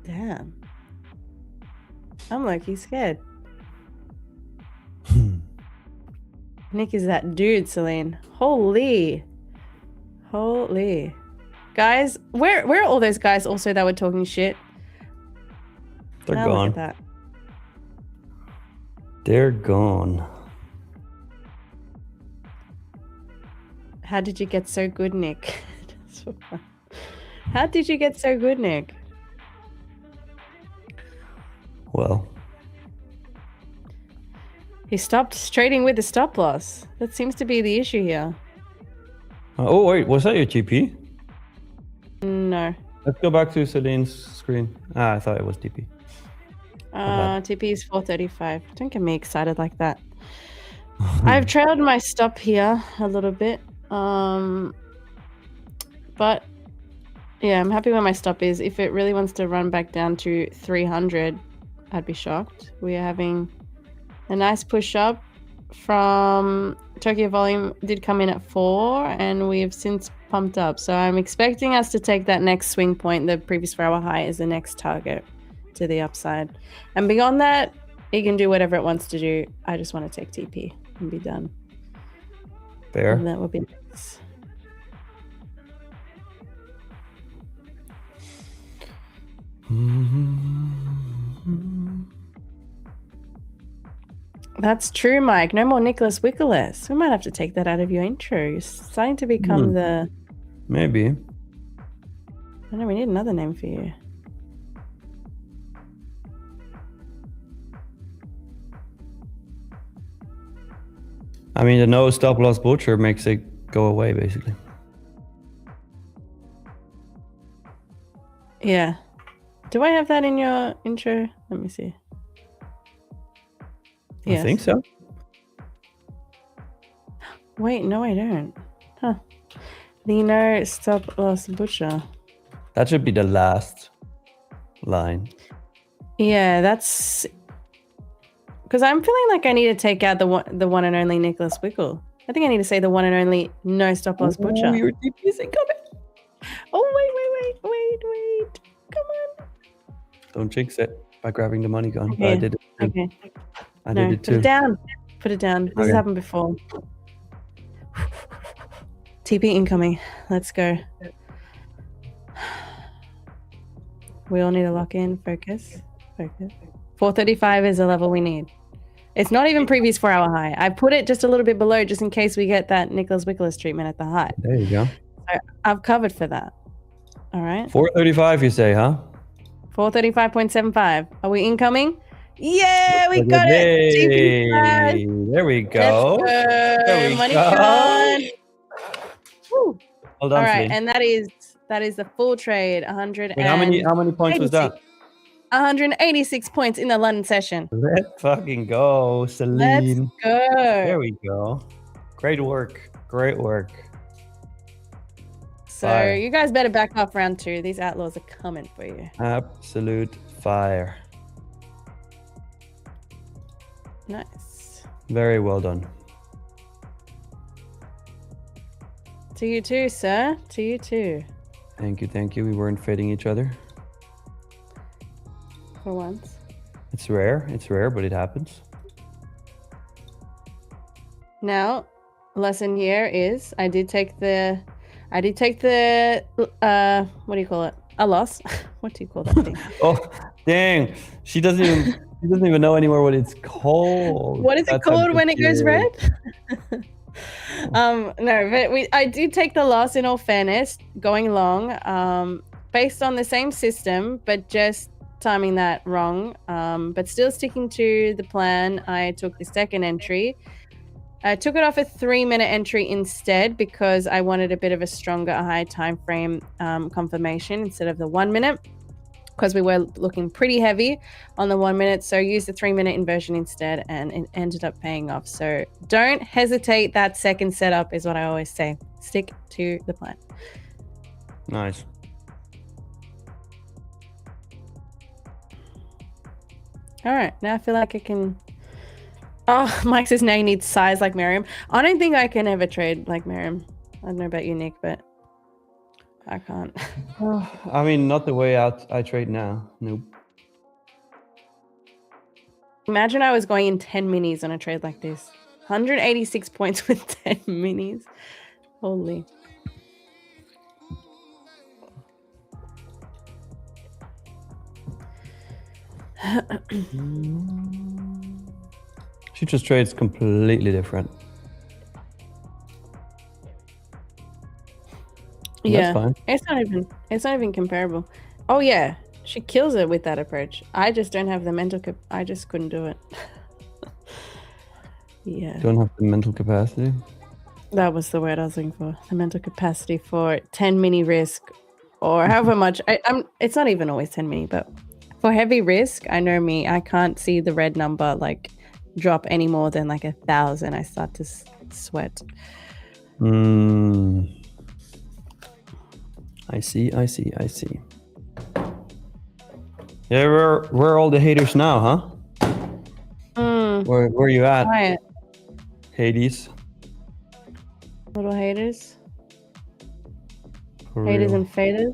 Damn. I'm low-key scared. Nick is that dude, Celine. Holy. Guys, where are all those guys also that were talking shit? They're Now gone. look at that. They're gone. How did you get so good, Nick? How did you get so good, Nick? Well, He stopped trading with the stop loss. That seems to be the issue here. oh wait, was that your GP? No. Let's go back to Celine's screen. I thought it was TP. TP is 435. Don't get me excited like that. I've trailed my stop here a little bit. But yeah, I'm happy where my stop is. If it really wants to run back down to 300, I'd be shocked. We are having a nice push up from Tokyo volume did come in at 4 and we have since pumped up. So I'm expecting us to take that next swing point. The previous 4-hour high is the next target to the upside. And beyond that, it can do whatever it wants to do. I just want to take TP and be done. Fair. And that would be nice. That's true, Mike. No more Nicholas Wickless. We might have to take that out of your intro. You're starting to become the... Maybe. I know, we need another name for you. I mean, the no stop loss butcher makes it go away, basically. Yeah. Do I have that in your intro? Let me see. Yes. I think so. Wait, no, I don't. Huh. The no stop loss butcher. That should be the last line. Yeah, that's... Because I'm feeling like I need to take out the one and only Nicholas Wickle. I think I need to say the one and only no stop loss butcher. Your TP is incoming. Oh, wait. Come on. Don't jinx it by grabbing the money gun. Okay. I did it. Okay. I did it Put too. it down. Put it down. This has Okay. happened before. TP incoming. Let's go. We all need to lock in. Focus. Focus. 435 is the level we need. It's not even previous 4-hour high. I put it just a little bit below just in case we get that Nicholas Wickles treatment at the high. There you go. So I've covered for that. All right. 435, you say, huh? 435.75. Are we incoming? Yeah, we got it. Hey, TP there we go. There we Money go. gone. Woo. Well done, All right, Celine. and that is the full trade. 100. Wait, how many points was that? 186 points in the London session. Let's fucking go, Celine. Let's go. There we go. Great work. Great work. So Fire. you guys better back off round 2. These outlaws are coming for you. Absolute fire. Nice. Very well done. To you too, sir. To you too. Thank you, thank you. We weren't fading each other. For once. It's rare, but it happens. Now, lesson here is I did take the what do you call it? A loss. What do you call that thing? Oh, dang. She doesn't even know anymore what it's called. What is it called when it goes red? No, but I did take the loss in all fairness, going long, based on the same system, but just timing that wrong. But still sticking to the plan. I took the second entry. I took it off a 3-minute entry instead because I wanted a bit of a stronger high time frame confirmation instead of the 1 minute, because we were looking pretty heavy on the 1 minute. So use the 3-minute inversion instead, and it ended up paying off. So don't hesitate. That second setup is what I always say. Stick to the plan. Nice. All right, now I feel like I can. Oh, Mike says now you need size like Miriam. I don't think I can ever trade like Miriam. I don't know about you, Nick, but I can't. I mean, not the way I trade now. Nope. Imagine I was going in 10 minis on a trade like this. 186 points with 10 minis. Holy. She just trades completely different. Yeah, that's fine. It's not even comparable. Oh yeah, she kills it with that approach. I just don't have the mental I just couldn't do it. Yeah. Don't have the mental capacity. That was the word I was looking for. The mental capacity for 10 mini risk, or however much. It's not even always 10 mini, but for heavy risk, I know me. I can't see the red number like drop any more than like 1,000. I start to sweat. I see. Yeah, where are all the haters now, huh? Where are you at? Quiet. Hades. Little haters. For Haters real. and faders.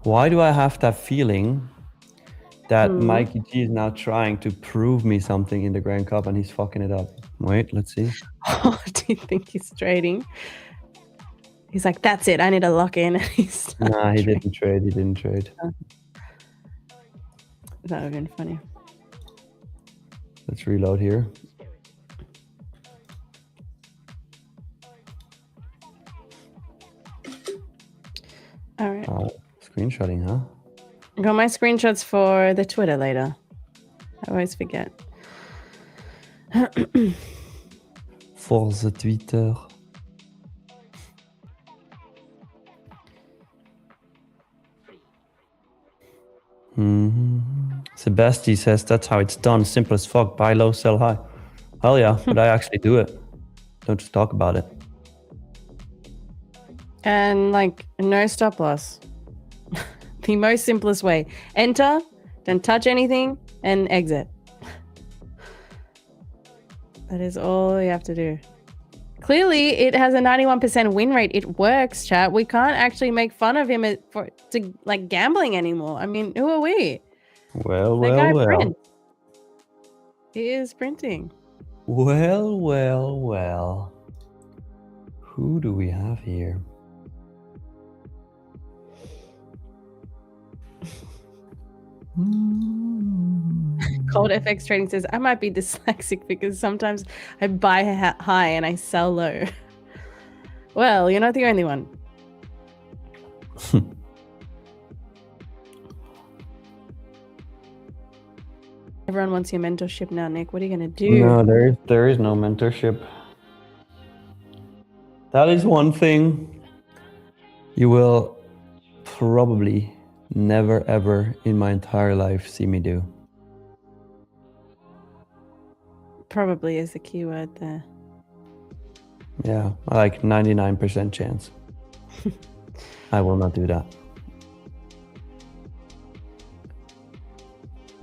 Why do I have that feeling that Mikey G is now trying to prove me something in the Grand Cup and he's fucking it up? Wait, let's see. Oh, do you think he's trading? He's like, that's it. I need to lock in. Nah, he didn't trade. He didn't trade. That would have been funny. Let's reload here. All right. Screenshotting, huh? Got my screenshots for the Twitter later. I always forget. For the Twitter. Sebasti says that's how it's done. Simple as fuck. Buy low, sell high. Hell yeah, but I actually do it. Don't just talk about it. And like no stop loss. The most simplest way. Enter, don't touch anything, and exit. That is all you have to do. Clearly, it has a 91% win rate. It works, chat. We can't actually make fun of him to like gambling anymore. I mean, who are we? Well, That well, guy well. prints. He is printing. Well, well, well. Who do we have here? Cold FX Trading says, I might be dyslexic because sometimes I buy high and I sell low. Well, you're not the only one. Everyone wants your mentorship now, Nick. What are you going to do? No, there is no mentorship. That is one thing you will probably never ever in my entire life see me do. Probably is the key word there. Yeah, like 99% chance. I will not do that.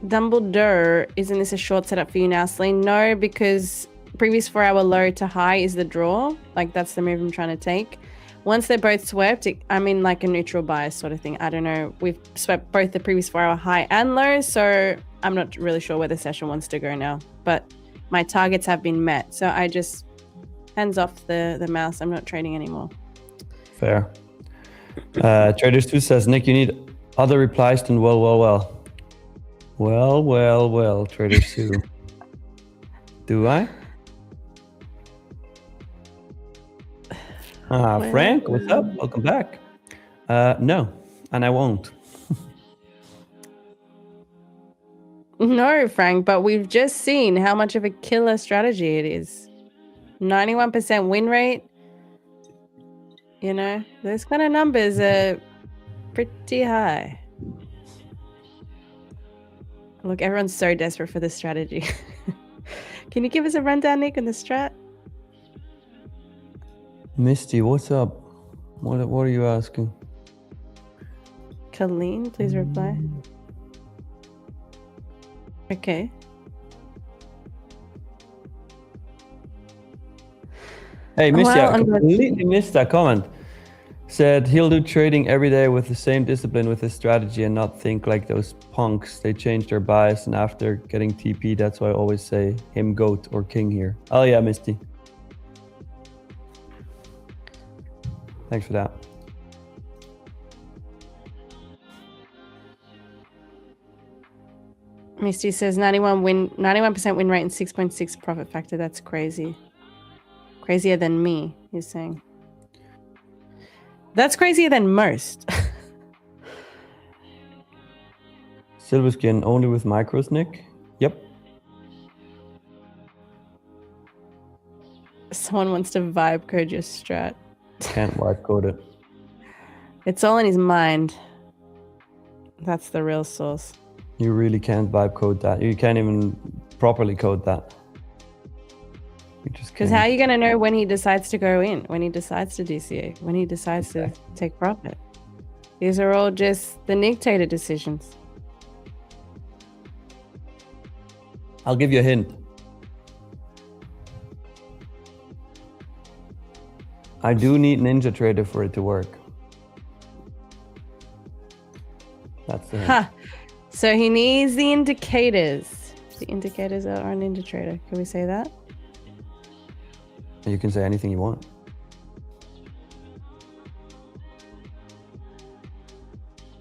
Dumbledore, isn't this a short setup for you now, Celine? No, because previous 4-hour low to high is the draw. Like, that's the move I'm trying to take. Once they're both swept, I'm in like a neutral bias sort of thing. I don't know. We've swept both the previous 4-hour high and low, so I'm not really sure where the session wants to go now. But my targets have been met, so I just hands off the mouse. I'm not trading anymore. Fair. Traders2 says, Nick, you need other replies than well, well, well. Well, well, well, Traders2. Do I? Well, Frank, what's up? Welcome back. No, and I won't. No, Frank, but we've just seen how much of a killer strategy it is. 91% win rate. You know, those kind of numbers are pretty high. Look, everyone's so desperate for this strategy. Can you give us a rundown, Nick, on the strat? Misty, what's up? What are you asking? Colleen, please reply. Okay. Hey, Misty, Well, I completely missed that comment. Said he'll do trading every day with the same discipline with his strategy and not think like those punks. They change their bias, and after getting TP, that's why I always say him GOAT or king here. Oh yeah, Misty. Thanks for that. Misty says 91% win rate and 6.6 profit factor. That's crazy. Crazier than me, he's saying. That's crazier than most. Silver skin only with micros, Nick? Yep. Someone wants to vibe code your strat. Can't wipe code it. It's all in his mind. That's the real source. You really can't vibe code that. You can't even properly code that. Because how are you going to know when he decides to go in, when he decides to DCA, when he decides to take profit? These are all just the dictator decisions. I'll give you a hint. I do need Ninja Trader for it to work. That's the hint. Huh. So he needs the indicators. The indicators are on Ninja Trader. Can we say that? You can say anything you want.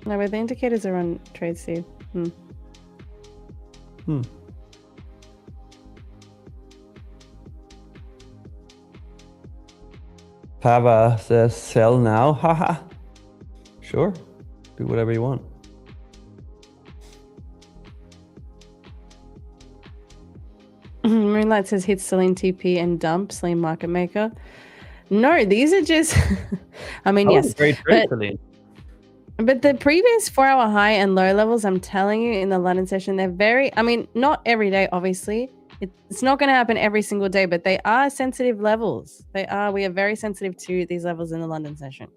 No, but the indicators are on TradeSeed. Pava says sell now. Haha. Sure. Do whatever you want. Moonlight says hit Celine TP and dump Celine Market Maker. No, these are just I mean, yes. Great trade, Celine. But the previous 4-hour high and low levels, I'm telling you, in the London session, they're very, I mean, not every day, obviously. It's not going to happen every single day, but they are sensitive levels. We are very sensitive to these levels in the London session.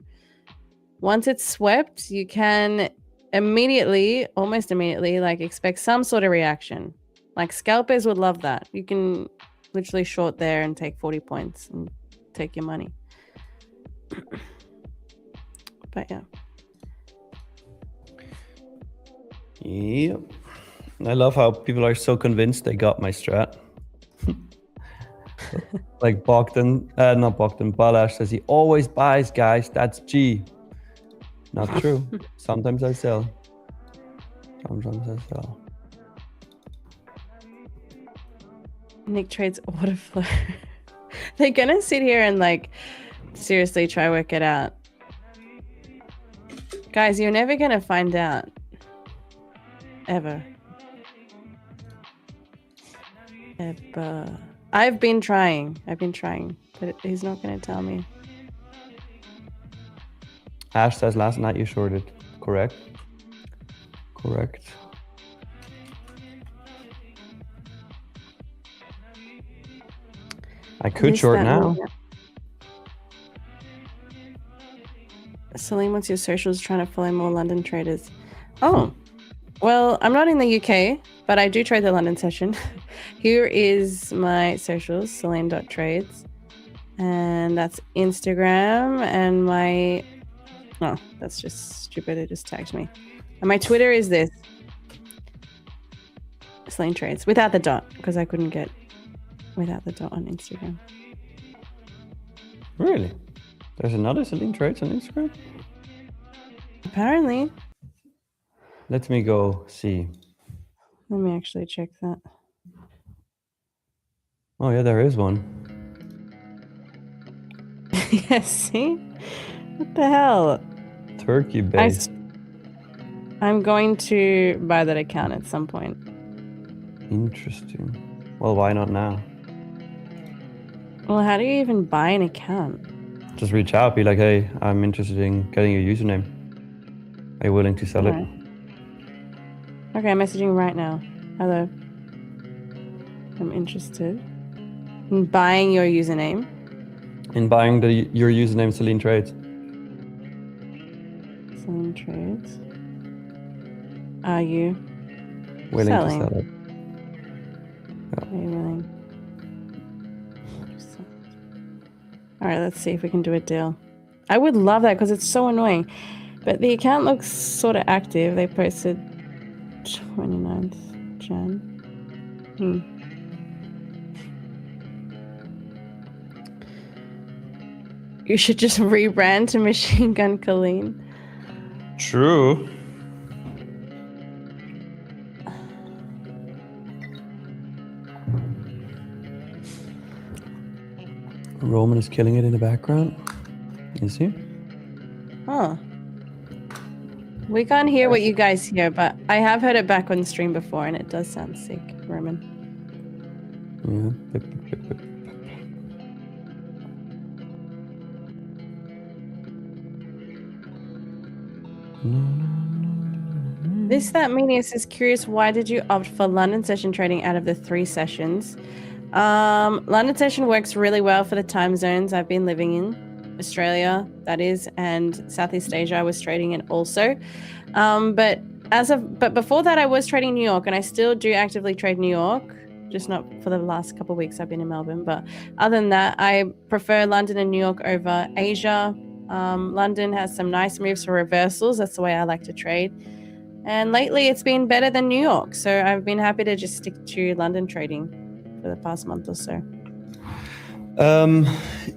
Once it's swept, you can immediately, almost immediately, like expect some sort of reaction. Like scalpers would love that. You can literally short there and take 40 points and take your money. But yeah. Yep. I love how people are so convinced they got my strat. Like Bogdan, not Bogdan, Balash says he always buys, guys. That's G. Not true. Sometimes I sell. Sometimes I sell. Nick trades order flow. They're gonna sit here and like seriously try work it out. Guys, you're never gonna find out. Ever. Ever. I've been trying, but he's not gonna tell me. Ash says last night you shorted. Correct. Correct. I could short now. Celine wants your socials, trying to follow more London traders. Oh, well, I'm not in the UK, but I do trade the London session. Here is my socials, Celine.trades. And that's Instagram and my... Oh, that's just stupid. It just tagged me. And my Twitter is this. Celine Trades. Without the dot, because I couldn't get without the dot on Instagram. Really? There's another Celine Trades on Instagram? Apparently. Let me go see. Let me actually check that. Oh yeah, there is one. Yes, see? What the hell? Turkey based. I'm going to buy that account at some point. Interesting. Well, why not now? Well, how do you even buy an account? Just reach out, be like, hey, I'm interested in getting your username. Are you willing to sell it? Okay, I'm messaging right now. Hello. I'm interested in buying your username. In buying your username, Celine Trades. Celine Trades. Are you willing selling? To sell it? Yeah. Are you willing? All right, let's see if we can do a deal. I would love that because it's so annoying. But the account looks sort of active. They posted 29th Jan. You should just rebrand to Machine Gun Colleen. True. Roman is killing it in the background. Is he? Oh. We can't hear what you guys hear, but I have heard it back on stream before, and it does sound sick, Roman. Yeah. This That Meanius is curious, why did you opt for London session trading out of the 3 sessions? London session works really well for the time zones I've been living in. Australia, that is, and Southeast Asia I was trading in also. But before that I was trading New York, and I still do actively trade New York, just not for the last couple of weeks I've been in Melbourne. But other than that, I prefer London and New York over Asia. London has some nice moves for reversals. That's the way I like to trade. And lately it's been better than New York. So I've been happy to just stick to London trading for the past month or so.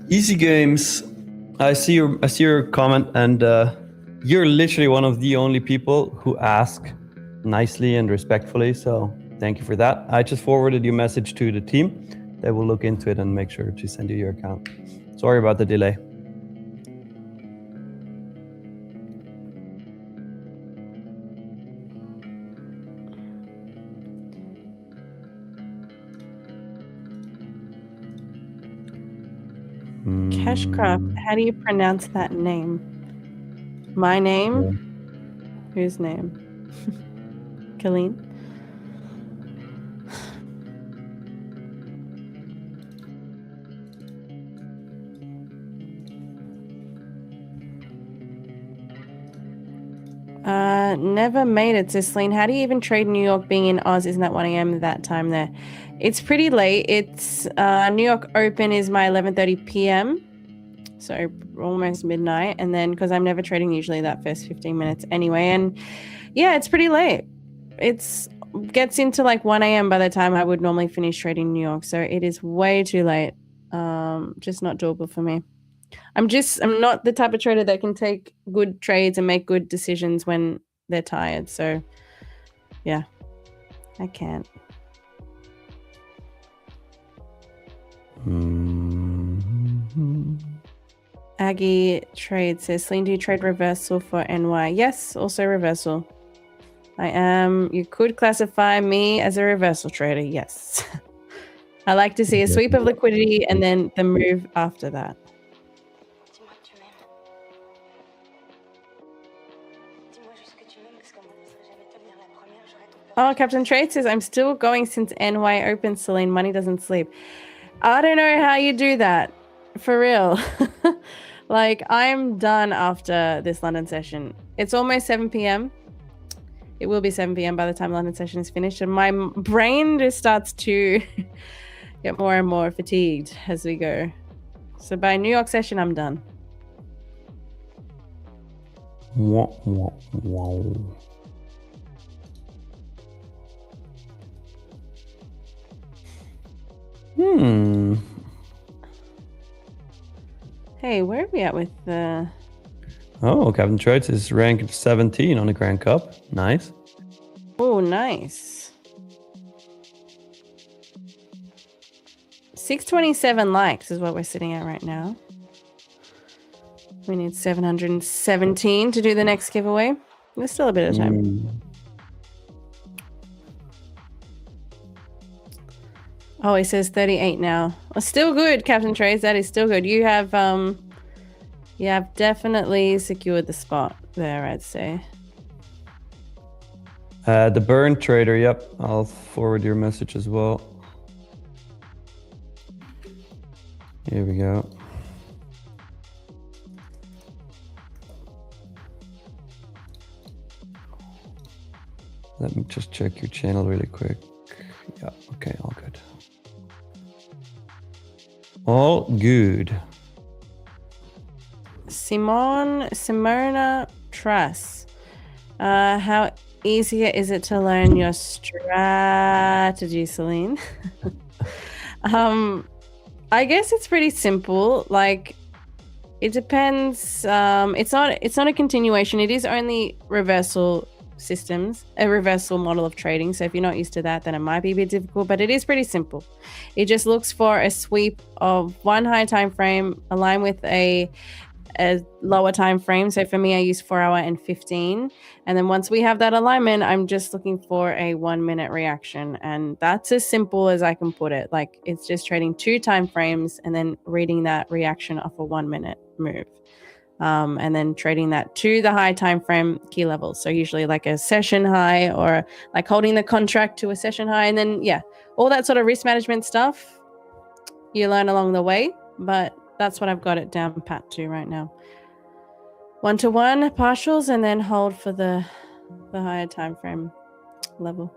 Easy games. I see your comment, and you're literally one of the only people who ask nicely and respectfully. So thank you for that. I just forwarded your message to the team. They will look into it and make sure to send you your account. Sorry about the delay. Cashcraft, how do you pronounce that name? My name? Yeah. Whose name? Colleen? Never made it, Cicely. How do you even trade New York being in Oz? Isn't that 1 a.m. that time there? It's pretty late. It's New York Open is my 11:30 p.m. so almost midnight. And then because I'm never trading usually that first 15 minutes anyway, and yeah, it's pretty late. It's gets into like 1 a.m. by the time I would normally finish trading in New York, so it is way too late. Just not doable for me. I'm not the type of trader that can take good trades and make good decisions when they're tired. So yeah, I can't. Aggie Trade says, Celine, do you trade reversal for NY? Yes, also reversal. I am. You could classify me as a reversal trader. Yes. I like to see a sweep of liquidity and then the move after that. Oh, Captain Trade says, I'm still going since NY open, Celine. Money doesn't sleep. I don't know how you do that. For real. Like, I'm done after this London session. It's almost 7 p.m. It will be 7 p.m. by the time London session is finished. And my brain just starts to get more and more fatigued as we go. So by New York session, I'm done. Wow. Hey, where are we at with the... Oh, Captain Trades is ranked 17 on the Grand Cup. Nice. Oh, nice. 627 likes is what we're sitting at right now. We need 717 to do the next giveaway. There's still a bit of time. Oh, it says 38 now. Well, still good, Captain Trades. That is still good. You have definitely secured the spot there, I'd say. The burn trader, yep. I'll forward your message as well. Here we go. Let me just check your channel really quick. Yeah, okay, all good. All good. Simona Truss. How easy is it to learn your strategy, Celine? I guess it's pretty simple. Like, it depends. It's not a continuation. It is only reversal systems, a reversal model of trading. So if you're not used to that, then it might be a bit difficult, but it is pretty simple. It just looks for a sweep of one high time frame aligned with a lower time frame. So for me, I use 4 hour and 15. And then once we have that alignment, I'm just looking for a 1 minute reaction. And that's as simple as I can put it. Like, it's just trading 2 time frames and then reading that reaction off a 1 minute move. And then trading that to the high time frame key levels. So usually like a session high, or like holding the contract to a session high. And then, yeah, all that sort of risk management stuff you learn along the way. But that's what I've got it down pat to right now. 1-to-1 partials, and then hold for the higher time frame level.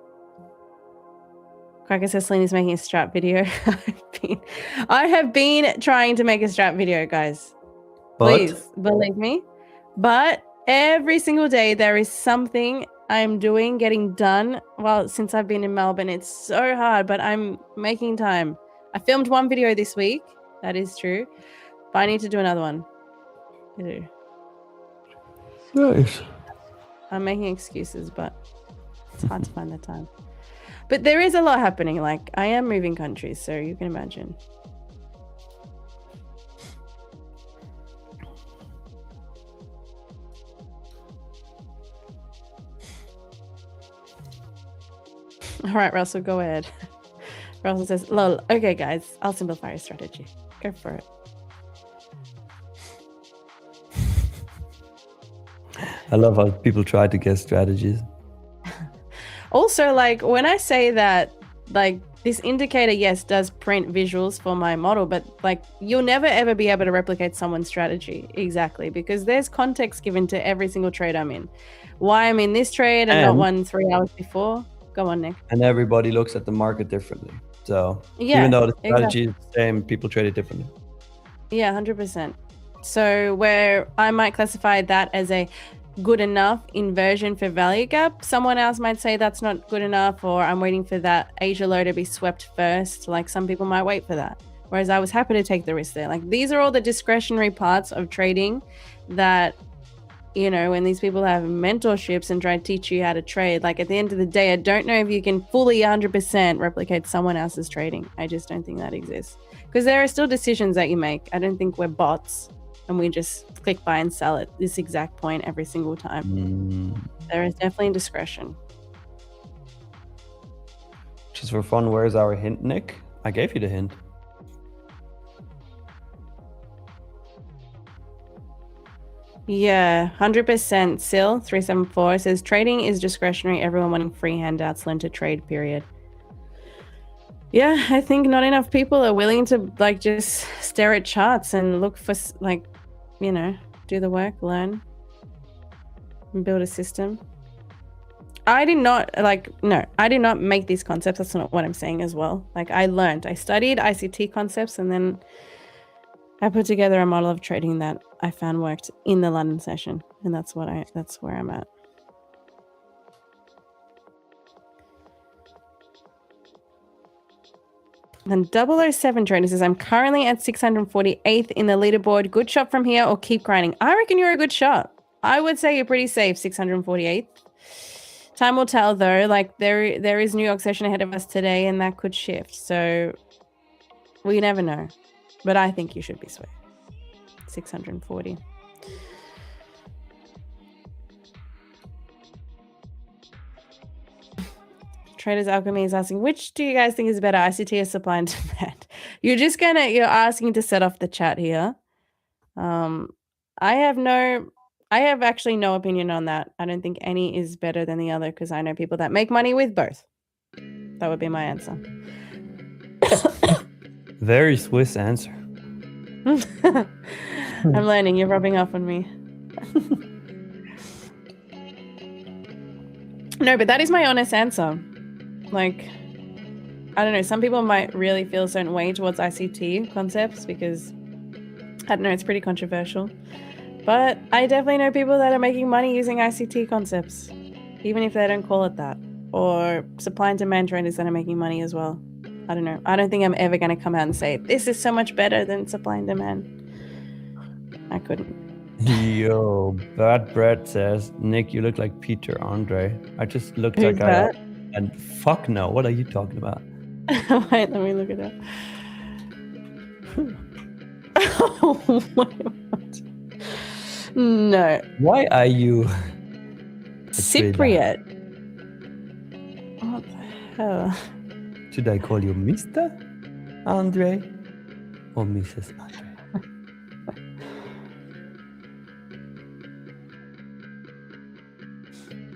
Cracker says Celine is making a strat video. I have been trying to make a strat video, guys. Please believe me. But every single day there is something I'm doing, getting done. Well, since I've been in Melbourne, it's so hard, but I'm making time. I filmed 1 video this week. That is true. But I need to do another one. I do. Nice. I'm making excuses, but it's hard to find the time. But there is a lot happening. Like, I am moving countries, so you can imagine. All right, Russell, go ahead. Russell says, lol, okay, guys, I'll simplify your strategy. Go for it. I love how people try to guess strategies. Also, like, when I say that, like, this indicator, yes, does print visuals for my model, but like, you'll never ever be able to replicate someone's strategy exactly, because there's context given to every single trade I'm in. Why I'm in this trade and not one 3 hours before. Go on, Nick. And everybody looks at the market differently. So yeah, even though the strategy is the same, people trade it differently. Yeah, 100%. So where I might classify that as a good enough inversion for value gap, someone else might say that's not good enough, or I'm waiting for that Asia low to be swept first. Like some people might wait for that. Whereas I was happy to take the risk there. Like these are all the discretionary parts of trading that, you know, when these people have mentorships and try to teach you how to trade, like at the end of the day, I don't know if you can fully 100% replicate someone else's trading. I just don't think that exists, because there are still decisions that you make. I don't think we're bots and we just click buy and sell at this exact point every single time. There is definitely discretion. Just for fun, where's our hint, Nick? I gave you the hint. Yeah, 100%. Sil 374 says trading is discretionary. Everyone wanting free handouts, learn to trade, period. Yeah, I think not enough people are willing to like just stare at charts and look for like, you know, do the work, learn, and build a system. I did not make these concepts. That's not what I'm saying as well. Like I studied ICT concepts, and then I put together a model of trading that I found worked in the London session, and that's where I'm at. Then 007 Trader says, I'm currently at 648th in the leaderboard. Good shot from here or keep grinding? I reckon you're a good shot. I would say you're pretty safe, 648th. Time will tell though. Like there is New York session ahead of us today, and that could shift. So we never know. But I think you should be sweet. 640. Traders Alchemy is asking, which do you guys think is better, ICT or supply and demand? You're asking to set off the chat here. I have actually no opinion on that. I don't think any is better than the other, because I know people that make money with both. That would be my answer. Very Swiss answer. I'm learning. You're rubbing off on me. No, but that is my honest answer. Like, I don't know. Some people might really feel a certain way towards ICT concepts because, I don't know, it's pretty controversial. But I definitely know people that are making money using ICT concepts, even if they don't call it that. Or supply and demand traders that are making money as well. I don't know. I don't think I'm ever going to come out and say, this is so much better than supply and demand. I couldn't. Yo, Bad Bread says, Nick, you look like Peter Andre. I just looked Who's that guy that? up. And fuck no, what are you talking about? Wait, let me look it up. What? No. Why are you Cypriot? What the hell? Should I call you Mr. Andre or Mrs. Andre?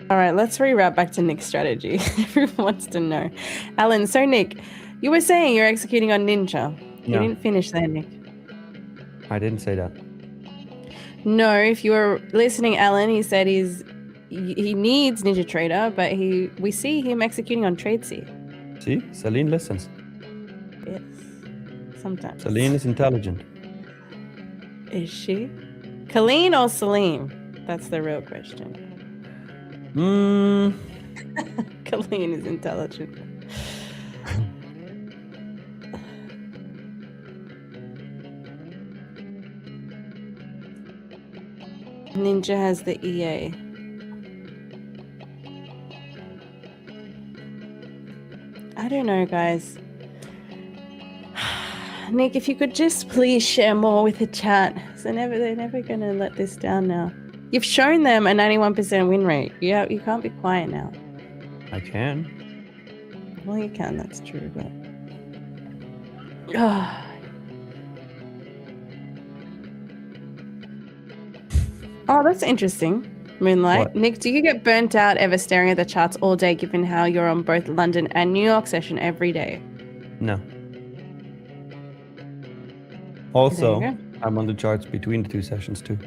All right, let's reroute back to Nick's strategy. Everyone wants to know. Alan, so Nick, you were saying you're executing on Ninja. You didn't finish there, Nick. I didn't say that. No, if you were listening, Alan, he said he needs Ninja Trader, but we see him executing on TradeC. See, Celine listens. Yes, sometimes. Celine is intelligent. Is she? Colleen or Celine? That's the real question. Colleen is intelligent. Ninja has the EA. I don't know, guys. Nick, if you could just please share more with the chat. They're never going to let this down now. You've shown them a 91% win rate. Yeah, you can't be quiet now. I can. Well, you can. That's true, but oh, that's interesting. Moonlight. What? Nick, do you get burnt out ever staring at the charts all day, given how you're on both London and New York session every day? No. Also, I'm on the charts between the two sessions too.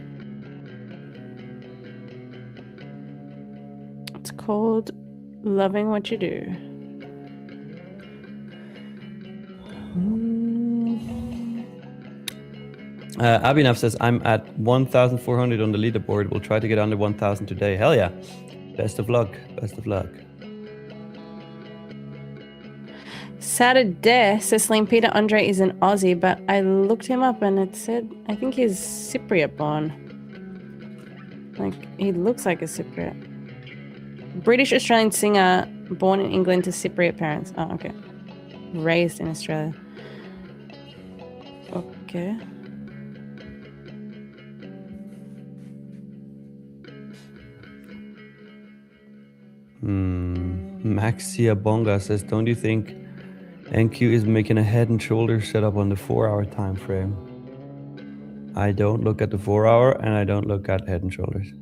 It's called loving what you do. Abhinav says, I'm at 1,400 on the leaderboard. We'll try to get under 1,000 today. Hell yeah. Best of luck. Best of luck. Saturday says Slim Peter Andre is an Aussie, but I looked him up and it said, I think he's Cypriot born. Like, he looks like a Cypriot. British Australian singer, born in England to Cypriot parents. Oh, okay. Raised in Australia. Okay. Maxia Bonga says, don't you think NQ is making a head and shoulders setup on the 4-hour time frame? I don't look at the 4-hour and I don't look at head and shoulders.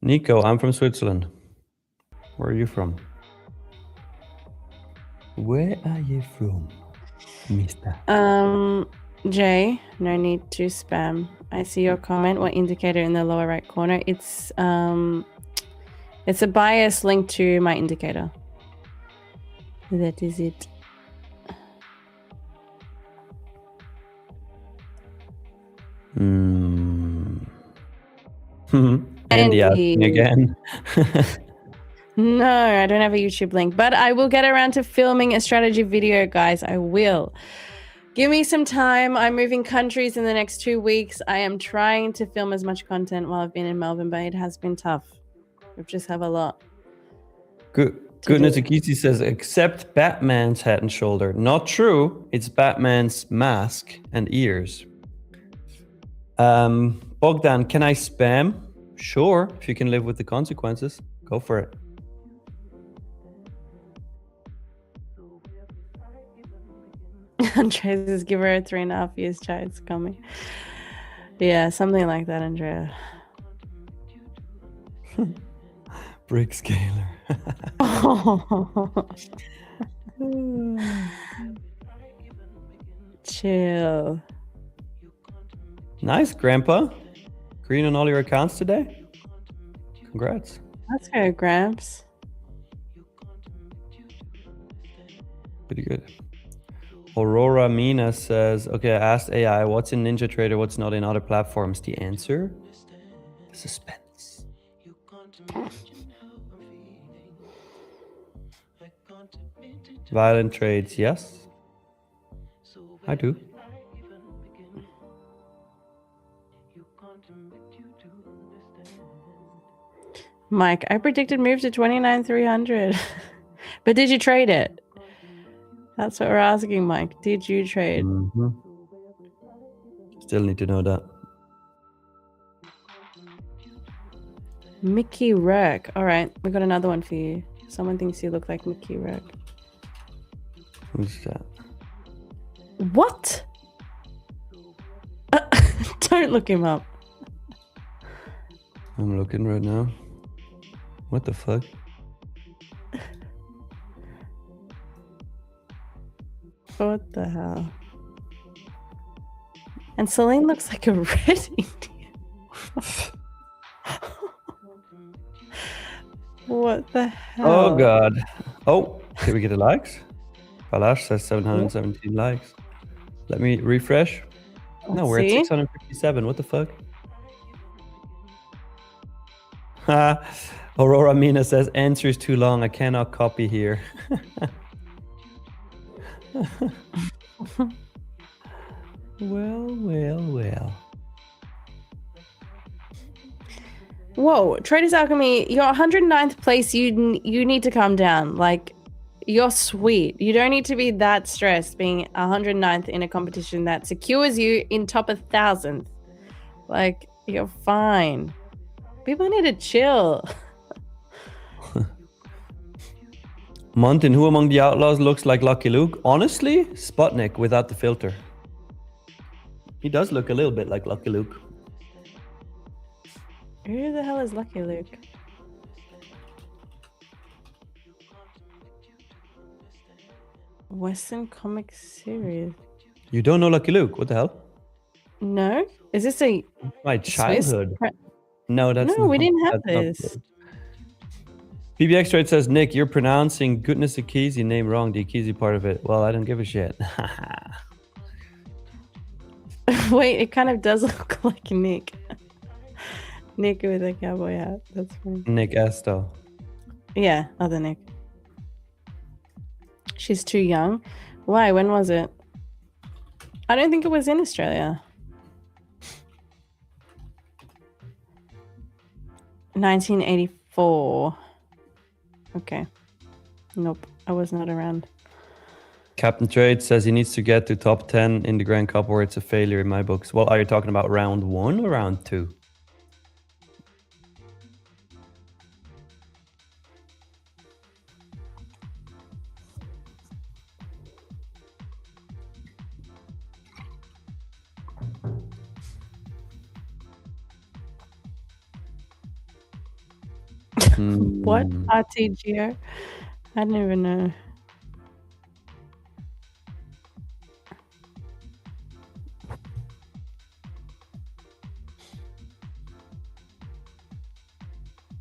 Nico, I'm from Switzerland. Where are you from? Where are you from, mister? Jay, no need to spam. I see your comment. What indicator in the lower right corner? It's a bias linked to my indicator. That is it. Andy asking again. No, I don't have a YouTube link, but I will get around to filming a strategy video, guys. I will. Give me some time. I'm moving countries in the next 2 weeks. I am trying to film as much content while I've been in Melbourne, but it has been tough. We just have a lot. Goodness Akisi says, except Batman's head and shoulder. Not true. It's Batman's mask and ears. Bogdan, can I spam? Sure, if you can live with the consequences. Go for it. Andrea says, give her a 3.5 years child's coming. Yeah, something like that, Andrea. Brick scaler. Chill. Nice, Grandpa. Green on all your accounts today. Congrats. Let's go, Gramps. Pretty good. Aurora Mina says, okay, I asked AI, what's in NinjaTrader, what's not in other platforms? The answer? Suspense. Violent trades, yes. I do. Mike, I predicted move to 29,300. But did you trade it? That's what we're asking, Mike. Did you trade? Still need to know that. Mickey Rourke. All right, we got another one for you. Someone thinks you look like Mickey Rourke. Who's that? What? Don't look him up. I'm looking right now. What the fuck? What the hell? And Celine looks like a red Indian. What the hell? Oh god. Oh, did we get the likes? Balash says 717 likes. Let me refresh. No, we're at 657. What the fuck? Aurora Mina says, answer is too long. I cannot copy here. Well. Whoa, Traders Alchemy, you're 109th place. You need to calm down. Like, you're sweet. You don't need to be that stressed being 109th in a competition that secures you in top 1,000th. Like, you're fine. People need to chill. Montin, who among the outlaws looks like Lucky Luke? Honestly, Sputnik without the filter. He does look a little bit like Lucky Luke. Who the hell is Lucky Luke? Western comic series. You don't know Lucky Luke? What the hell? No? Is this a my childhood? Swiss? No, that's no. We didn't have this. PBX Trade says, Nick, you're pronouncing Goodness Akizi name wrong, the Akizi part of it. Well, I don't give a shit. Wait, it kind of does look like Nick. Nick with a cowboy hat. That's funny. Nick Esto. Yeah, other Nick. She's too young. Why? When was it? I don't think it was in Australia. 1984. Okay. Nope, I was not around. Captain Trade says he needs to get to top 10 in the Grand Cup or it's a failure in my books. Well, are you talking about round 1 or round 2? What? RTGO? I don't even know.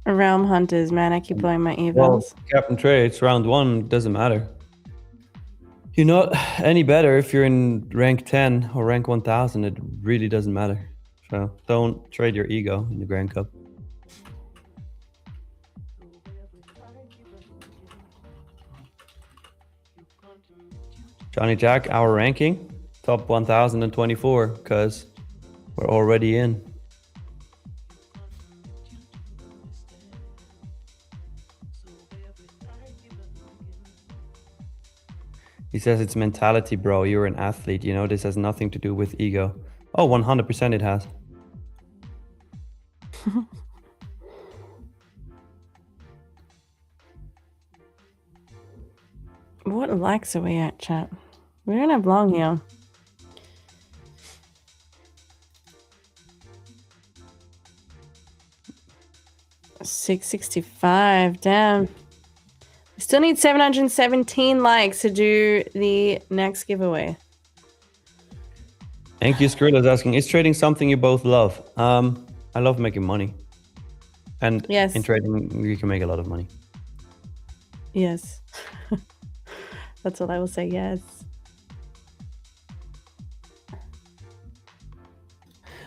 Realm Hunters, man, I keep blowing my evals. Well, Captain Trades, round 1, doesn't matter. You're not any better if you're in rank 10 or rank 1000. It really doesn't matter. So don't trade your ego in the Grand Cup. Johnny Jack, our ranking, top 1024, because we're already in. He says it's mentality, bro. You're an athlete. You know, this has nothing to do with ego. Oh, 100% it has. What likes are we at, chat? We don't have long here. $665. Damn. We still need 717 likes to do the next giveaway. Thank you, Skrilla is asking, is trading something you both love? I love making money. And yes, in trading, you can make a lot of money. Yes. That's what I will say, yes.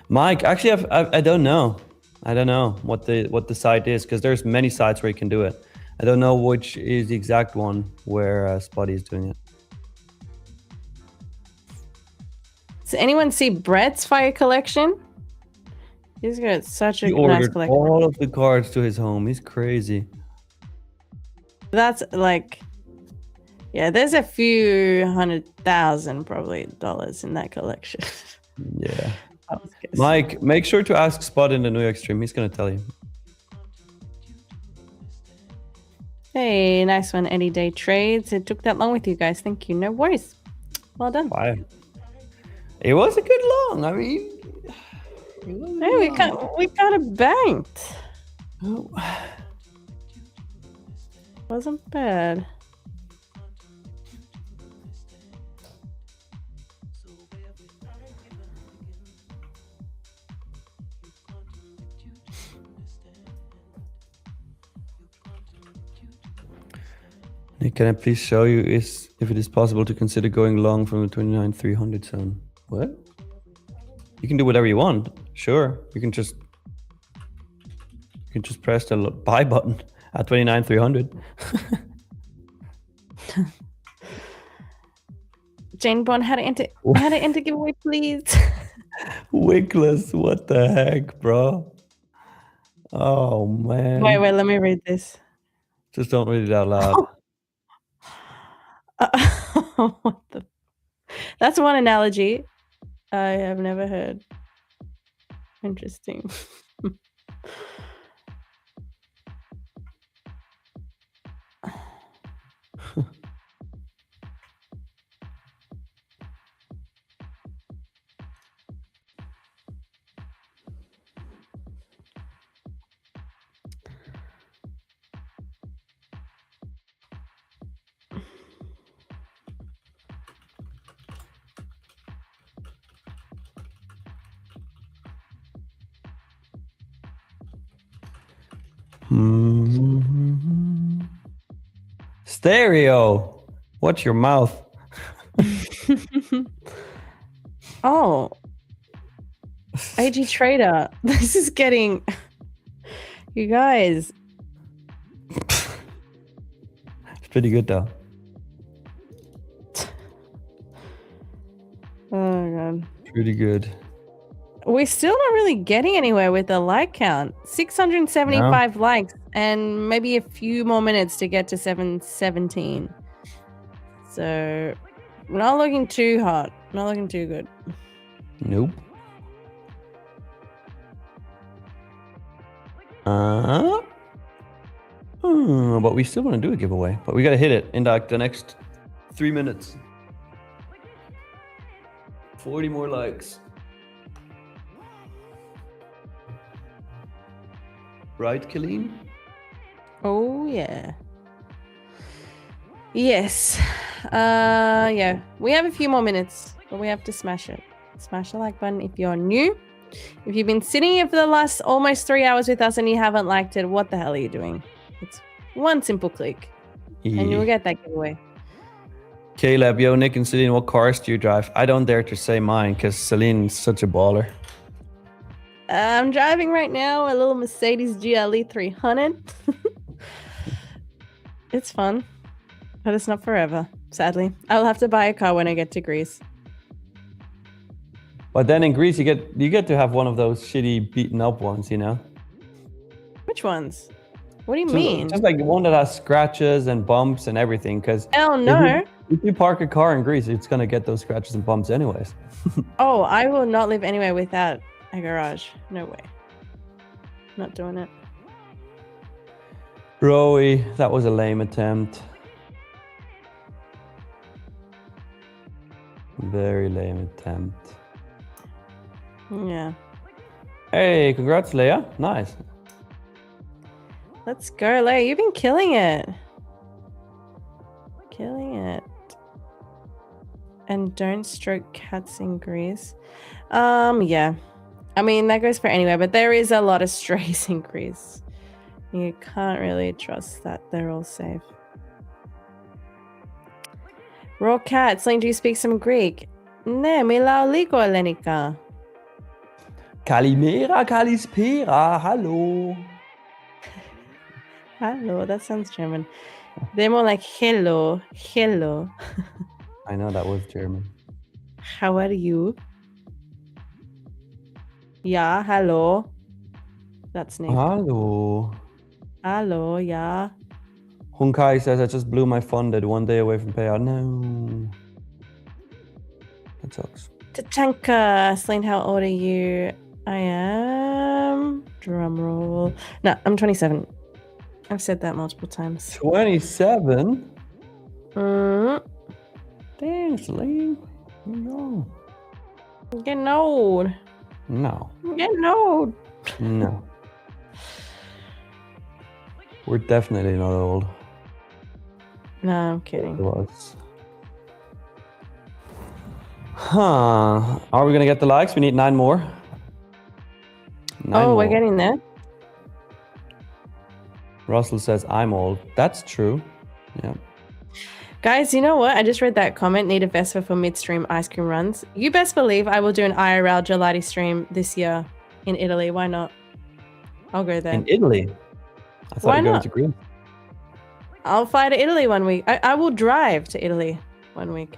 Mike, actually, I don't know. I don't know what the site is, because there's many sites where you can do it. I don't know which is the exact one where Spotty is doing it. Does anyone see Brett's fire collection? He's got such a nice collection. He ordered all of the cards to his home. He's crazy. That's like, yeah, there's a few $100,000 probably dollars in that collection. Yeah. Mike, make sure to ask Spot in the New York stream. He's going to tell you. Hey, nice one, Any Day Trades. It took that long with you guys. Thank you. No worries. Well done. Wow. It was a good long. I mean, hey, we got it banked. Oh. Wasn't bad. Nick, can I please show you if it is possible to consider going long from the 29,300 zone? What? You can do whatever you want. Sure. You can just press the buy button at 29,300. Jane Bond, how to enter giveaway, please. Wickless, what the heck, bro? Oh man. Wait, let me read this. Just don't read it out loud. What the? That's one analogy I have never heard. Interesting. Stereo. Watch your mouth. Oh. AG Trader. This is getting... You guys. It's pretty good though. Oh god. Pretty good. We're still not really getting anywhere with the like count. 675 likes and maybe a few more minutes to get to 717. So not looking too hot. Not looking too good. Nope. But we still want to do a giveaway. But we got to hit it in like the next 3 minutes. 40 more likes. Right, Colleen? Oh, yeah. Yes. Yeah. We have a few more minutes, but we have to smash it. Smash the like button if you're new. If you've been sitting here for the last almost 3 hours with us and you haven't liked it, what the hell are you doing? It's one simple click. Yeah. And you'll get that giveaway. Caleb, yo, Nick and Celine, what cars do you drive? I don't dare to say mine because Celine's such a baller. I'm driving right now a little Mercedes GLE 300. It's fun, but it's not forever, sadly. I'll have to buy a car when I get to Greece. But then in Greece, you get to have one of those shitty beaten up ones, you know? Which ones? What do you mean? Just like one that has scratches and bumps and everything. Because hell no. If you park a car in Greece, it's gonna get those scratches and bumps anyways. Oh, I will not live anywhere without a garage. No way. Not doing it. Rowie, that was a lame attempt. Very lame attempt. Yeah. Hey, congrats, Leia. Nice. Let's go, Leia. You've been killing it. Killing it. And don't stroke cats in Greece. Yeah. I mean, that goes for anywhere, but there is a lot of strays in Greece. You can't really trust that they're all safe. Raw cat, Celine, do you speak some Greek? Ne, milao liko Elenika. Kalimera, Kalispera, hello. Hello, that sounds German. They're more like hello, hello. I know that was German. How are you? Yeah, hello. That's Nick. Hello. Hello, yeah. Hunkai says, I just blew my funded 1 day away from payout. No. That sucks. Tachanka, Celine, how old are you? I am... Drum roll. No, I'm 27. I've said that multiple times. 27? Mm. Damn, Celine. No. I'm getting old. No. I'm getting old. No. We're definitely not old. No, I'm kidding. It was. Huh. Are we going to get the likes? We need 9 more. 9 more. We're getting there. Russell says, I'm old. That's true. Yeah. Guys, you know what? I just read that comment. Need a Vespa for midstream ice cream runs. You best believe I will do an IRL gelati stream this year in Italy. Why not? I'll go there. In Italy? I thought you were going to Greece. I'll fly to Italy 1 week. I will drive to Italy 1 week.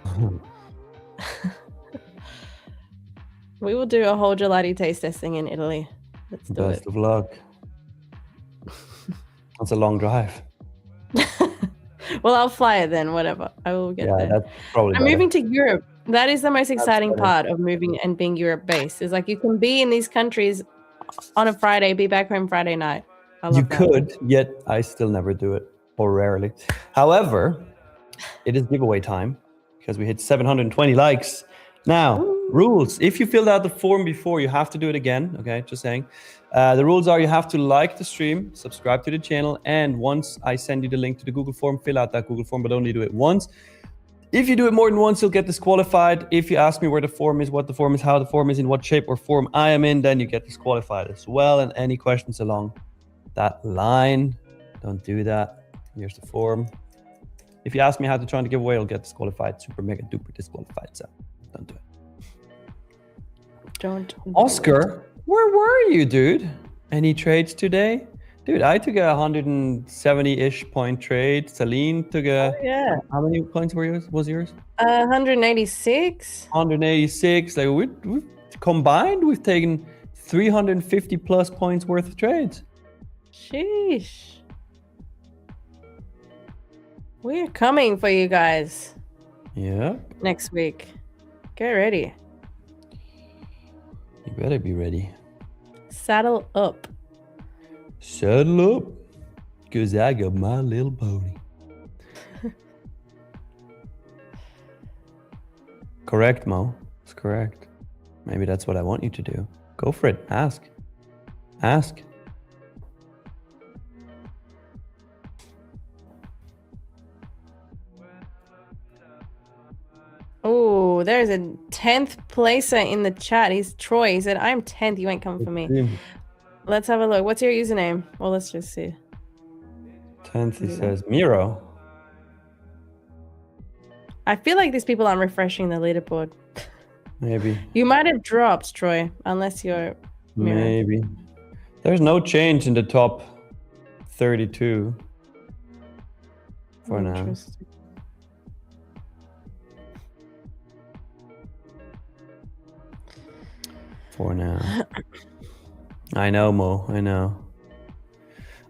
We will do a whole gelati taste testing in Italy. Let's do Best it. of luck. That's a long drive. Well, I'll fly it then, whatever. I will get there. That's probably I'm better. moving to Europe. That is the most exciting better. part of moving and being Europe-based. Is like you can be in these countries on a Friday, be back home Friday night. I love You that. could, yet I still never do it, or rarely. However, it is giveaway time because we hit 720 likes. Now, rules. If you filled out the form before, you have to do it again. Okay, just saying. The rules are you have to like the stream, subscribe to the channel, and once I send you the link to the Google form, fill out that Google form, but only do it once. If you do it more than once, you'll get disqualified. If you ask me where the form is, what the form is, how the form is, in what shape or form I am in, then you get disqualified as well. And any questions along that line, don't do that. Here's the form. If you ask me how to try to give away, I'll get disqualified, super mega duper disqualified. So don't do it. Don't. Oscar, where were you, dude? Any trades today? Dude, I took a 170-ish point trade. Celine took a... Yeah. How many points was yours? 186. 186. Like we combined, we've taken 350 plus points worth of trades. Sheesh. We're coming for you guys. Yeah. Next week. Get ready. You better be ready. Saddle up. Saddle up, cause I got my little pony. Correct, Mo. It's correct. Maybe that's what I want you to do. Go for it. Ask. Ask. Oh, there's a 10th placer in the chat. He's Troy. He said, I'm 10th. You ain't coming for me. Let's have a look. What's your username? Well, let's just see. 10th, he says, Miro. I feel like these people aren't refreshing the leaderboard. Maybe. You might have dropped, Troy, unless you're Miro. Maybe. There's no change in the top 32 for now. For now. I know, Mo. I know.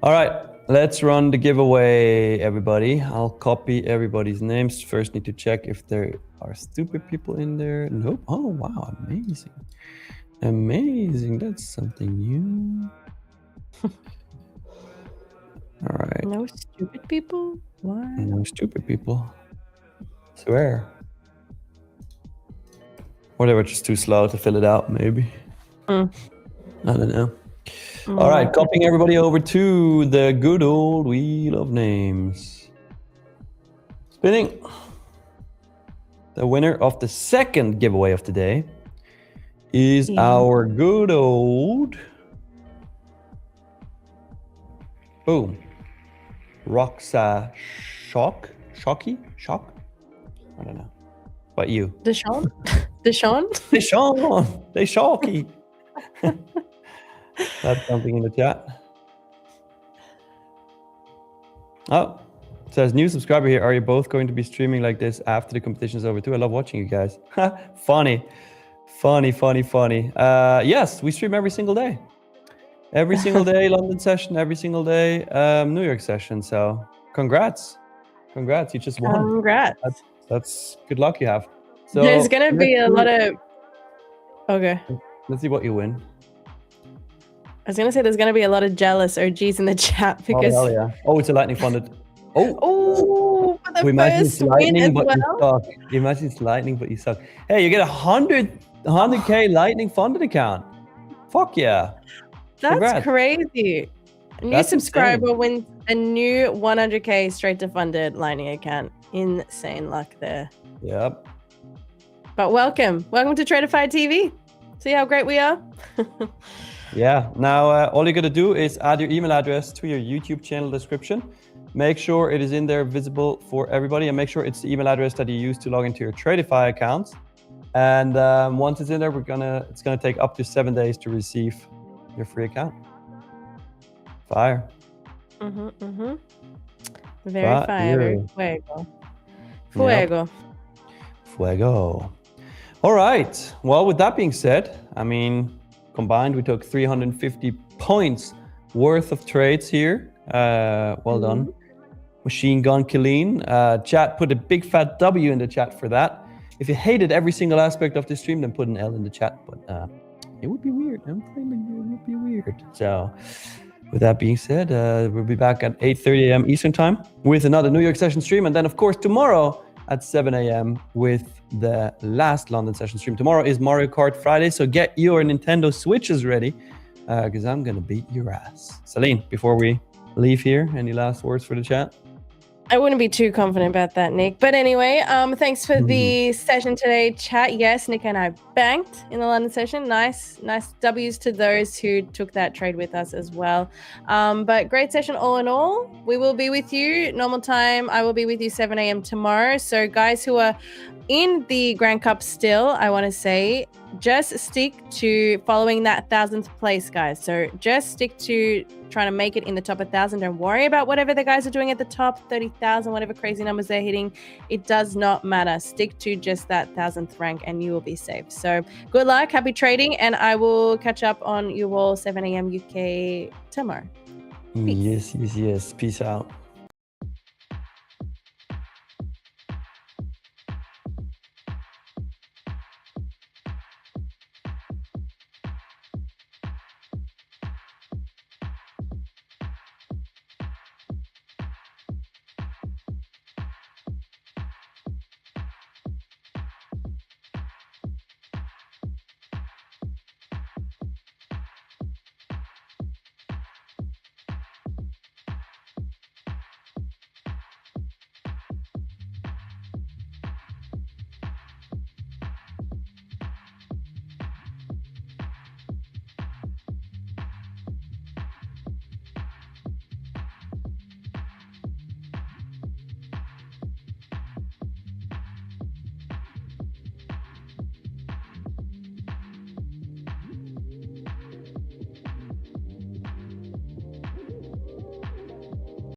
All right. Let's run the giveaway, everybody. I'll copy everybody's names. First, need to check if there are stupid people in there. Nope. Oh, wow. Amazing. Amazing. That's something new. All right. No stupid people? What? No stupid people. Swear. Or they were just too slow to fill it out, maybe. I don't know. All right, copying everybody over to the good old Wheel of Names. Spinning. The winner of the second giveaway of the day is our good old... Boom. Roxa Shocky? Shock? I don't know. But you. Deshaun? Deshaun? Deshaun. Deshocky. That's something in the chat. Oh, it says new subscriber here. Are you both going to be streaming like this after the competition is over too? I love watching you guys. Funny. Yes, we stream every single day. Every single day, London session, every single day, New York session. So congrats. You just won. Congrats. That's good luck you have. So there's going to be a lot of... Okay. Let's see what you win. I was going to say there's going to be a lot of jealous OGs in the chat because... Oh, hell yeah. Oh, it's a lightning funded. Oh, for the first win as well? Imagine it's lightning, but you suck. Hey, you get 100K lightning funded account. Fuck yeah. That's Congrats. Crazy. A new subscriber wins a new 100K straight to funded lightning account. Insane luck there. Yep. But welcome to Tradeify TV. See how great we are? Yeah. Now, all you got to do is add your email address to your YouTube channel description. Make sure it is in there visible for everybody, and make sure it's the email address that you use to log into your Tradeify account. And once it's in there, it's gonna take up to 7 days to receive your free account. Fire. Very fire. Fuego. All right. Well, with that being said, I mean, combined, we took 350 points worth of trades here. Well done. Machine Gun Killeen. Chat put a big fat W in the chat for that. If you hated every single aspect of this stream, then put an L in the chat. But it would be weird. I'm claiming it would be weird. So with that being said, we'll be back at 8:30 a.m. Eastern time with another New York session stream. And then, of course, tomorrow at 7 a.m. with the last London session stream. Tomorrow is Mario Kart Friday, so get your Nintendo Switches ready because I'm going to beat your ass. Celine, before we leave here, any last words for the chat? I wouldn't be too confident about that, Nick. But anyway, thanks for the session today, chat. Yes, Nick and I banked in the London session. Nice W's to those who took that trade with us as well. But great session all in all. We will be with you normal time. I will be with you 7 a.m. tomorrow. So guys who are in the Grand Cup still, I want to say, just stick to following that 1,000th place, guys. So just stick to trying to make it in the top 1,000. Don't worry about whatever the guys are doing at the top, 30,000, whatever crazy numbers they're hitting. It does not matter. Stick to just that 1,000th rank and you will be safe. So good luck, happy trading, and I will catch up on you all 7 a.m. UK tomorrow. Yes. Peace out.